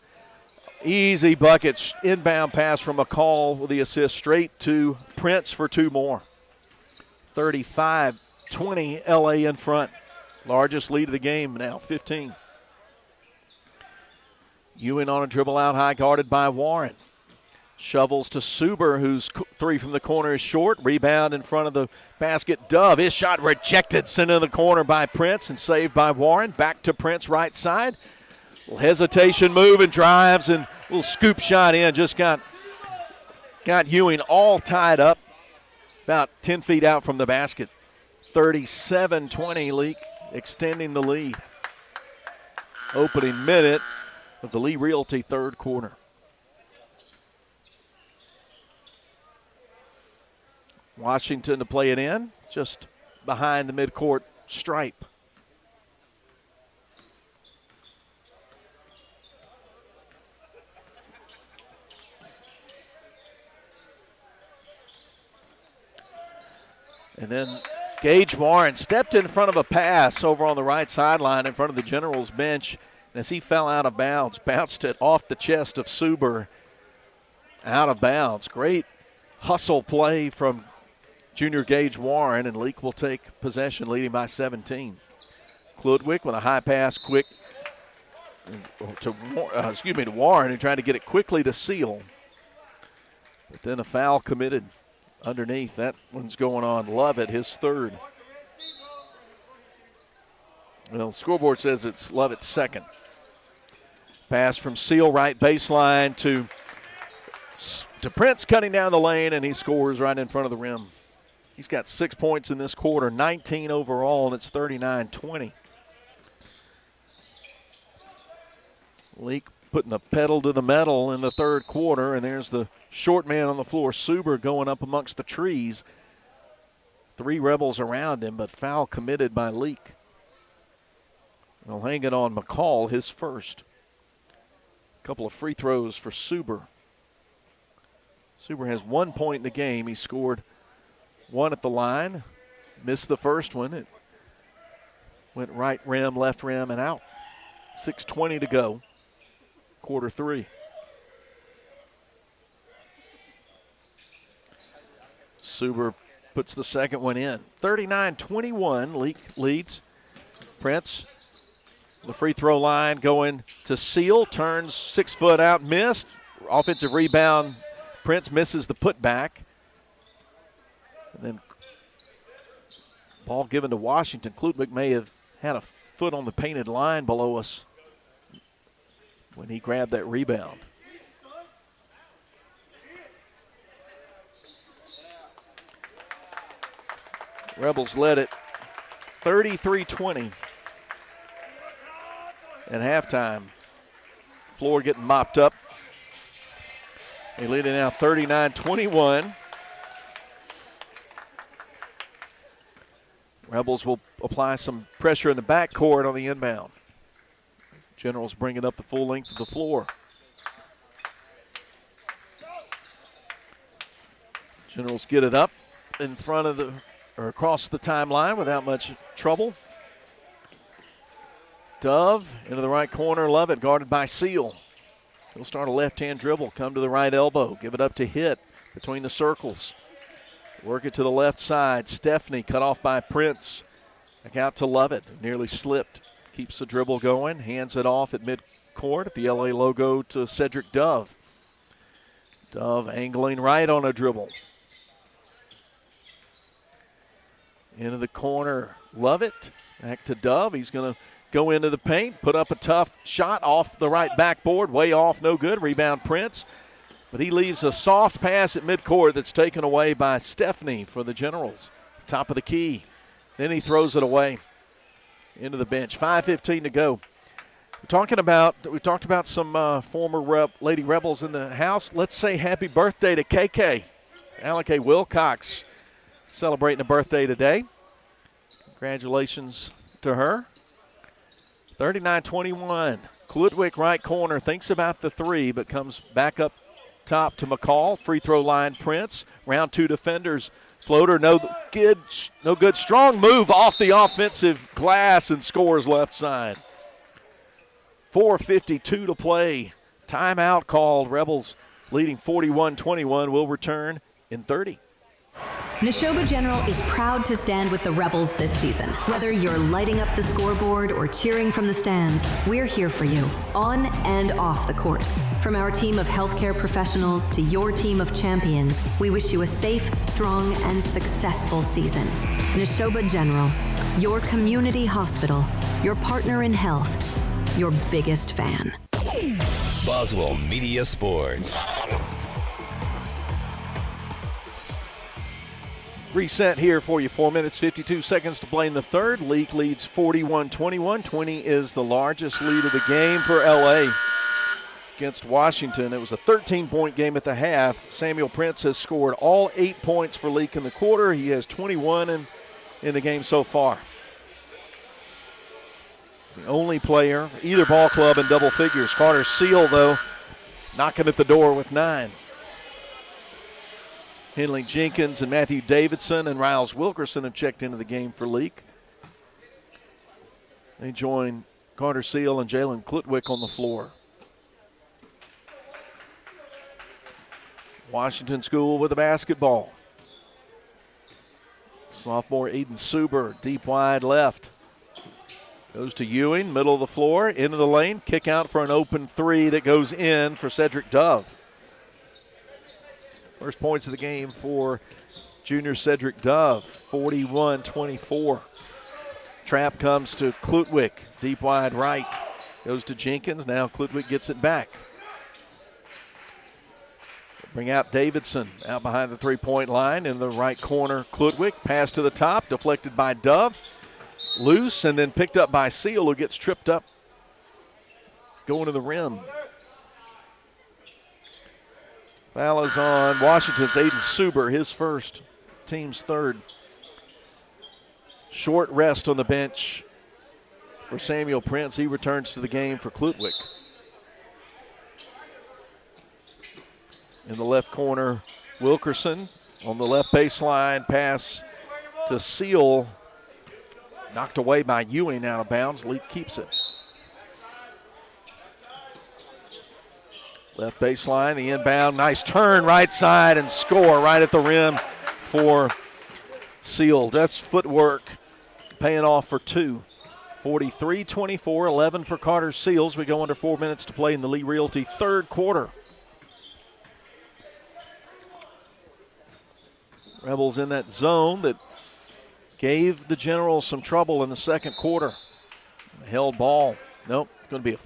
Easy buckets. Inbound pass from McCall with the assist straight to Prince for 2 more. 35-20, LA in front. Largest lead of the game now, 15. Ewing on a dribble out high, guarded by Warren. Shovels to Suber, whose 3 from the corner is short. Rebound in front of the basket. Dove, his shot rejected, sent in the corner by Prince and saved by Warren. Back to Prince, right side. Little hesitation move and drives and little scoop shot in. Just got Ewing all tied up about 10 feet out from the basket. 37-20, Leake extending the lead. Opening minute of the Lee Realty third quarter. Washington to play it in, just behind the midcourt stripe. And then Gage Warren stepped in front of a pass over on the right sideline in front of the Generals bench. And as he fell out of bounds, bounced it off the chest of Suber. Out of bounds. Great hustle play from junior Gage Warren, and Leake will take possession, leading by 17. Kludwick with a high pass, quick to Warren, who tried to get it quickly to Seal. But then a foul committed underneath. That one's going on Lovett, his third. Well, scoreboard says it's Lovett's second. Pass from Seal, right baseline to Prince, cutting down the lane, and he scores right in front of the rim. He's got 6 points in this quarter, 19 overall, and it's 39-20. Leake putting the pedal to the metal in the third quarter, and there's the short man on the floor, Suber, going up amongst the trees. 3 Rebels around him, but foul committed by Leake. They'll hang it on McCall, his first. A couple of free throws for Suber. Suber has 1 point in the game. He scored 1 at the line, missed the first one. It went right rim, left rim, and out. 6:20 to go, quarter 3. Suber puts the second one in. 39-21, Leake leads. Prince, the free throw line going to Seal, turns 6 foot out, missed. Offensive rebound, Prince misses the putback. And then ball given to Washington. Kludwick may have had a foot on the painted line below us when he grabbed that rebound. Rebels led it 33-20 at halftime. Floor getting mopped up. They lead it now 39-21. Rebels will apply some pressure in the backcourt on the inbound. Generals bring it up the full length of the floor. Generals get it up in front of or across the timeline without much trouble. Dove into the right corner. Lovett guarded by Seal. He'll start a left-hand dribble, come to the right elbow, give it up to Hitt between the circles. Work it to the left side. Stephanie cut off by Prince. Back out to Lovett, nearly slipped. Keeps the dribble going, hands it off at midcourt at the LA logo to Cedric Dove. Dove angling right on a dribble. Into the corner, Lovett. Back to Dove. He's going to go into the paint, put up a tough shot off the right backboard. Way off, no good. Rebound Prince. But he leaves a soft pass at midcourt that's taken away by Stephanie for the Generals. Top of the key. Then he throws it away into the bench. 5:15 to go. We talked about some former Lady Rebels in the house. Let's say happy birthday to KK. Alec Wilcox celebrating a birthday today. Congratulations to her. 39-21. Kludwick right corner, thinks about the three, but comes back up top to McCall. Free throw line, Prince. Round 2 defenders. Floater, no good. Strong move off the offensive glass and scores left side. 4:52 to play. Timeout called. Rebels leading 41-21. Will return in 30. Neshoba General is proud to stand with the Rebels this season. Whether you're lighting up the scoreboard or cheering from the stands, we're here for you, on and off the court. From our team of healthcare professionals to your team of champions, we wish you a safe, strong, and successful season. Neshoba General, your community hospital, your partner in health, your biggest fan. Boswell Media Sports. Reset here for you. 4 minutes, 52 seconds to play in the third. Leake leads 41-21. 20 is the largest lead of the game for LA against Washington. It was a 13-point game at the half. Samuel Prince has scored all 8 points for Leake in the quarter. He has 21 in the game so far. He's the only player for either ball club in double figures. Carter Seal, though, knocking at the door with 9. Henley Jenkins and Matthew Davidson and Riles Wilkerson have checked into the game for Leake. They join Carter Seal and Jalen Klutwick on the floor. Washington School with the basketball. Sophomore Aiden Suber, deep wide left. Goes to Ewing, middle of the floor, into the lane. Kick out for an open three that goes in for Cedric Dove. First points of the game for junior Cedric Dove, 41-24. Trap comes to Klutwick, deep wide right. Goes to Jenkins, now Klutwick gets it back. Bring out Davidson, out behind the three-point line in the right corner. Klutwick, pass to the top, deflected by Dove. Loose, and then picked up by Seal, who gets tripped up going to the rim. Foul is on Washington's Aiden Suber, his first, team's third. Short rest on the bench for Samuel Prince. He returns to the game for Klutwick. In the left corner, Wilkerson on the left baseline, pass to Seal. Knocked away by Ewing, out of bounds. Leake keeps it. Left baseline, the inbound, nice turn right side and score right at the rim for Seal. That's footwork paying off for 2. 43-24, 11 for Carter Seals. We go under 4 minutes to play in the Lee Realty third quarter. Rebels in that zone that gave the Generals some trouble in the second quarter. Held ball. Nope, it's going to be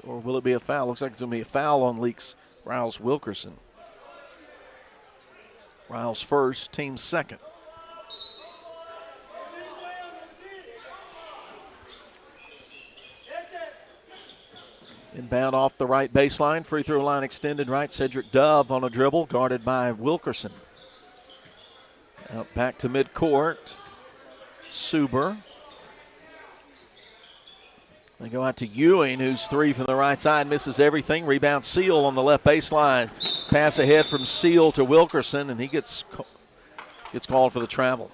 or will it be a foul? Looks like it's going to be a foul on Leake's Riles Wilkerson. Riles first, team second. Inbound off the right baseline, free throw line extended right. Cedric Dove on a dribble, guarded by Wilkerson. Out back to midcourt. Suber. They go out to Ewing, who's 3 from the right side, misses everything. Rebound Seal on the left baseline. Pass ahead from Seal to Wilkerson, and he gets called for the travel.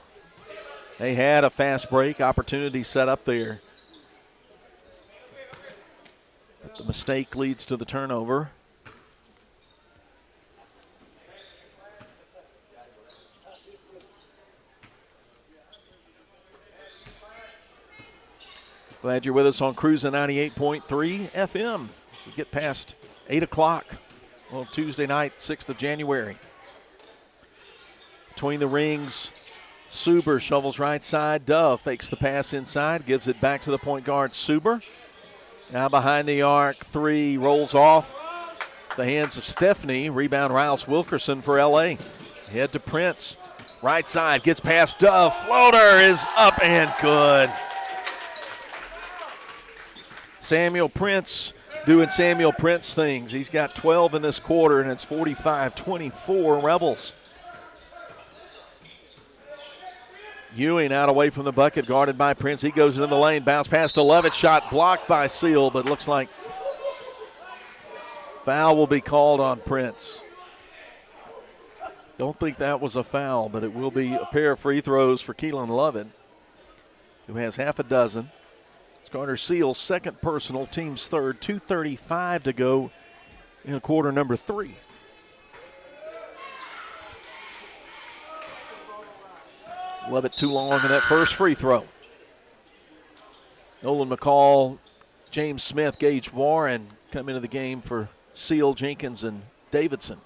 They had a fast break opportunity set up there. But the mistake leads to the turnover. Glad you're with us on Cruisin' 98.3 FM. We get past 8 o'clock on Tuesday night, 6th of January. Between the rings, Suber shovels right side. Dove fakes the pass inside, gives it back to the point guard, Suber. Now behind the arc, 3 rolls off the hands of Stephanie. Rebound Riles Wilkerson for LA. Head to Prince. Right side, gets past Dove. Floater is up and good. Samuel Prince doing Samuel Prince things. He's got 12 in this quarter, and it's 45-24 Rebels. Ewing out away from the bucket, guarded by Prince. He goes into the lane, bounce past to Levitt, shot blocked by Seal, but looks like foul will be called on Prince. Don't think that was a foul, but it will be a pair of free throws for Keelan Lovett, who has half a dozen. Carter Seal, second personal, team's third, 2:35 to go in quarter number 3. Lovett too long in that first free throw. Nolan McCall, James Smith, Gage Warren come into the game for Seal, Jenkins, and Davidson.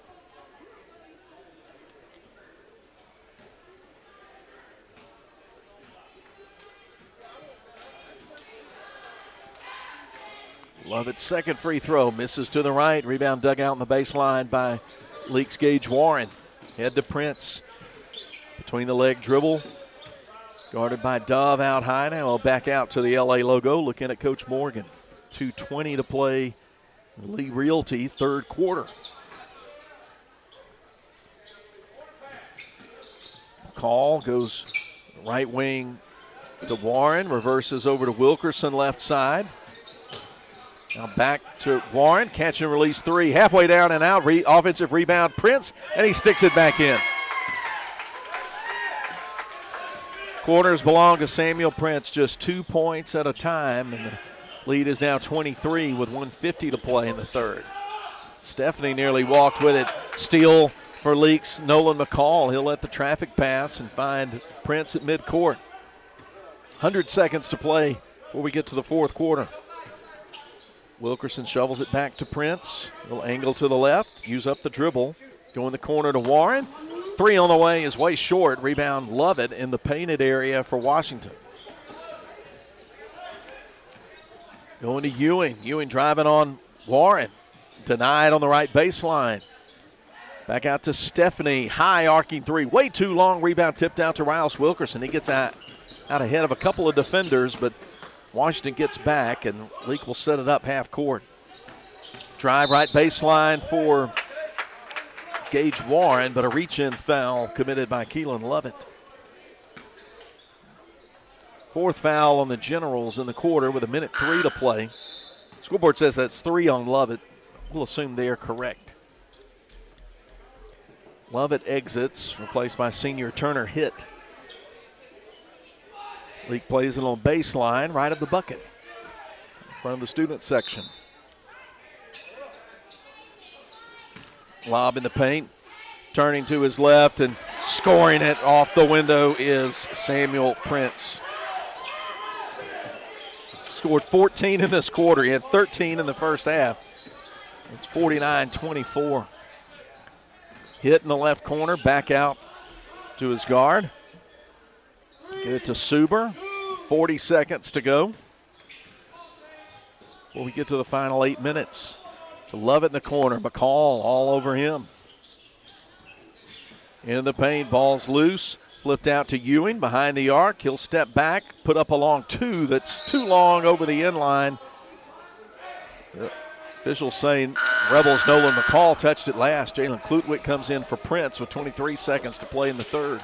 Lovett's second free throw misses to the right. Rebound dug out on the baseline by Leake's Gage Warren. Head to Prince. Between the leg dribble. Guarded by Dove out high now. Back out to the LA logo. Looking at Coach Morgan. 2:20 to play. Lee Realty, third quarter. Call goes right wing to Warren. Reverses over to Wilkerson left side. Now back to Warren. Catch and release 3. Halfway down and out. Offensive rebound Prince. And he sticks it back in. Quarters belong to Samuel Prince, just 2 points at a time, and the lead is now 23 with 1:50 to play in the third. Stephanie nearly walked with it. Steal for Leake's Nolan McCall. He'll let the traffic pass and find Prince at midcourt. 100 seconds to play before we get to the fourth quarter. Wilkerson shovels it back to Prince. Little angle to the left, use up the dribble. Go in the corner to Warren. 3 on the way is way short. Rebound Lovett in the painted area for Washington. Going to Ewing. Ewing driving on Warren. Denied on the right baseline. Back out to Stephanie. High arcing 3. Way too long. Rebound tipped out to Riles Wilkerson. He gets out ahead of a couple of defenders, but Washington gets back, and Leake will set it up half court. Drive right baseline for Gage Warren, but a reach-in foul committed by Keelan Lovett. Fourth foul on the Generals in the quarter with 1:03 to play. Scoreboard says that's 3 on Lovett. We'll assume they are correct. Lovett exits, replaced by senior Turner Hitt. Leake plays it on baseline, right of the bucket, in front of the student section. Lob in the paint, turning to his left and scoring it off the window is Samuel Prince. Scored 14 in this quarter. He had 13 in the first half. It's 49-24. Hit in the left corner, back out to his guard. Get it to Suber. 40 seconds to go before we get to the final 8 minutes. To Lovett in the corner. McCall all over him. In the paint, ball's loose. Flipped out to Ewing behind the arc. He'll step back, put up a long 2 that's too long over the end line. The officials saying Rebels Nolan McCall touched it last. Jalen Klutwick comes in for Prince with 23 seconds to play in the third.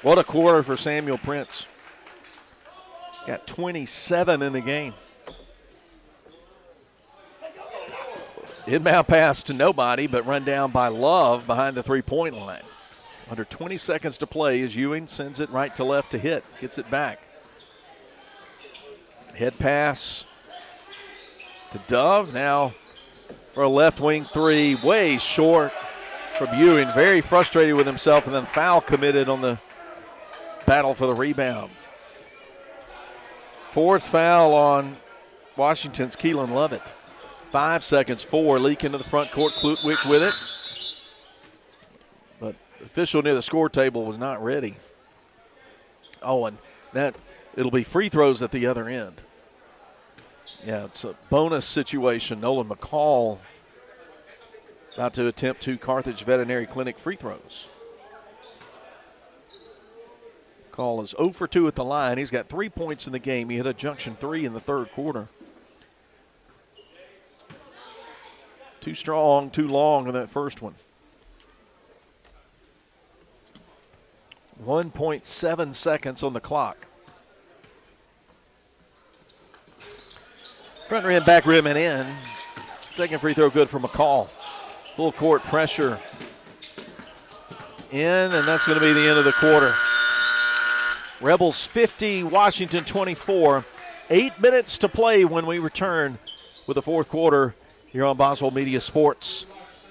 What a quarter for Samuel Prince. Got 27 in the game. Inbound pass to nobody, but run down by Love behind the three-point line. Under 20 seconds to play as Ewing sends it right to left to Hitt. Gets it back. Head pass to Dove. Now for a left wing 3. Way short from Ewing. Very frustrated with himself, and then foul committed on the battle for the rebound. Fourth foul on Washington's Keelan Lovett. 5 seconds, 4. Leak into the front court. Klutwick with it. But the official near the score table was not ready. Oh, and that it'll be free throws at the other end. Yeah, it's a bonus situation. Nolan McCall about to attempt 2 Carthage Veterinary Clinic free throws. McCall is 0 for 2 at the line. He's got 3 points in the game. He hit a junction 3 in the third quarter. Too strong, too long in that first one. 1.7 seconds on the clock. Front rim, back rim, and in. Second free throw good for McCall. Full court pressure in, and that's going to be the end of the quarter. Rebels 50, Washington 24. 8 minutes to play when we return with the fourth quarter here on Boswell Media Sports.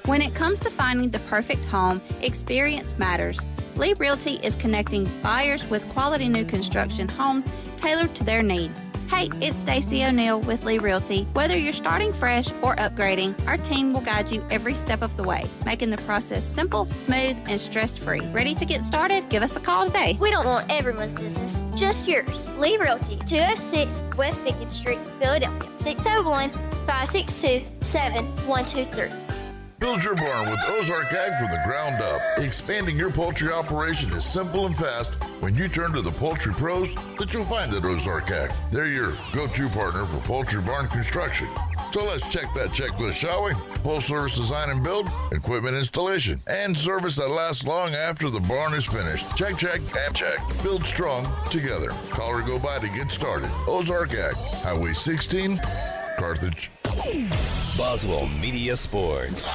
When it comes to finding the perfect home, experience matters. Lee Realty is connecting buyers with quality new construction homes tailored to their needs. Hey, it's Stacey O'Neill with Lee Realty. Whether you're starting fresh or upgrading, our team will guide you every step of the way, making the process simple, smooth, and stress-free. Ready to get started? Give us a call today. We don't want everyone's business, just yours. Lee Realty, 206 West 50th Street, Philadelphia, 601-562-7123. Build your barn with Ozark Ag from the ground up. Expanding your poultry operation is simple and fast when you turn to the poultry pros that you'll find at Ozark Ag. They're your go-to partner for poultry barn construction. So let's check that checklist, shall we? Full service design and build, equipment installation, and service that lasts long after the barn is finished. Check, check, and check. Build strong together. Call or go by to get started. Ozark Ag, Highway 16, Carthage. Boswell Media Sports.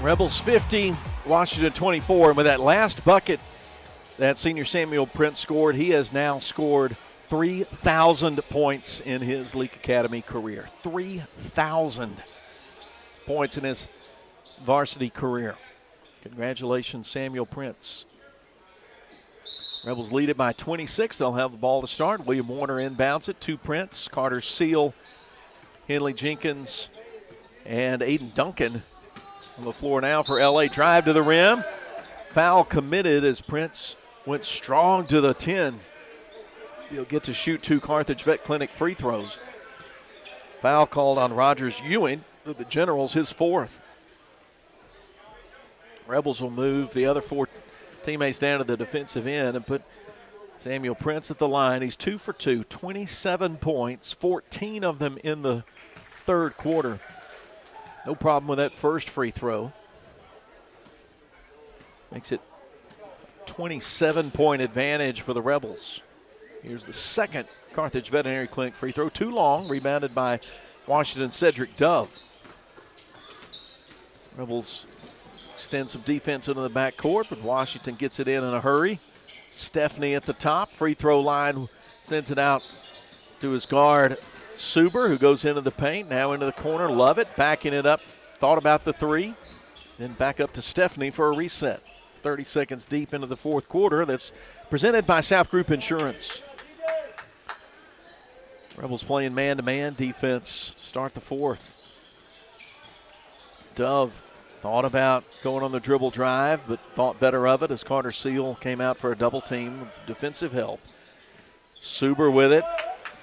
Rebels 50, Washington 24. And with that last bucket that senior Samuel Prince scored, he has now scored 3,000 points in his Leake Academy career. 3,000 points in his varsity career. Congratulations, Samuel Prince. Rebels lead it by 26. They'll have the ball to start. William Warner inbounds it to Prince. Carter Seal, Henley Jenkins, and Aiden Duncan on the floor now for LA. Drive to the rim. Foul committed as Prince went strong to the 10. He'll get to shoot 2 Carthage Vet Clinic free throws. Foul called on Rogers Ewing of the Generals, his 4th. Rebels will move the other 4 teammates down to the defensive end and put Samuel Prince at the line. He's 2 for 2, 27 points, 14 of them in the third quarter. No problem with that first free throw. Makes it 27-point advantage for the Rebels. Here's the second Carthage Veterinary Clinic free throw. Too long, rebounded by Washington's Cedric Dove. Rebels extend some defense into the backcourt, but Washington gets it in a hurry. Stephanie at the top. Free throw line sends it out to his guard, Suber, who goes into the paint. Now into the corner. Lovett backing it up. Thought about the 3. Then back up to Stephanie for a reset. 30 seconds deep into the fourth quarter. That's presented by South Group Insurance. Rebels playing man-to-man defense to start the fourth. Dove thought about going on the dribble drive, but thought better of it as Carter Seal came out for a double team with defensive help. Suber with it.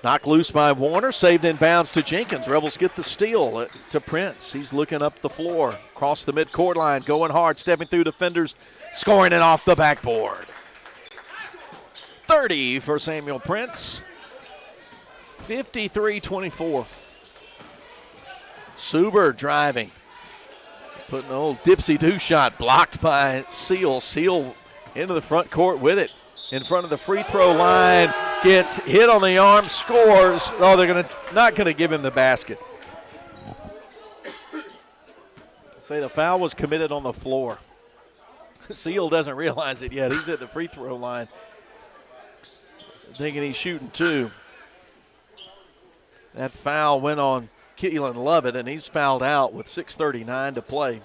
Knocked loose by Warner. Saved in bounds to Jenkins. Rebels get the steal to Prince. He's looking up the floor. Across the midcourt line. Going hard. Stepping through defenders. Scoring it off the backboard. 30 for Samuel Prince. 53-24. Suber driving. Putting an old dipsy-do shot, blocked by Seal. Seal into the front court with it. In front of the free throw line, gets hit on the arm, scores. Oh, they're not going to give him the basket. Say the foul was committed on the floor. Seal doesn't realize it yet. He's at the free throw line, thinking he's shooting 2. That foul went on Keelan Lovett, and he's fouled out with 6:39 to play.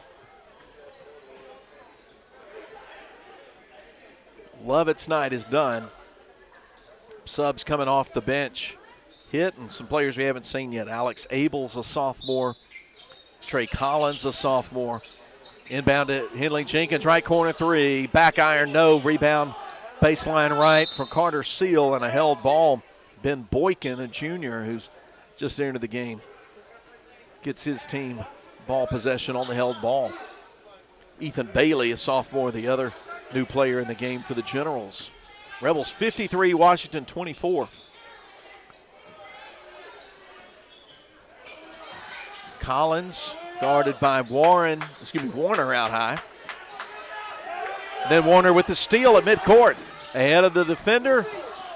Lovett's night is done. Subs coming off the bench. Hit, and some players we haven't seen yet. Alex Abel's a sophomore. Trey Collins, a sophomore. Inbound to Henley Jenkins, right corner 3. Back iron, no. Rebound, baseline right for Carter Seal, and a held ball. Ben Boykin, a junior, who's just entered the game, gets his team ball possession on the held ball. Ethan Bailey, a sophomore, the other new player in the game for the Generals. Rebels 53, Washington 24. Collins guarded by Warner out high. And then Warner with the steal at midcourt. Ahead of the defender.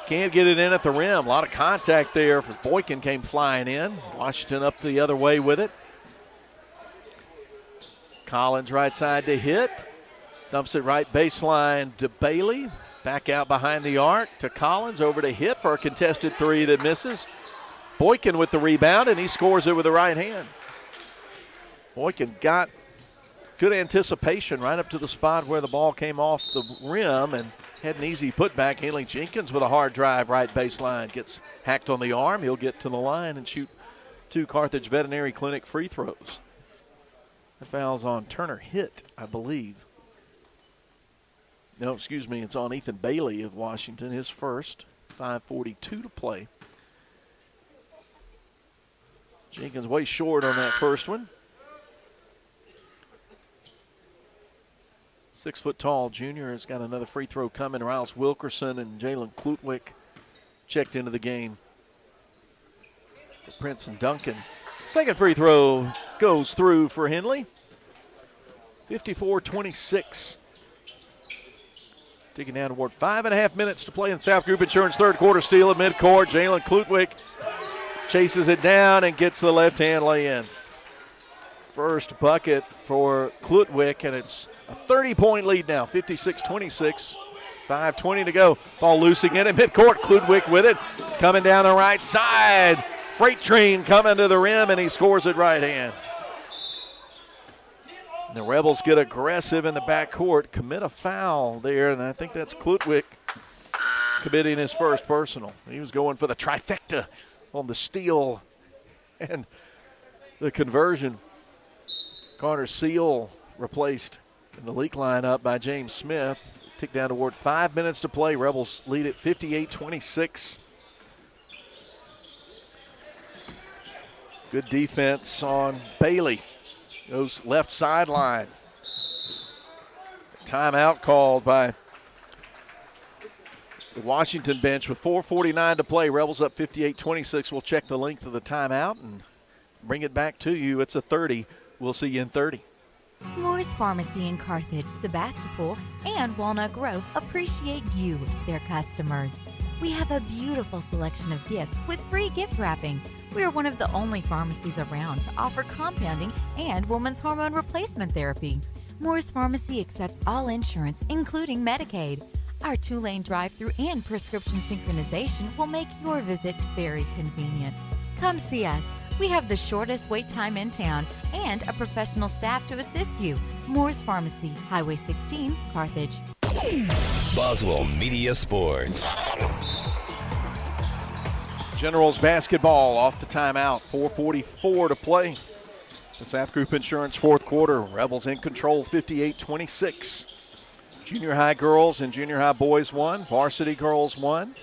Can't get it in at the rim. A lot of contact there as Boykin came flying in. Washington up the other way with it. Collins right side to hit. Dumps it right baseline to Bailey. Back out behind the arc to Collins. Over to hit for a contested 3 that misses. Boykin with the rebound, and he scores it with the right hand. Boykin got good anticipation right up to the spot where the ball came off the rim and had an easy putback. Henley Jenkins with a hard drive right baseline. Gets hacked on the arm. He'll get to the line and shoot 2 Carthage Veterinary Clinic free throws. The foul's on Turner Hitt, I believe. No, excuse me, it's on Ethan Bailey of Washington, his first. 5:42 to play. Jenkins way short on that first one. 6-foot-tall junior has got another free throw coming. Riles Wilkerson and Jalen Klutwick checked into the game. For Prince and Duncan. Second free throw goes through for Henley. 54-26. Taking down toward 5.5 minutes to play in South Group Insurance third quarter. Steal at midcourt. Jalen Klutwick chases it down and gets the left-hand lay-in. First bucket for Klutwick, and it's a 30-point lead now, 56-26. 5:20 to go. Ball loose again at midcourt. Klutwick with it. Coming down the right side. Freight train coming to the rim, and he scores it right hand. And the Rebels get aggressive in the backcourt, commit a foul there, and I think that's Klutwick committing his first personal. He was going for the trifecta on the steal and the conversion. Carter Seal replaced in the Leake lineup by James Smith. Tick down toward 5 minutes to play. Rebels lead at 58-26. Good defense on Bailey. Goes left sideline. Timeout called by the Washington bench with 4:49 to play. Rebels up 58-26. We'll check the length of the timeout and bring it back to you. It's a 30. We'll see you in 30. Moore's Pharmacy in Carthage, Sebastopol, and Walnut Grove appreciate you, their customers. We have a beautiful selection of gifts with free gift wrapping. We are one of the only pharmacies around to offer compounding and women's hormone replacement therapy. Moore's Pharmacy accepts all insurance, including Medicaid. Our 2-lane drive-thru and prescription synchronization will make your visit very convenient. Come see us. We have the shortest wait time in town and a professional staff to assist you. Moore's Pharmacy, Highway 16, Carthage. Boswell Media Sports. Generals basketball off the timeout. 4:44 to play. The South Group Insurance fourth quarter. Rebels in control, 58-26. Junior high girls and junior high boys won. Varsity girls won.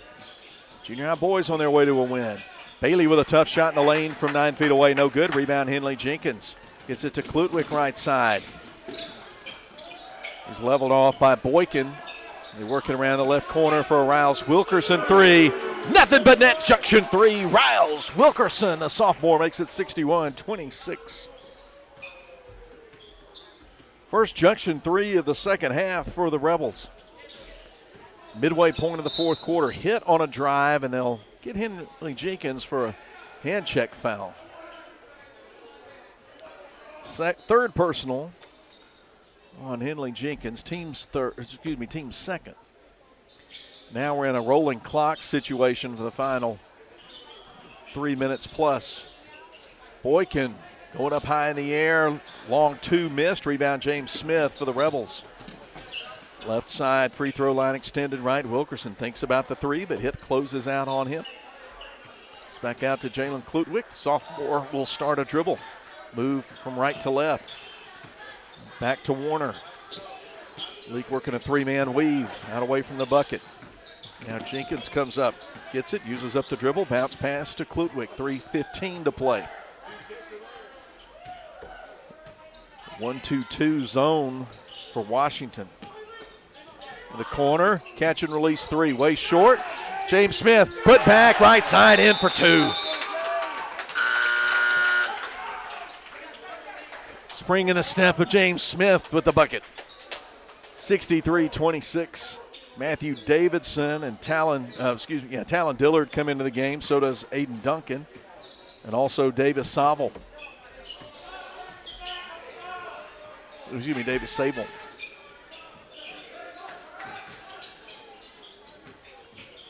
Junior high boys on their way to a win. Bailey with a tough shot in the lane from 9 feet away. No good. Rebound Henley Jenkins. Gets it to Klutwick right side. He's leveled off by Boykin. They're working around the left corner for a Riles Wilkerson three. Nothing but net junction three. Riles Wilkerson, a sophomore, makes it 61-26. First junction three of the second half for the Rebels. Midway point of the fourth quarter. Hit on a drive, and they'll get Henley Jenkins for a hand check foul. Third personal on Henley Jenkins, team's second. Now we're in a rolling clock situation for the final 3 minutes plus. Boykin going up high in the air, long two missed. Rebound James Smith for the Rebels. Left side free throw line extended right. Wilkerson thinks about the three, but Hit closes out on him. It's back out to Jalen Klutwick. The sophomore will start a dribble. Move from right to left. Back to Warner. Leake working a three-man weave out away from the bucket. Now Jenkins comes up, gets it, uses up the dribble, bounce pass to Klutwick. 3:15 to play. 1-2-2 zone for Washington. In the corner, catch and release three, way short. James Smith put back, right side in for two. Spring in the step of James Smith with the bucket. 63-26. Matthew Davidson and Talon Dillard come into the game. So does Aiden Duncan and also Davis Sable. Davis Sable.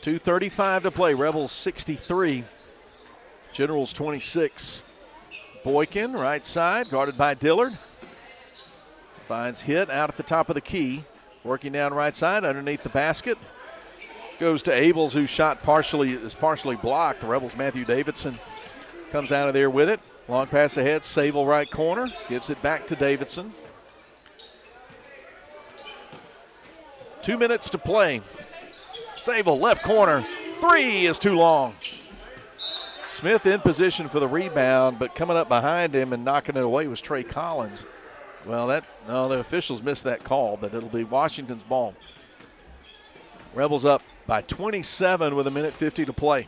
2:35 to play. Rebels 63. Generals 26. Boykin, right side, guarded by Dillard. Finds hit out at the top of the key. Working down right side underneath the basket. Goes to Abels, whose shot is partially blocked. The Rebels' Matthew Davidson comes out of there with it. Long pass ahead, Sable right corner. Gives it back to Davidson. 2 minutes to play. Sable left corner. 3 is too long. Smith in position for the rebound, but coming up behind him and knocking it away was Trey Collins. Well, the officials missed that call, but it'll be Washington's ball. Rebels up by 27 with 1:50 to play.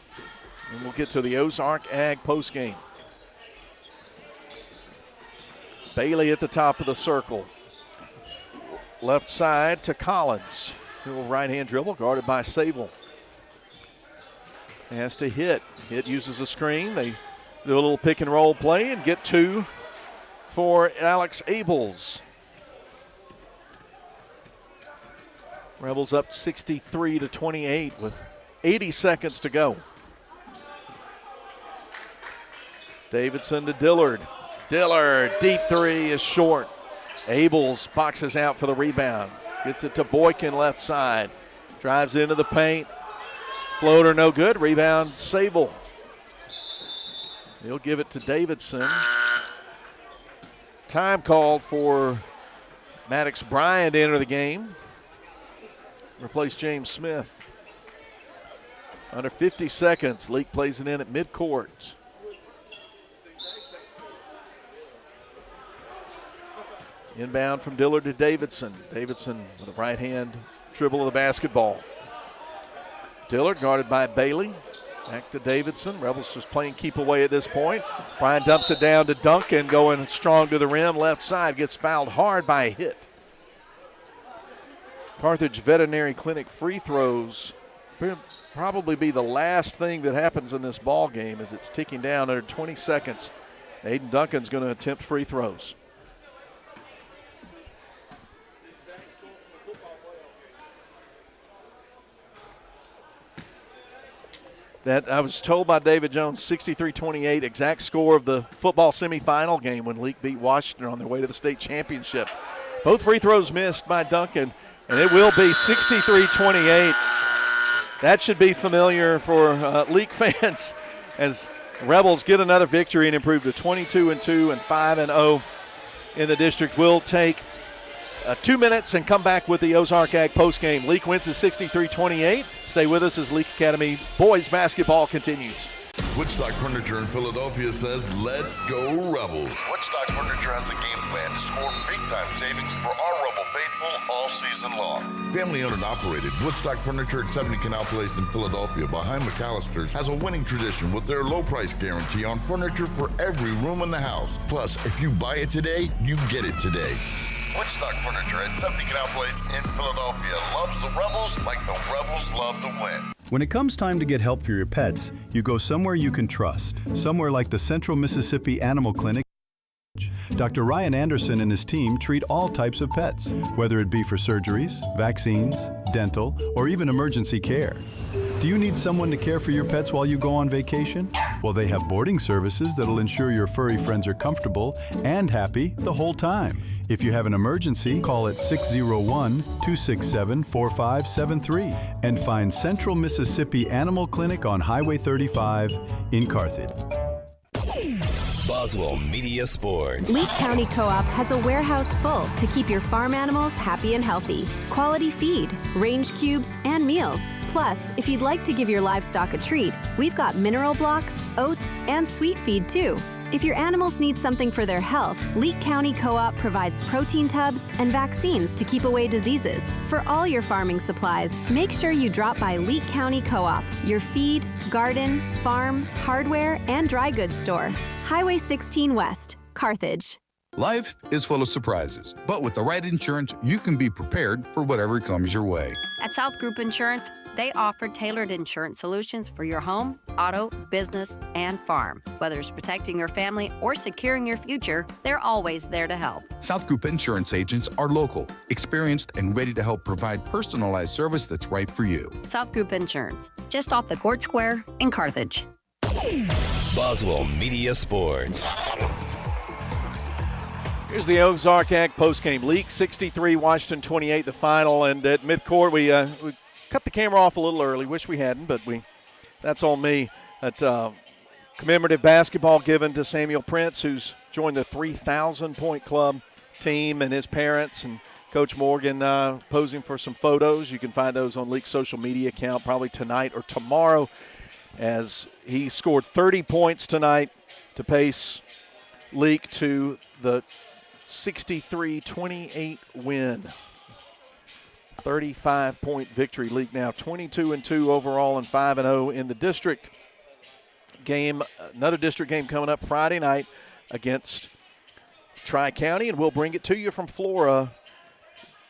And we'll get to the Ozark Ag postgame. Bailey at the top of the circle. Left side to Collins. Little right-hand dribble guarded by Sable. Has to hit. Hit uses a screen. They do a little pick and roll play and get 2 for Alex Abels. Rebels up 63-28 with 80 seconds to go. Davidson to Dillard. Dillard, deep 3 is short. Abels boxes out for the rebound. Gets it to Boykin left side. Drives into the paint. Floater no good. Rebound Sable. He'll give it to Davidson. Time called for Maddox Bryan to enter the game. Replace James Smith. Under 50 seconds. Leake plays it in at midcourt. Inbound from Dillard to Davidson. Davidson with a right hand dribble of the basketball. Dillard guarded by Bailey. Back to Davidson. Rebels just playing keep away at this point. Bryan dumps it down to Duncan, going strong to the rim. Left side, gets fouled hard by a hit. Carthage Veterinary Clinic free throws probably be the last thing that happens in this ball game as it's ticking down under 20 seconds. Aiden Duncan's going to attempt free throws. That I was told by David Jones, 63-28, exact score of the football semifinal game when Leake beat Washington on their way to the state championship. Both free throws missed by Duncan, and it will be 63-28. That should be familiar for Leake fans as Rebels get another victory and improve to 22-2 and 5-0 in the district. We'll take 2 minutes and come back with the Ozark Ag postgame. Leake wins at 63-28. Stay with us as Leake Academy boys basketball continues. Woodstock Furniture in Philadelphia says, let's go Rebels. Woodstock Furniture has a game plan to score big-time savings for our Rebel faithful all season long. Family-owned and operated, Woodstock Furniture at 70 Canal Place in Philadelphia behind McAllister's has a winning tradition with their low price guarantee on furniture for every room in the house. Plus, if you buy it today, you get it today. Woodstock Furniture at 70 Canal Place in Philadelphia loves the Rebels like the Rebels love to win. When it comes time to get help for your pets, you go somewhere you can trust, somewhere like the Central Mississippi Animal Clinic. Dr. Ryan Anderson and his team treat all types of pets, whether it be for surgeries, vaccines, dental, or even emergency care. Do you need someone to care for your pets while you go on vacation? Well, they have boarding services that'll ensure your furry friends are comfortable and happy the whole time. If you have an emergency, call at 601-267-4573 and find Central Mississippi Animal Clinic on Highway 35 in Carthage. Boswell Media Sports. Leake County Co-op has a warehouse full to keep your farm animals happy and healthy. Quality feed, range cubes, and meals. Plus, if you'd like to give your livestock a treat, we've got mineral blocks, oats, and sweet feed too. If your animals need something for their health, Leake County Co-op provides protein tubs and vaccines to keep away diseases. For all your farming supplies, make sure you drop by Leake County Co-op, your feed, garden, farm, hardware, and dry goods store. Highway 16 West, Carthage. Life is full of surprises, but with the right insurance, you can be prepared for whatever comes your way. At South Group Insurance, they offer tailored insurance solutions for your home, auto, business, and farm. Whether it's protecting your family or securing your future, they're always there to help. South Group Insurance agents are local, experienced, and ready to help provide personalized service that's right for you. South Group Insurance, just off the Court Square in Carthage. Boswell Media Sports. Here's the Ozark Ag postgame. Leake 63, Washington 28, the final. And at midcourt, we cut the camera off a little early. Wish we hadn't, but that's on me. That commemorative basketball given to Samuel Prince, who's joined the 3,000-point club team, and his parents and Coach Morgan posing for some photos. You can find those on Leake's social media account probably tonight or tomorrow, as he scored 30 points tonight to pace Leake to the 63-28 win. 35-point victory. Leake now 22-2 overall and 5-0 in the district game. Another district game coming up Friday night against Tri-County, and we'll bring it to you from Flora.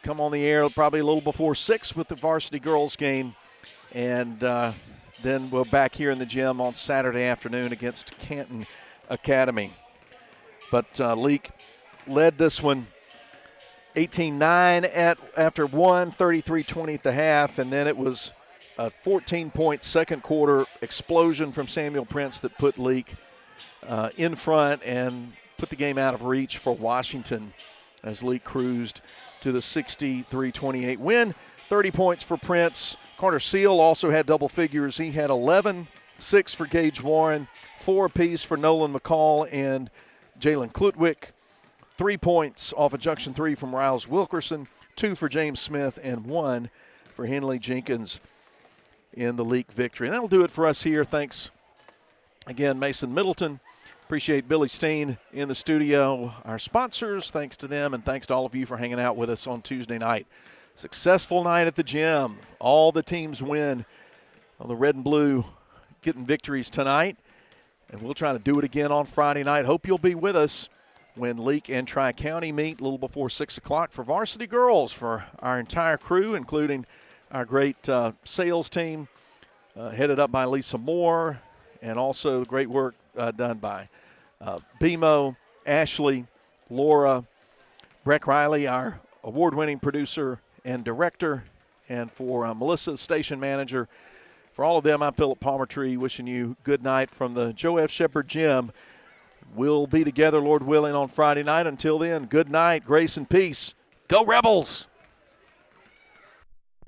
Come on the air probably a little before 6 with the varsity girls game, and then we're back here in the gym on Saturday afternoon against Canton Academy. But Leake led this one 18-9 after one, 33-20 at the half, and then it was a 14-point second quarter explosion from Samuel Prince that put Leake in front and put the game out of reach for Washington as Leake cruised to the 63-28 win. 30 points for Prince. Carter Seal also had double figures. He had 11, 6 for Gage Warren, 4 apiece for Nolan McCall and Jalen Klutwick. 3 points off of Junction 3 from Riles Wilkerson, 2 for James Smith, and 1 for Henley Jenkins in the Leake victory. And that'll do it for us here. Thanks again, Mason Middleton. Appreciate Billy Steen in the studio. Our sponsors, thanks to them, and thanks to all of you for hanging out with us on Tuesday night. Successful night at the gym. All the teams win on the red and blue, getting victories tonight. And we'll try to do it again on Friday night. Hope you'll be with us when Leake and Tri-County meet a little before 6 o'clock for varsity girls, for our entire crew, including our great sales team headed up by Lisa Moore, and also great work done by BMO, Ashley, Laura, Breck Riley, our award-winning producer and director, and for Melissa, the station manager. For all of them, I'm Philip Palmertree, wishing you good night from the Joe F. Shepard Gym. We'll be together, Lord willing, on Friday night. Until then, good night, grace and peace. Go Rebels!